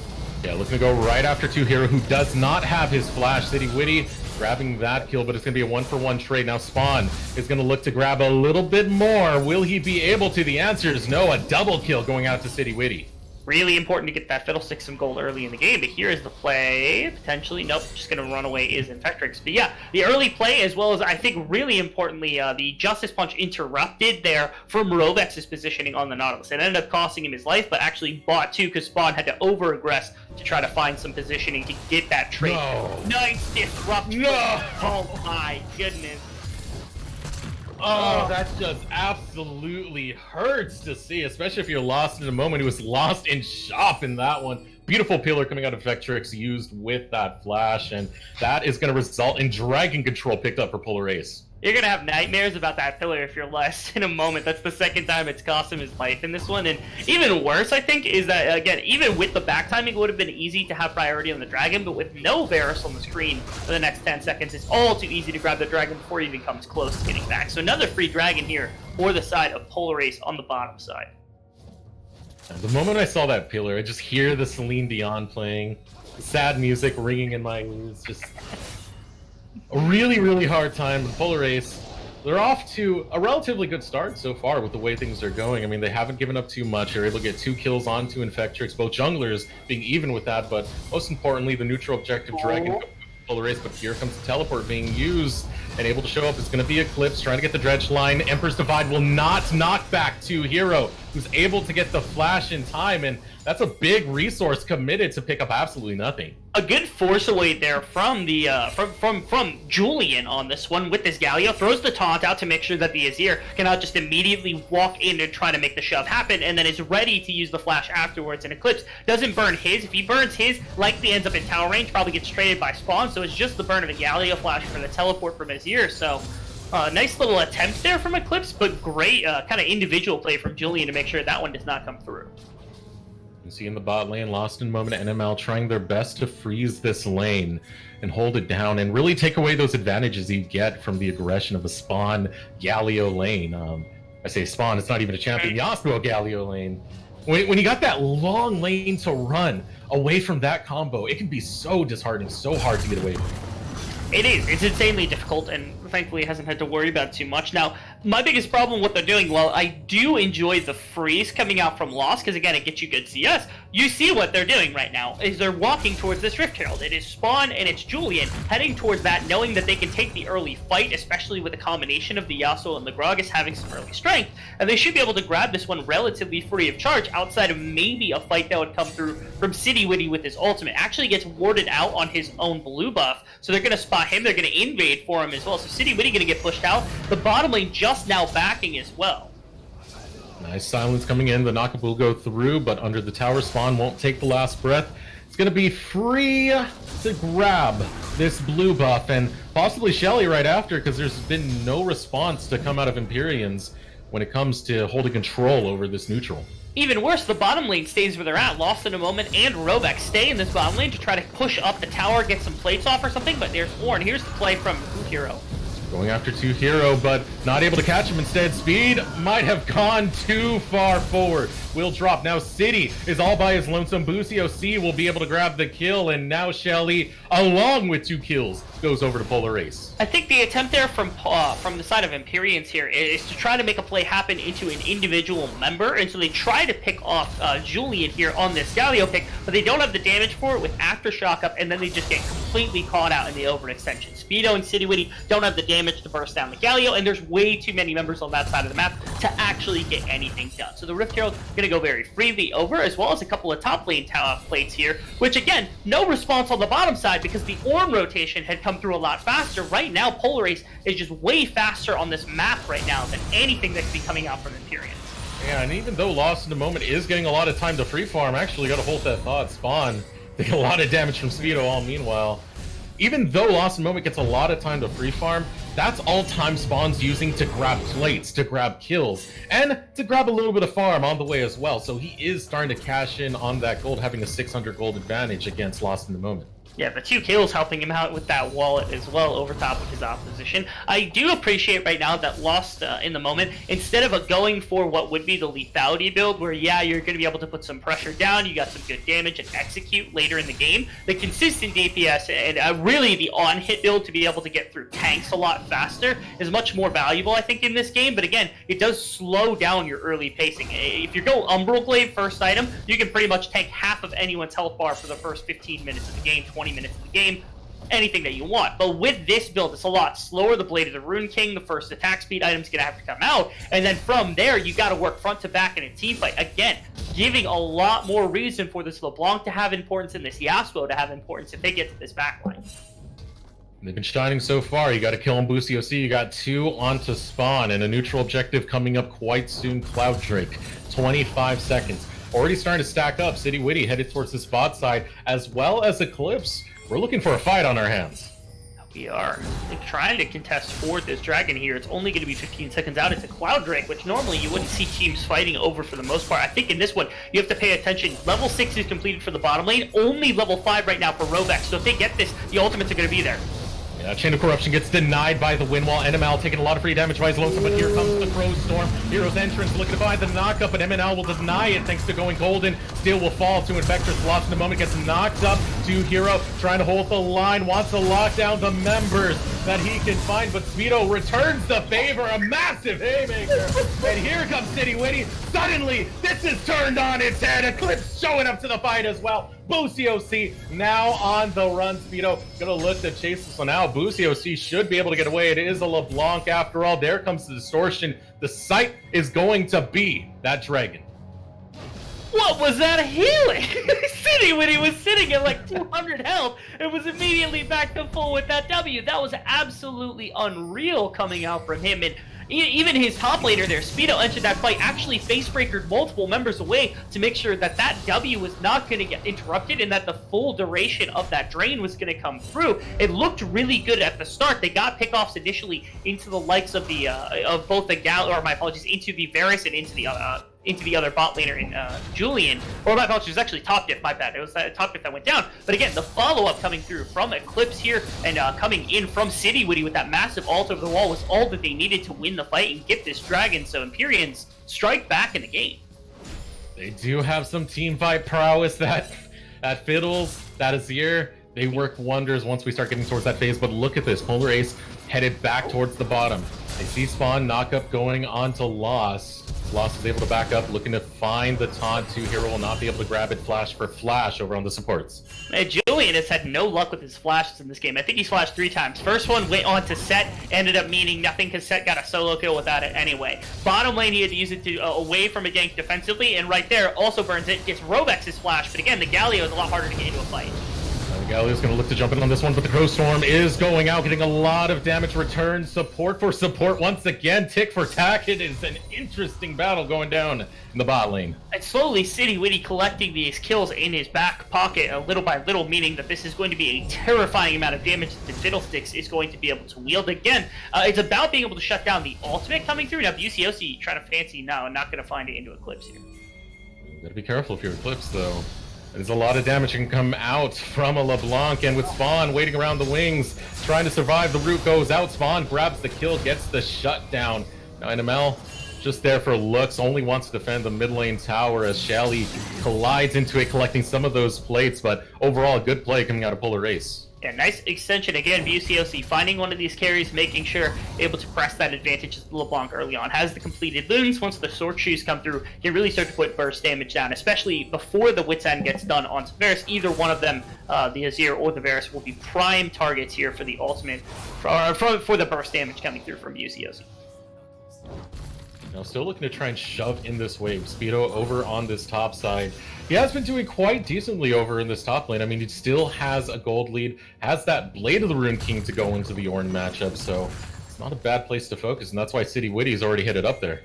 Yeah, looking to go right after 2Hero, who does not have his flash. City Witty grabbing that kill, but it's going to be a 1-for-1 trade. Now Spawn is going to look to grab a little bit more. Will he be able to? The answer is no. A double kill going out to City Witty. Really important to get that Fiddlestick some gold early in the game, but here is the play. Potentially, nope, just going to run away is Infectrix. But yeah, the early play, as well as I think really importantly, the Justice Punch interrupted there from Rovex's positioning on the Nautilus. It ended up costing him his life, but actually bought two because Spawn had to over-aggress to try to find some positioning to get that trade. No. Nice disrupt. No. Oh my goodness. Oh, that just absolutely hurts to see, especially if you're lost in a moment. He was lost in shop in that one. Beautiful pillar coming out of Vectrix used with that flash, and that is going to result in Dragon Control picked up for Polar Ace. You're going to have nightmares about that pillar if you're lost in a moment. That's the second time it's cost him his life in this one. And even worse, I think, is that, again, even with the back timing, it would have been easy to have priority on the Dragon, but with no Varus on the screen for the next 10 seconds, it's all too easy to grab the Dragon before he even comes close to getting back. So another free Dragon here for the side of Polar Ace on the bottom side. The moment I saw that pillar, I just hear the Celine Dion playing, the sad music ringing in my ears, just a really, really hard time. Polar Ace, they're off to a relatively good start so far with the way things are going. I mean, they haven't given up too much. They're able to get 2 kills onto Infectrix, both junglers being even with that, but most importantly, the neutral objective Dragon Polar Ace. But here comes the teleport being used and able to show up. It's going to be Eclipse trying to get the dredge line. Emperor's Divide will not knock back to Hero, who's able to get the flash in time, and that's a big resource committed to pick up absolutely nothing. A good force away there from the from Julian on this one with this Galio. Throws the taunt out to make sure that the Azir cannot just immediately walk in and try to make the shove happen, and then is ready to use the flash afterwards. And Eclipse doesn't burn his. If he burns his, likely ends up in tower range, probably gets traded by Spawn, so it's just the burn of a Galio flash for the teleport from Azir. So nice little attempt there from Eclipse, but great kind of individual play from Julian to make sure that one does not come through. You see in the bot lane, Lost in Moment, NML trying their best to freeze this lane and hold it down and really take away those advantages you get from the aggression of a Spawn Galio lane. I say Spawn, it's not even a champion. Yasuo Galio lane. When you got that long lane to run away from that combo, it can be so disheartening, so hard to get away from. It is. It's insanely difficult, and thankfully hasn't had to worry about it too much. Now, my biggest problem with what they're doing, while I do enjoy the freeze coming out from Lost, because again, it gets you good CS, you see what they're doing right now, is they're walking towards this Rift Herald. It is Spawn and it's Julian heading towards that, knowing that they can take the early fight, especially with a combination of the Yasuo and the Gragas having some early strength, and they should be able to grab this one relatively free of charge, outside of maybe a fight that would come through from City Witty with his ultimate. Actually gets warded out on his own blue buff, so they're going to spot him, they're going to invade for him as well, so City Witty going to get pushed out. The bottom lane just now backing as well. Nice silence coming in. The knock will go through, but under the tower, Spawn won't take the last breath. It's going to be free to grab this blue buff, and possibly Shelly right after, because there's been no response to come out of Empyreans when it comes to holding control over this neutral. Even worse, the bottom lane stays where they're at. Lost in a Moment and Robex stay in this bottom lane to try to push up the tower, get some plates off or something, but there's Ornn. Here's the play from Hero. Going after 2Hero, but not able to catch him instead. Speed might have gone too far forward. Will drop. Now City is all by his lonesome. Busio C will be able to grab the kill, and now Shelly, along with 2 kills, goes over to Polar Ace. I think the attempt there from the side of Empyreans here is to try to make a play happen into an individual member, and so they try to pick off Julian here on this Galio pick, but they don't have the damage for it with Aftershock up, and then they just get completely caught out in the overextension. Speedo and City Witty don't have the damage to burst down the Galio, and there's way too many members on that side of the map to actually get anything done. So the Rift Herald going to to go very freely over, as well as a couple of top lane plates here, which again, no response on the bottom side because the Ornn rotation had come through a lot faster. Right now, Polar Ace is just way faster on this map right now than anything that could be coming out from Empyreans. Yeah, and even though Lost in the Moment is getting a lot of time to free farm, actually got to hold that thought. Spawn taking a lot of damage from Speedo all meanwhile. Even though Lost in the Moment gets a lot of time to free farm, that's all time Spawn's using to grab plates, to grab kills, and to grab a little bit of farm on the way as well. So he is starting to cash in on that gold, having a 600 gold advantage against Lost in the Moment. Yeah, the 2 kills helping him out with that wallet as well over top of his opposition. I do appreciate right now that Lost in the Moment, instead of going for what would be the lethality build, where yeah, you're going to be able to put some pressure down, you got some good damage and execute later in the game, the consistent DPS and really the on-hit build to be able to get through tanks a lot faster is much more valuable, I think, in this game. But again, it does slow down your early pacing. If you go Umbral Glaive first item, you can pretty much tank half of anyone's health bar for the first 15 minutes of the game, 20 minutes of the game, anything that you want. But with this build, it's a lot slower. The Blade of the Rune King, the first attack speed item's gonna have to come out, and then from there you gotta work front to back in a team fight. Again, giving a lot more reason for this LeBlanc to have importance and this Yasuo to have importance if they get to this backline. They've been shining so far. You got to kill on Boosie OC. You got 2 onto Spawn, and a neutral objective coming up quite soon. Cloud Drake, 25 seconds. Already starting to stack up. City Witty headed towards the spot side, as well as Eclipse. We're looking for a fight on our hands. We are trying to contest for this dragon here. It's only going to be 15 seconds out. It's a Cloud Drake, which normally you wouldn't see teams fighting over for the most part. I think in this one, you have to pay attention. Level 6 is completed for the bottom lane. Only level 5 right now for Rovex. So if they get this, the ultimates are going to be there. Chain of Corruption gets denied by the wind wall. NML taking a lot of free damage by his lonesome, but here comes the Crow Storm. Hero's entrance looking to find the knockup, but MNL will deny it thanks to going golden. Steel will fall to Infectress. Lost in the Moment gets knocked up to Hero, trying to hold the line, wants to lock down the members that he can find, but Speedo returns the favor, a massive haymaker. And here comes City Witty. Suddenly, this is turned on its head. Eclipse showing up to the fight as well. Boosie OC now on the run. Speedo gonna look to chase this one out. Boosie OC should be able to get away. It is a LeBlanc after all. There comes the distortion. The site is going to be that dragon. What was that healing? City when he was sitting at like 200 health and was immediately back to full with that W. That was absolutely unreal coming out from him. And even his top laner there, Speedo, entered that fight, actually face-breakered multiple members away to make sure that that W was not going to get interrupted and that the full duration of that drain was going to come through. It looked really good at the start. They got pickoffs initially into the likes of the of both the into the Varus and into the other bot laner in Julian. Or my apologies, it was actually top diff, my bad. It was that top diff that went down. But again, the follow-up coming through from Eclipse here and coming in from City Witty with that massive ult over the wall was all that they needed to win the fight and get this dragon. So Empyreans strike back in the game. They do have some team fight prowess that Fiddles, that Azir, they work wonders once we start getting towards that phase. But look at this, Polar Ace headed back towards the bottom. They see Spawn knockup going on to Lost. Lost is able to back up, looking to find the taunt. Hero will not be able to grab it flash for flash over on the supports. Julian has had no luck with his flashes in this game. I think he's flashed 3 times. First one went on to Set, ended up meaning nothing because Set got a solo kill without it anyway. Bottom lane, he had to use it to away from a gank defensively, and right there also burns it, gets Rovex's flash, but again, the Galio is a lot harder to get into a fight. Galio's going to look to jump in on this one, but the Crow Storm is going out, getting a lot of damage return. Support for support once again. Tick for tack. It is an interesting battle going down in the bot lane. And slowly, City Witty collecting these kills in his back pocket, little by little, meaning that this is going to be a terrifying amount of damage that Fiddlesticks is going to be able to wield. Again, it's about being able to shut down the ultimate coming through. Now, BCOC trying to fancy now and not going to find it into Eclipse here. You got to be careful if you're Eclipse, though. There's a lot of damage can come out from a LeBlanc, and with Spawn waiting around the wings, trying to survive, the root goes out. Spawn grabs the kill, gets the shutdown. Now NML just there for looks, only wants to defend the mid lane tower as Shally collides into it, collecting some of those plates, but overall a good play coming out of Polar Ace. Yeah, nice extension again. BCOC finding one of these carries, making sure able to press that advantage as LeBlanc early on. Has the completed loons. Once the sword shoes come through, can really start to put burst damage down, especially before the Wit's End gets done on Varus. Either one of them, the Azir or the Varus, will be prime targets here for the ultimate, for the burst damage coming through from BCOC. Now still looking to try and shove in this wave. Speedo over on this top side. He has been doing quite decently over in this top lane. I mean, he still has a gold lead, has that Blade of the Rune King to go into the Ornn matchup, so it's not a bad place to focus, and that's why City Witty's already hit it up there.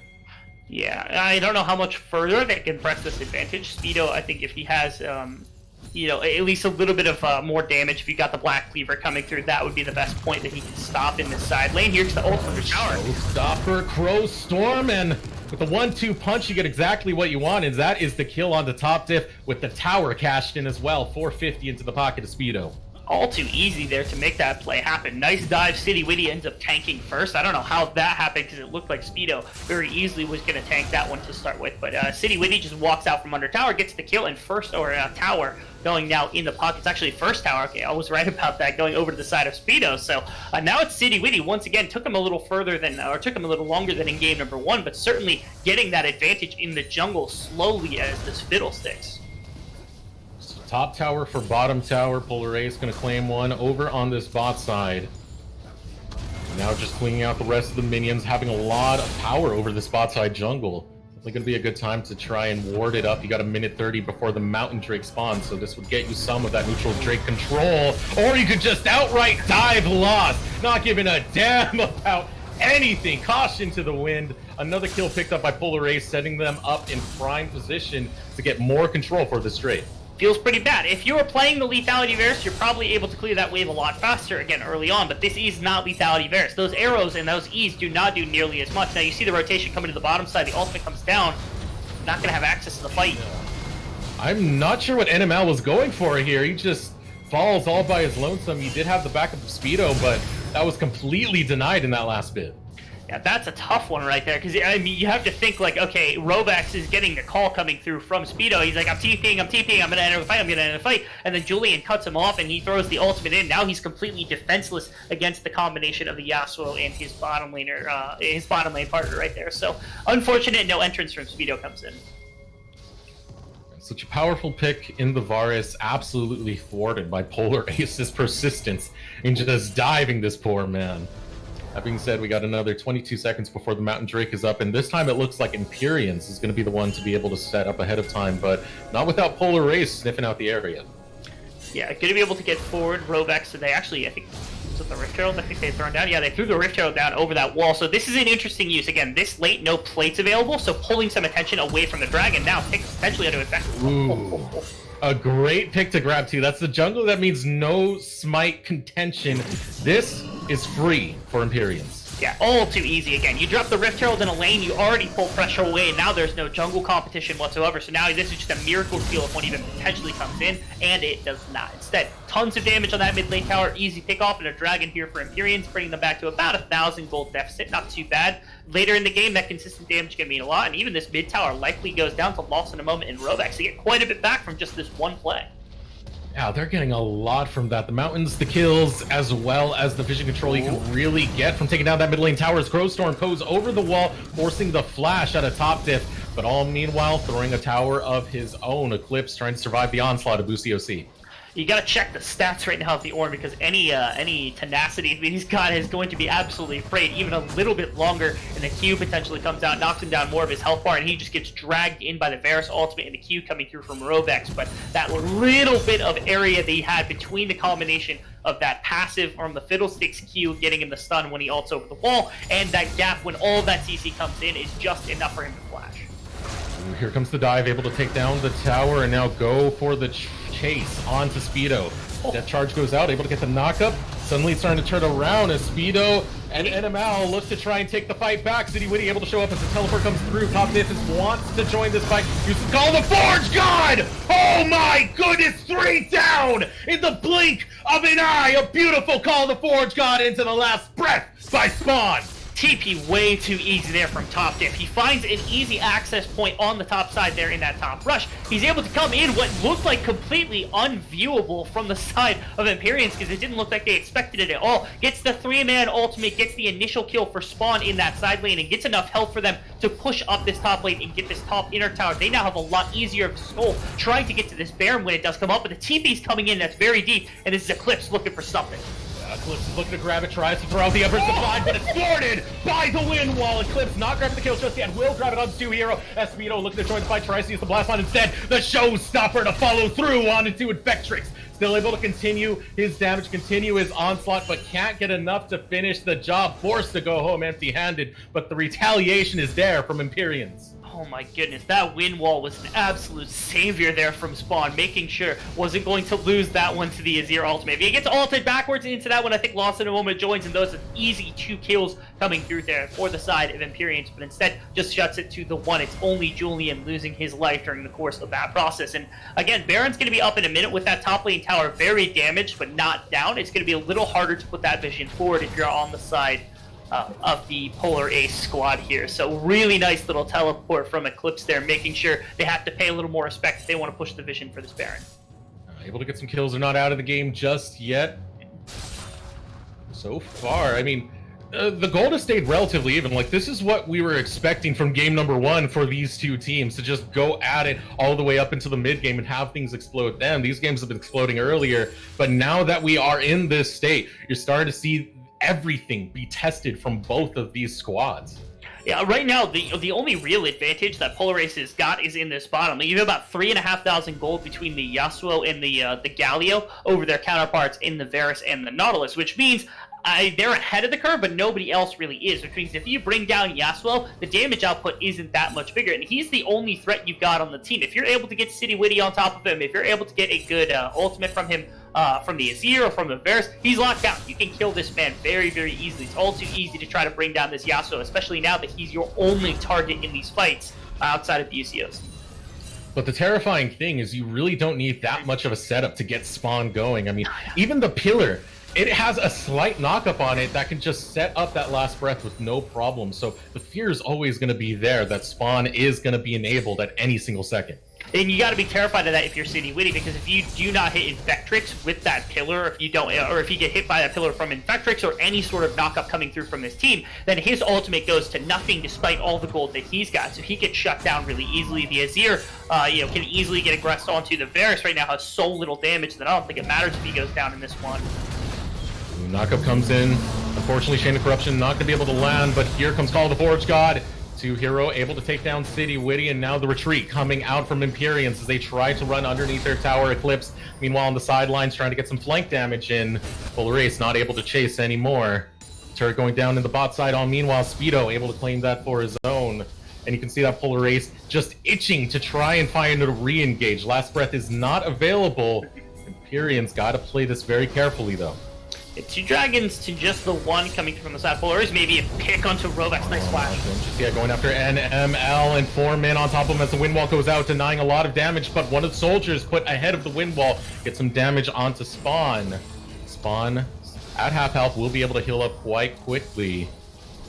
Yeah, I don't know how much further they can press this advantage. Speedo, I think if he has, you know, at least a little bit of more damage, if you got the Black Cleaver coming through, that would be the best point that he can stop in this side lane. Here's the ult from the tower. Showstopper, Crow Storm, and with the 1-2 punch, you get exactly what you want, and that is the kill on the top diff with the tower cashed in as well. 450 into the pocket of Speedo. All too easy there to make that play happen. Nice dive. City Witty ends up tanking first. I don't know how that happened because it looked like Speedo very easily was going to tank that one to start with. But City Witty just walks out from under tower, gets the kill, and first, or tower going now in the pocket. It's actually first tower. Okay, I was right about that, going over to the side of Speedo. So now it's City Witty. Once again, took him a little further than, or took him a little longer than in game number 1, but certainly getting that advantage in the jungle slowly as this fiddlesticks. Top tower for bottom tower. Polar Ace going to claim one over on this bot side. Now just cleaning out the rest of the minions, having a lot of power over this bot side jungle. Definitely going to be a good time to try and ward it up. You got a minute 30 before the Mountain Drake spawns, so this would get you some of that neutral Drake control. Or you could just outright dive lost, not giving a damn about anything. Caution to the wind. Another kill picked up by Polar Ace, setting them up in prime position to get more control for this Drake. Feels pretty bad. If you were playing the Lethality Varus, you're probably able to clear that wave a lot faster, again, early on, but this is not Lethality Varus. Those arrows and those E's do not do nearly as much. Now, you see the rotation coming to the bottom side, the ultimate comes down, not going to have access to the fight. I'm not sure what NML was going for here. He just falls all by his lonesome. He did have the backup of Speedo, but that was completely denied in that last bit. Yeah, that's a tough one right there, because, I mean, you have to think, like, okay, Rovax is getting the call coming through from Speedo. He's like, I'm TPing, I'm going to enter the fight, and then Julian cuts him off, and he throws the ultimate in. Now he's completely defenseless against the combination of the Yasuo and his bottom laner, his bottom lane partner right there. So, unfortunate, no entrance from Speedo comes in. Such a powerful pick in the Varus, absolutely thwarted by Polar Ace's persistence in just diving this poor man. That being said, we got another 22 seconds before the Mountain Drake is up, and this time it looks like Empyreans is going to be the one to be able to set up ahead of time, but not without Polar Ace sniffing out the area. Yeah, going to be able to get forward. Rovex, so they actually, I think, was it the Rift Herald? I think they've thrown down. Yeah, they threw the Rift Herald down over that wall, so this is an interesting use. Again, this late, no plates available, so pulling some attention away from the dragon. Now, potentially into effect. Ooh. A great pick to grab, too. That's the jungle. That means no smite contention. This is free for Empyreans. Yeah, all too easy again. You drop the Rift Herald in a lane, you already pull pressure away, and now there's no jungle competition whatsoever. So now this is just a miracle steal if one even potentially comes in, and it does not. Instead, tons of damage on that mid lane tower, easy pick off, and a dragon here for Empyreans, bringing them back to about 1,000 gold deficit. Not too bad. Later in the game, that consistent damage can mean a lot, and even this mid tower likely goes down to loss in a moment in Rovex. They get quite a bit back from just this one play. Yeah, they're getting a lot from that. The mountains, the kills, as well as the vision control you can really get from taking down that mid lane tower as Crowstorm goes over the wall, forcing the flash at a top diff, but all meanwhile throwing a tower of his own. Eclipse trying to survive the onslaught of Boost COC. You gotta check the stats right now of the Ornn, because any tenacity that he's got is going to be absolutely afraid. Even a little bit longer, and the Q potentially comes out, knocks him down more of his health bar, and he just gets dragged in by the Varus ultimate and the Q coming through from Rovex. But that little bit of area that he had between the combination of that passive from the Fiddlesticks Q getting him the stun when he ults over the wall, and that gap when all that CC comes in is just enough for him to flash. Ooh, here comes the dive, able to take down the tower, and now go for the chase onto Speedo. Death charge goes out, able to get the knockup. Suddenly it's starting to turn around as Speedo and NML look to try and take the fight back. City Witty able to show up as the teleport comes through. Top Diff wants to join this fight. Uses Call the Forge God! Oh my goodness, 3 down in the blink of an eye. A beautiful Call the Forge God into the last breath by Spawn. TP way too easy there from top diff. He finds an easy access point on the top side there in that top rush. He's able to come in what looked like completely unviewable from the side of Empyreans, because it didn't look like they expected it at all. Gets the 3-man ultimate, gets the initial kill for Spawn in that side lane, and gets enough health for them to push up this top lane and get this top inner tower. They now have a lot easier of a skull trying to get to this Baron when it does come up, but the TP's coming in that's very deep, and this is Eclipse looking for something. Eclipse is looking to grab it, tries to throw out the Emperor's Divide, but it's thwarted by the wind wall. Eclipse not grabbing the kill just yet, will grab it on Stu Hero. Espedo looking to join the fight, tries to use the Blast Line instead. The showstopper to follow through onto Infectrix. Still able to continue his damage, continue his onslaught, but can't get enough to finish the job. Forced to go home empty-handed, but the retaliation is there from Empyreans. Oh my goodness, that wind wall was an absolute savior there from Spawn, making sure wasn't going to lose that one to the Azir ultimate. If he gets ulted backwards into that one, I think Lost in a Moment joins, and those are easy 2 kills coming through there for the side of Empyreans, but instead just shuts it to the 1. It's only Julian losing his life during the course of that process. And again, Baron's going to be up in a minute with that top lane tower very damaged, but not down. It's going to be a little harder to put that vision forward if you're on the side of the Polar Ace squad here. So really nice little teleport from Eclipse there, making sure they have to pay a little more respect if they want to push the vision for this Baron. Able to get some kills. They're not out of the game just yet. So far, I mean, the gold has stayed relatively even. Like, this is what we were expecting from game number 1 for these two teams, to just go at it all the way up into the mid game and have things explode then. These games have been exploding earlier, but now that we are in this state, you're starting to see everything be tested from both of these squads. Yeah, right now, the only real advantage that Polar Ace has got is in this bottom. You have about 3,500 gold between the Yasuo and the Galio over their counterparts in the Varus and the Nautilus, which means they're ahead of the curve, but nobody else really is, which means if you bring down Yasuo, the damage output isn't that much bigger, and he's the only threat you've got on the team. If you're able to get City Witty on top of him, if you're able to get a good ultimate from him, from the Azir or from the Varus, he's locked down. You can kill this man very, very easily. It's all too easy to try to bring down this Yasuo, especially now that he's your only target in these fights outside of the UCOs. But the terrifying thing is you really don't need that much of a setup to get Spawn going. I mean, even the Pillar, it has a slight knockup on it that can just set up that last breath with no problem. So the fear is always going to be there that Spawn is going to be enabled at any single second. And you got to be terrified of that if you're City Witty, because if you do not hit Infectrix with that pillar, if you don't, or if you get hit by that pillar from Infectrix or any sort of knockup coming through from his team, then his ultimate goes to nothing despite all the gold that he's got. So he gets shut down really easily. The Azir, can easily get aggressed onto the Varus. Right now has so little damage that I don't think it matters if he goes down in this one. Knockup comes in. Unfortunately, Chain of Corruption not going to be able to land, but here comes Call of the Forge God. 2 Hero able to take down City Witty, and now the retreat coming out from Empyreans as they try to run underneath their tower Eclipse. Meanwhile, on the sidelines, trying to get some flank damage in. Polar Ace not able to chase anymore. Turret going down in the bot side. Meanwhile, Speedo able to claim that for his own. And you can see that Polar Ace just itching to try and find a re-engage. Last Breath is not available. Empyreans got to play this very carefully, though. 2 dragons to just the 1 coming from the side. Polar Ace maybe a pick onto Rovex. Nice flash. Yeah, going after NML and 4 men on top of him as the wind wall goes out, denying a lot of damage, but one of the soldiers put ahead of the wind wall gets some damage onto Spawn. Spawn at half health will be able to heal up quite quickly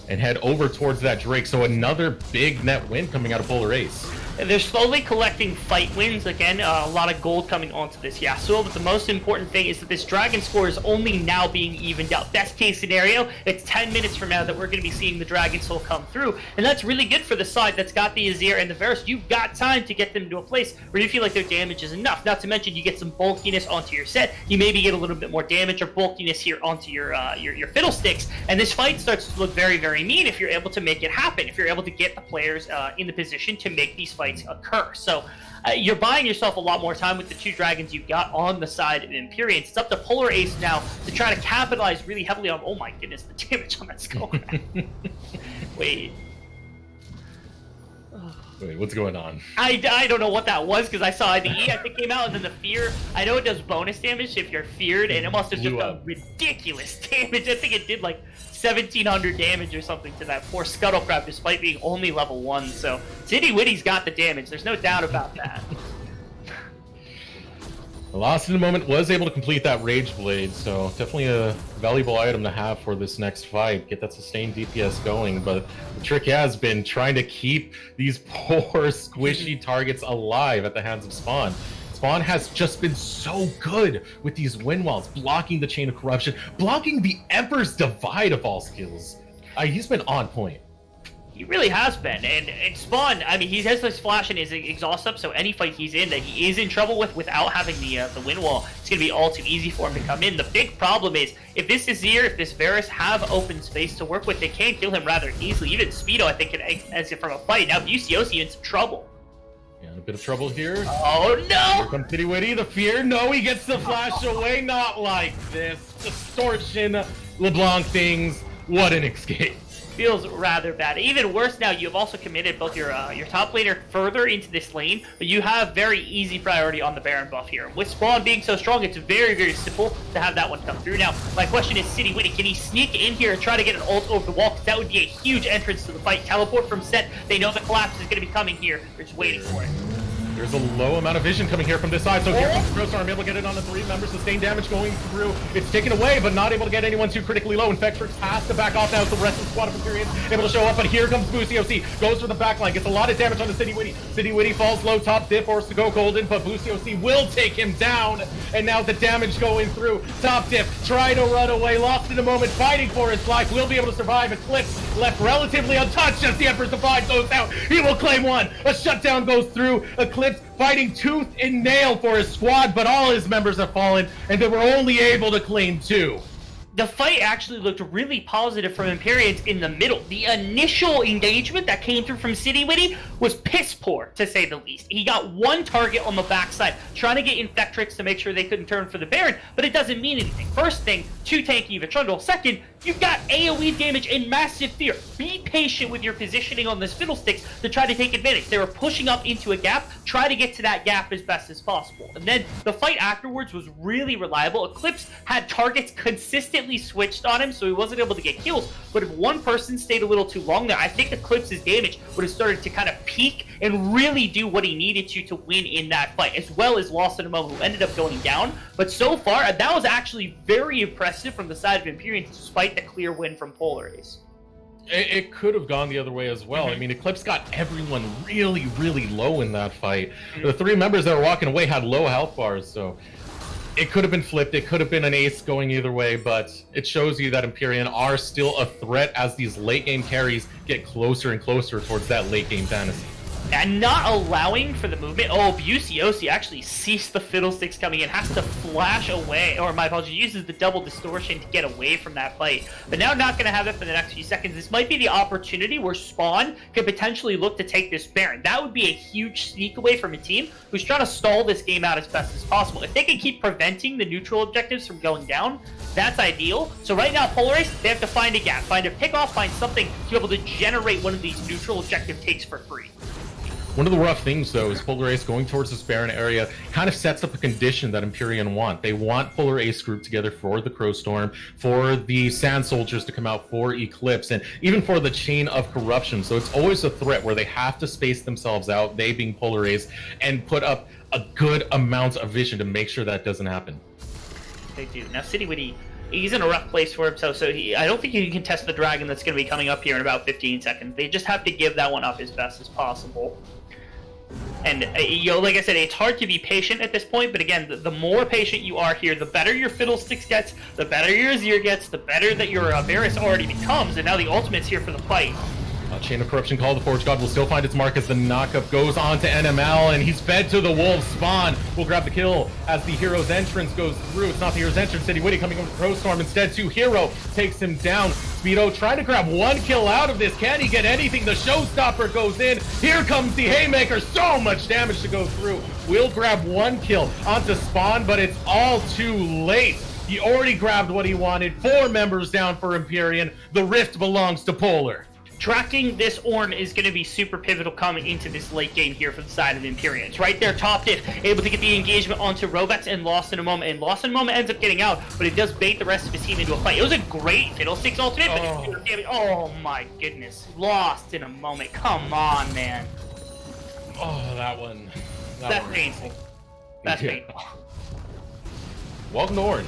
and head over towards that Drake. So another big net win coming out of Polar Ace. They're slowly collecting fight wins. Again, a lot of gold coming onto this Yasuo, but the most important thing is that this dragon score is only now being evened out. Best case scenario, it's 10 minutes from now that we're going to be seeing the Dragon Soul come through, and that's really good for the side that's got the Azir and the Varus. You've got time to get them to a place where you feel like their damage is enough. Not to mention, you get some bulkiness onto your set. You maybe get a little bit more damage or bulkiness here onto your fiddlesticks, and this fight starts to look very, very mean if you're able to make it happen, if you're able to get the players in the position to make these fights occur. So you're buying yourself a lot more time with the 2 dragons you've got on the side of Empyreans. It's up to Polar Ace now to try to capitalize really heavily on, oh my goodness, the damage on that skull. Wait, what's going on? I don't know what that was, because I saw the E, I think, came out, and then the fear. I know it does bonus damage if you're feared, and it must have just done ridiculous damage. I think it did like 1,700 damage or something to that poor Scuttlecrab, despite being only level 1. So City Witty's got the damage. There's no doubt about that. Lost in a Moment was able to complete that Rage Blade, so definitely a valuable item to have for this next fight. Get that sustained DPS going, but the trick has been trying to keep these poor squishy targets alive at the hands of Spawn. Spawn has just been so good with these wind walls, blocking the Chain of Corruption, blocking the Emperor's Divide of all skills. He's been on point. He really has been, and Spawn, I mean, he has this flash and his exhaust up, so any fight he's in that he is in trouble with without having the win wall, it's going to be all too easy for him to come in. The big problem is, if this Azir, if this Varus have open space to work with, they can kill him rather easily. Even Speedo, I think, can exit from a fight. Now, Buciosi in some trouble. Yeah, a bit of trouble here. Oh, no! Here comes Titty Witty, the fear. No, he gets the flash away. Not like this. Distortion, LeBlanc things. What an escape. Feels rather bad. Even worse now, you have also committed both your top laner further into this lane, but you have very easy priority on the Baron buff here. With Spawn being so strong, it's very, very simple to have that one come through. Now, my question is, City Witty, can he sneak in here and try to get an ult over the wall? Because that would be a huge entrance to the fight. Teleport from set. They know the collapse is going to be coming here. They're just waiting for it. There's a low amount of vision coming here from this side, so here comes the Crowstorm, able to get it on the 3 members, sustained damage going through. It's taken away, but not able to get anyone too critically low. Infectrix has to back off now, so the rest of the squad of Empyreans able to show up, but here comes Buciosi, goes for the backline, gets a lot of damage on the City Witty. City Witty falls low, top dip, forced to go golden, but Buciosi will take him down, and now the damage going through. Top dip, trying to run away, lost in a moment, fighting for his life, will be able to survive. Eclipse left relatively untouched as the Emperor's Divide goes out. He will claim one. A shutdown goes through. Eclipse fighting tooth and nail for his squad, but all his members have fallen, and they were only able to claim 2. The fight actually looked really positive from Empyreans in the middle. The initial engagement that came through from City Witty was piss poor, to say the least. He got one target on the backside, trying to get Infectrix to make sure they couldn't turn for the Baron, but it doesn't mean anything. First thing, 2 tanky of a trundle. Second, you've got AoE damage and massive fear. Be patient with your positioning on this Fiddlesticks to try to take advantage. They were pushing up into a gap, try to get to that gap as best as possible. And then the fight afterwards was really reliable. Eclipse had targets consistently switched on him, so he wasn't able to get kills. But if one person stayed a little too long there, I think Eclipse's damage would have started to kind of peak and really do what he needed to win in that fight, as well as Lost in a Moment, who ended up going down. But so far, that was actually very impressive from the side of Empyreans, despite the clear win from Polaris. It could have gone the other way as well. I mean, Eclipse got everyone really, really low in that fight. The 3 members that were walking away had low health bars, so it could have been flipped. It could have been an ace going either way, but it shows you that Empyrean are still a threat as these late game carries get closer and closer towards that late game fantasy. And not allowing for the movement. Oh, Buciosi actually sees the Fiddlesticks coming in, has to flash away, or my apologies, uses the double distortion to get away from that fight. But now not going to have it for the next few seconds. This might be the opportunity where Spawn could potentially look to take this Baron. That would be a huge sneak away from a team who's trying to stall this game out as best as possible. If they can keep preventing the neutral objectives from going down, that's ideal. So right now, Polaris, they have to find a gap, find a pickoff, find something to be able to generate one of these neutral objective takes for free. One of the rough things, though, is Polar Ace going towards this Baron area kind of sets up a condition that Empyrean want. They want Polar Ace group together for the Crowstorm, for the Sand Soldiers to come out, for Eclipse, and even for the Chain of Corruption. So it's always a threat where they have to space themselves out, they being Polar Ace, and put up a good amount of vision to make sure that doesn't happen. They do. Now, City Witty, he's in a rough place for himself, so I don't think he can contest the Dragon that's going to be coming up here in about 15 seconds. They just have to give that one up as best as possible. And, like I said, it's hard to be patient at this point, but again, the more patient you are here, the better your Fiddlesticks gets, the better your Azir gets, the better that your Varus already becomes, and now the ultimate's here for the fight. Chain of Corruption call, the Forge God will still find its mark as the knockup goes on to NML, and he's fed to the Wolves. Spawn will grab the kill as the Hero's entrance goes through. It's not the Hero's entrance, City Witty coming over to Crowstorm. Instead, 2 Hero takes him down. Speedo trying to grab 1 kill out of this. Can he get anything? The Showstopper goes in. Here comes the Haymaker. So much damage to go through. Will grab 1 kill onto Spawn, but it's all too late. He already grabbed what he wanted. 4 members down for Empyrean. The Rift belongs to Polar. Tracking this Ornn is going to be super pivotal coming into this late game here for the side of Empyreans. Right there, top diff, able to get the engagement onto Robex and Lost in a Moment. And Lost in a Moment ends up getting out, but it does bait the rest of his team into a fight. It was a great Fiddlesticks ultimate, but oh my goodness. Lost in a Moment. Come on, man. Oh, that one. That's painful. That's painful. Welcome to Ornn.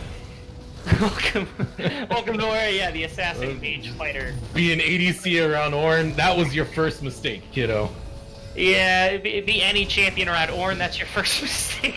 Welcome to where, yeah, the assassin mage fighter. Be an ADC around Ornn, that was your first mistake, kiddo. Yeah, it'd be any champion around Ornn. That's your first mistake.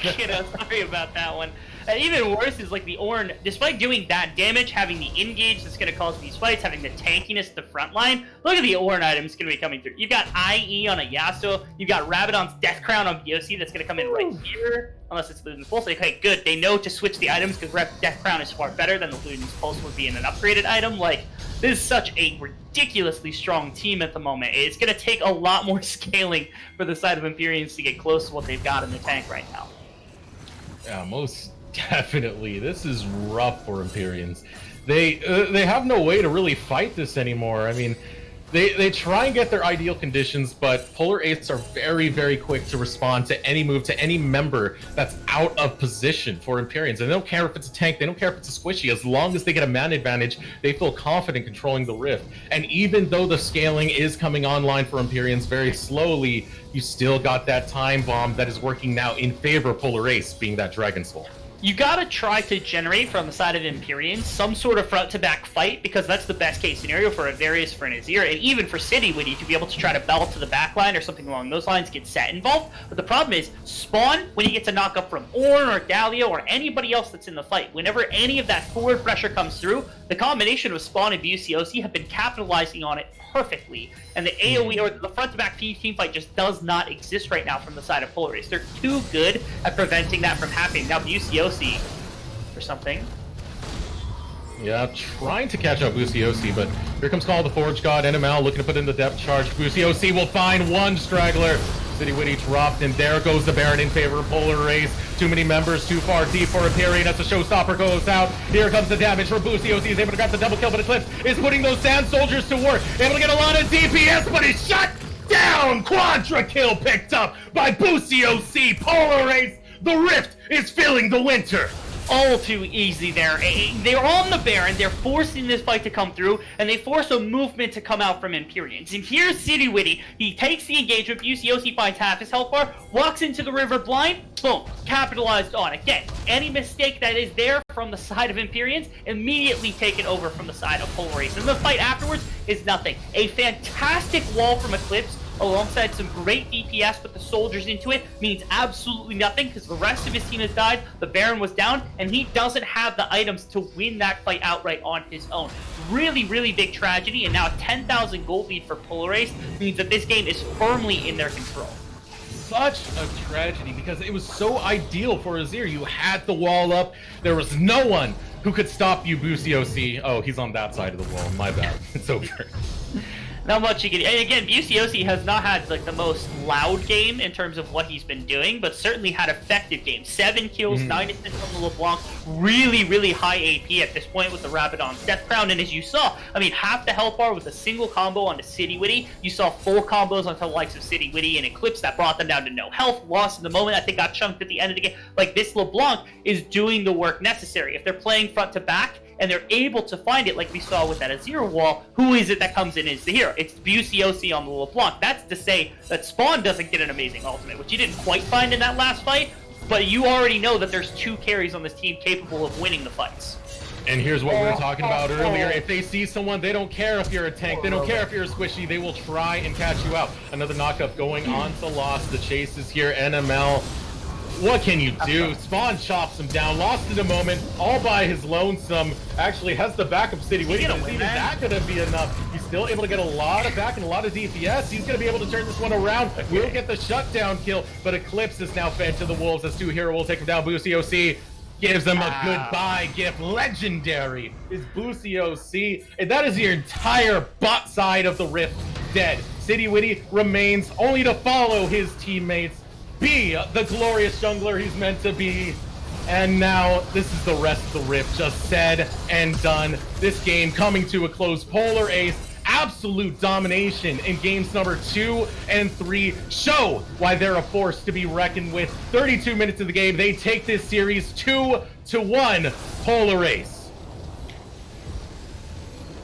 Sorry about that one. And even worse is like the Ornn, despite doing that damage, having the engage that's going to cause these fights, having the tankiness at the front line. Look at the Ornn items going to be coming through. You've got IE on a Yasuo. You've got Rabadon's Death Crown on BOC that's going to come in right here. Unless it's Luden's Pulse. Okay, good. They know to switch the items because Death Crown is far better than the Luden's Pulse would be in an upgraded item. Like, this is such a ridiculously strong team at the moment. It's going to take a lot more scaling for the side of Empyreans to get close to what they've got in the tank right now. Yeah, most definitely. This is rough for Empyreans. They have no way to really fight this anymore. I mean, they try and get their ideal conditions, but Polar Ace are very, very quick to respond to any move, to any member that's out of position for Empyreans. And they don't care if it's a tank, they don't care if it's a squishy. As long as they get a mana advantage, they feel confident controlling the Rift. And even though the scaling is coming online for Empyreans very slowly, you still got that time bomb that is working now in favor of Polar Ace, being that Dragon Soul. You gotta try to generate from the side of Empyreans some sort of front-to-back fight, because that's the best-case scenario for a Darius, for an Azir, and even for City Witty to be able to try to belt to the back line or something along those lines, get set involved. But the problem is, Spawn, when you get to knock up from Ornn or Galio or anybody else that's in the fight, whenever any of that forward pressure comes through, the combination of Spawn and BUCOC have been capitalizing on it perfectly, and the AoE or the front-to-back team fight just does not exist right now from the side of Polar Ace. They're too good at preventing that from happening. Now BUCOC or something. Yeah, trying to catch up BUCOC, but here comes Call of the Forge God. NML looking to put in the depth charge. BUCOC will find one straggler. City Witty dropped, and there goes the Baron in favor of Polar Ace. Too many members, too far deep for Empyrean as the showstopper goes out. Here comes the damage for BUCOC. He's able to grab the double kill, but Eclipse is putting those Sand Soldiers to work. Able to get a lot of DPS, but he's shut down! Quadra kill picked up by BUCOC. Polar Ace, the Rift is filling the winter. All too easy there. They're on the Baron, they're forcing this fight to come through, and they force a movement to come out from Empyreans. And here's City Witty. He takes the engagement, BUCOC finds half his health bar, walks into the river blind, boom, capitalized on. Again, any mistake that is there from the side of Empyreans, immediately taken over from the side of Polar Ace. And the fight afterwards is nothing. A fantastic wall from Eclipse, alongside some great DPS with the soldiers into it, means absolutely nothing because the rest of his team has died, the Baron was down, and he doesn't have the items to win that fight outright on his own. Really, really big tragedy, and now a 10,000 gold lead for Polar Ace means that this game is firmly in their control. Such a tragedy because it was so ideal for Azir. You had the wall up, there was no one who could stop you, BUCOC. Oh, he's on that side of the wall, my bad. It's over. Not much you can. And again, BUCOC has not had like the most loud game in terms of what he's been doing, but certainly had effective games. 7 kills, 9 assists on the LeBlanc. Really, really high AP at this point with the Rabadon's Death Crown. And as you saw, I mean, half the health bar with a single combo onto City Witty. You saw full combos onto the likes of City Witty and Eclipse that brought them down to no health. Lost in the moment. I think got chunked at the end of the game. Like, this LeBlanc is doing the work necessary. If they're playing front to back, and they're able to find it like we saw with that Azir wall, who is it that comes in as the hero? It's BUCOC on the LeBlanc. That's to say that Spawn doesn't get an amazing ultimate, which you didn't quite find in that last fight, but you already know that there's 2 carries on this team capable of winning the fights. And here's what we were talking about earlier. If they see someone, they don't care if you're a tank, they don't care if you're a squishy, they will try and catch you out. Another knockup going on to Lost. The chase is here, NML. What can you do? Spawn chops him down, lost in a moment, all by his lonesome. Actually has the back of City Witty. Is even that gonna be enough? He's still able to get a lot of back and a lot of DPS. He's gonna be able to turn this one around. We'll get the shutdown kill, but Eclipse is now fed to the wolves as 2 hero will take him down. BUCOC gives him a goodbye gift. Legendary is BUCOC, and that is your entire bot side of the Rift dead. City Witty remains only to follow his teammates, be the glorious jungler he's meant to be. And now this is the rest of the Rift, just said and done. This game coming to a close. Polar Ace, absolute domination in games number 2 and 3 show why they're a force to be reckoned with. 32 minutes of the game, they take this series 2-1. Polar Ace.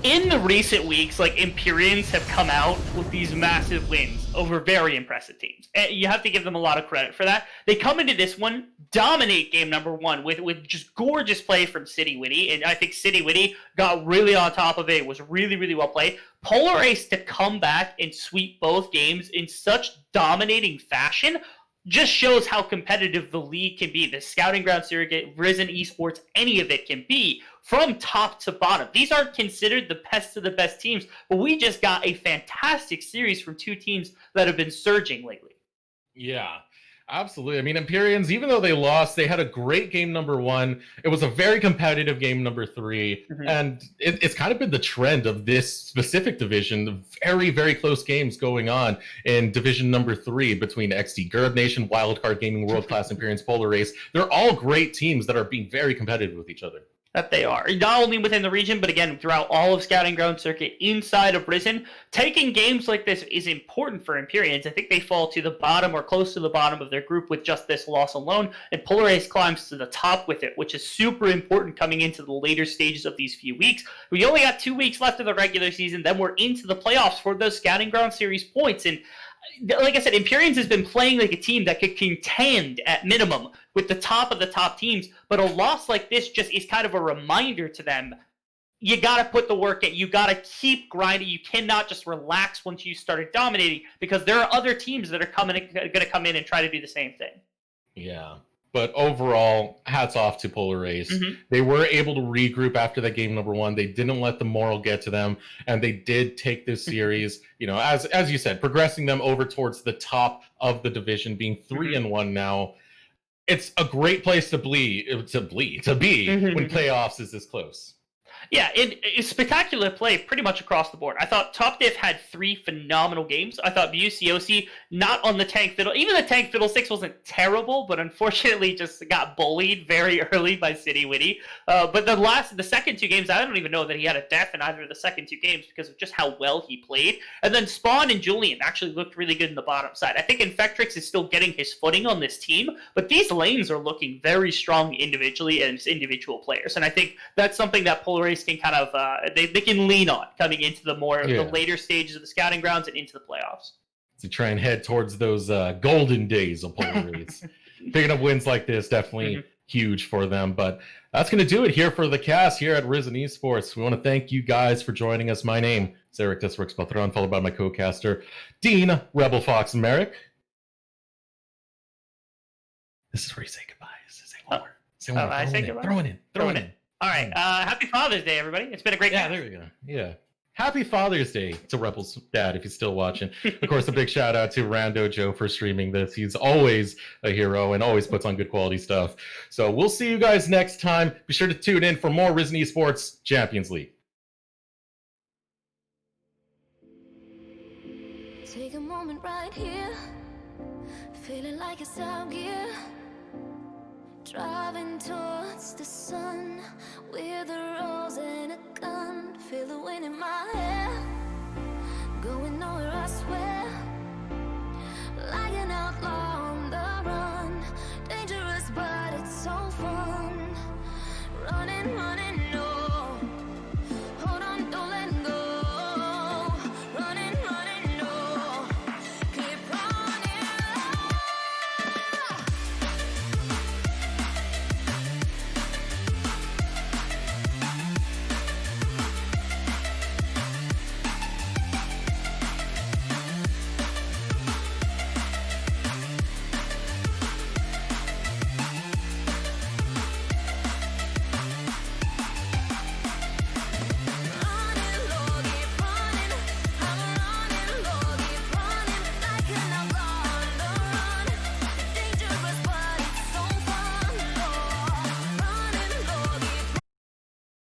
In the recent weeks, like, Empyreans have come out with these massive wins. over very impressive teams. And you have to give them a lot of credit for that. They come into this one, dominate game number one with just gorgeous play from City Witty, and I think City Witty got really on top of it, was really, really well played. Polar Ace to come back and sweep both games in such dominating fashion just shows how competitive the league can be. The Scouting Ground Surrogate, Risen Esports, any of it can be from top to bottom. These aren't considered the best of the best teams, but we just got a fantastic series from two teams that have been surging lately. Yeah, absolutely. I mean, Empyreans, even though they lost, they had a great game number one. It was a very competitive game number three. And it's kind of been the trend of this specific division. The very, very close games going on in division number three between XD, Gerb Nation, Wildcard Gaming, World Class, Empyreans, Polar Race. They're all great teams that are being very competitive with each other. That they are. Not only within the region, but again, throughout all of Scouting Ground Circuit, inside of Risen. Taking games like this is important for Empyreans. I think they fall to the bottom or close to the bottom of their group with just this loss alone, and Polar Ace climbs to the top with it, which is super important coming into the later stages of these few weeks. We only got 2 weeks left of the regular season, then we're into the playoffs for those Scouting Ground Series points, and like I said, Empyreans has been playing like a team that could contend at minimum with the top of the top teams, but a loss like this just is kind of a reminder to them. You got to put the work in. You got to keep grinding. You cannot just relax once you started dominating, because there are other teams that are going to come in and try to do the same thing. Yeah. But overall, hats off to Polar Race. They were able to regroup after that game number one. They didn't let the moral get to them, and they did take this series, you know, as you said, progressing them over towards the top of the division, being 3-1 now. It's a great place to be when playoffs is this close. Yeah, it's spectacular play pretty much across the board. I thought Top Diff had 3 phenomenal games. I thought BUCOC, not on the Tank Fiddle. Even the Tank Fiddle 6 wasn't terrible, but unfortunately just got bullied very early by City Witty. But the second 2 games, I don't even know that he had a death in either of the second 2 games because of just how well he played. And then Spawn and Julian actually looked really good in the bottom side. I think Infectrix is still getting his footing on this team, but these lanes are looking very strong individually and as individual players. And I think that's something that Polar Race can kind of they can lean on coming into the the later stages of the Scouting Grounds and into the playoffs. To try and head towards those golden days of Polar Race. Picking up wins like this, definitely huge for them. But that's going to do it here for the cast here at Risen Esports. We want to thank you guys for joining us. My name is Eric Desworks Patron, followed by my co-caster, Dean Rebel Fox Merrick. This is where you say goodbye. Say one more. I say goodbye. Throw it in. All right. Happy Father's Day, everybody. It's been a great day. Yeah, there we go. Yeah. Happy Father's Day to Rebel's dad if he's still watching. Of course, a big shout out to Rando Joe for streaming this. He's always a hero and always puts on good quality stuff. So we'll see you guys next time. Be sure to tune in for more Risen Esports Champions League. Take a moment right here, feeling like it's out gear, driving towards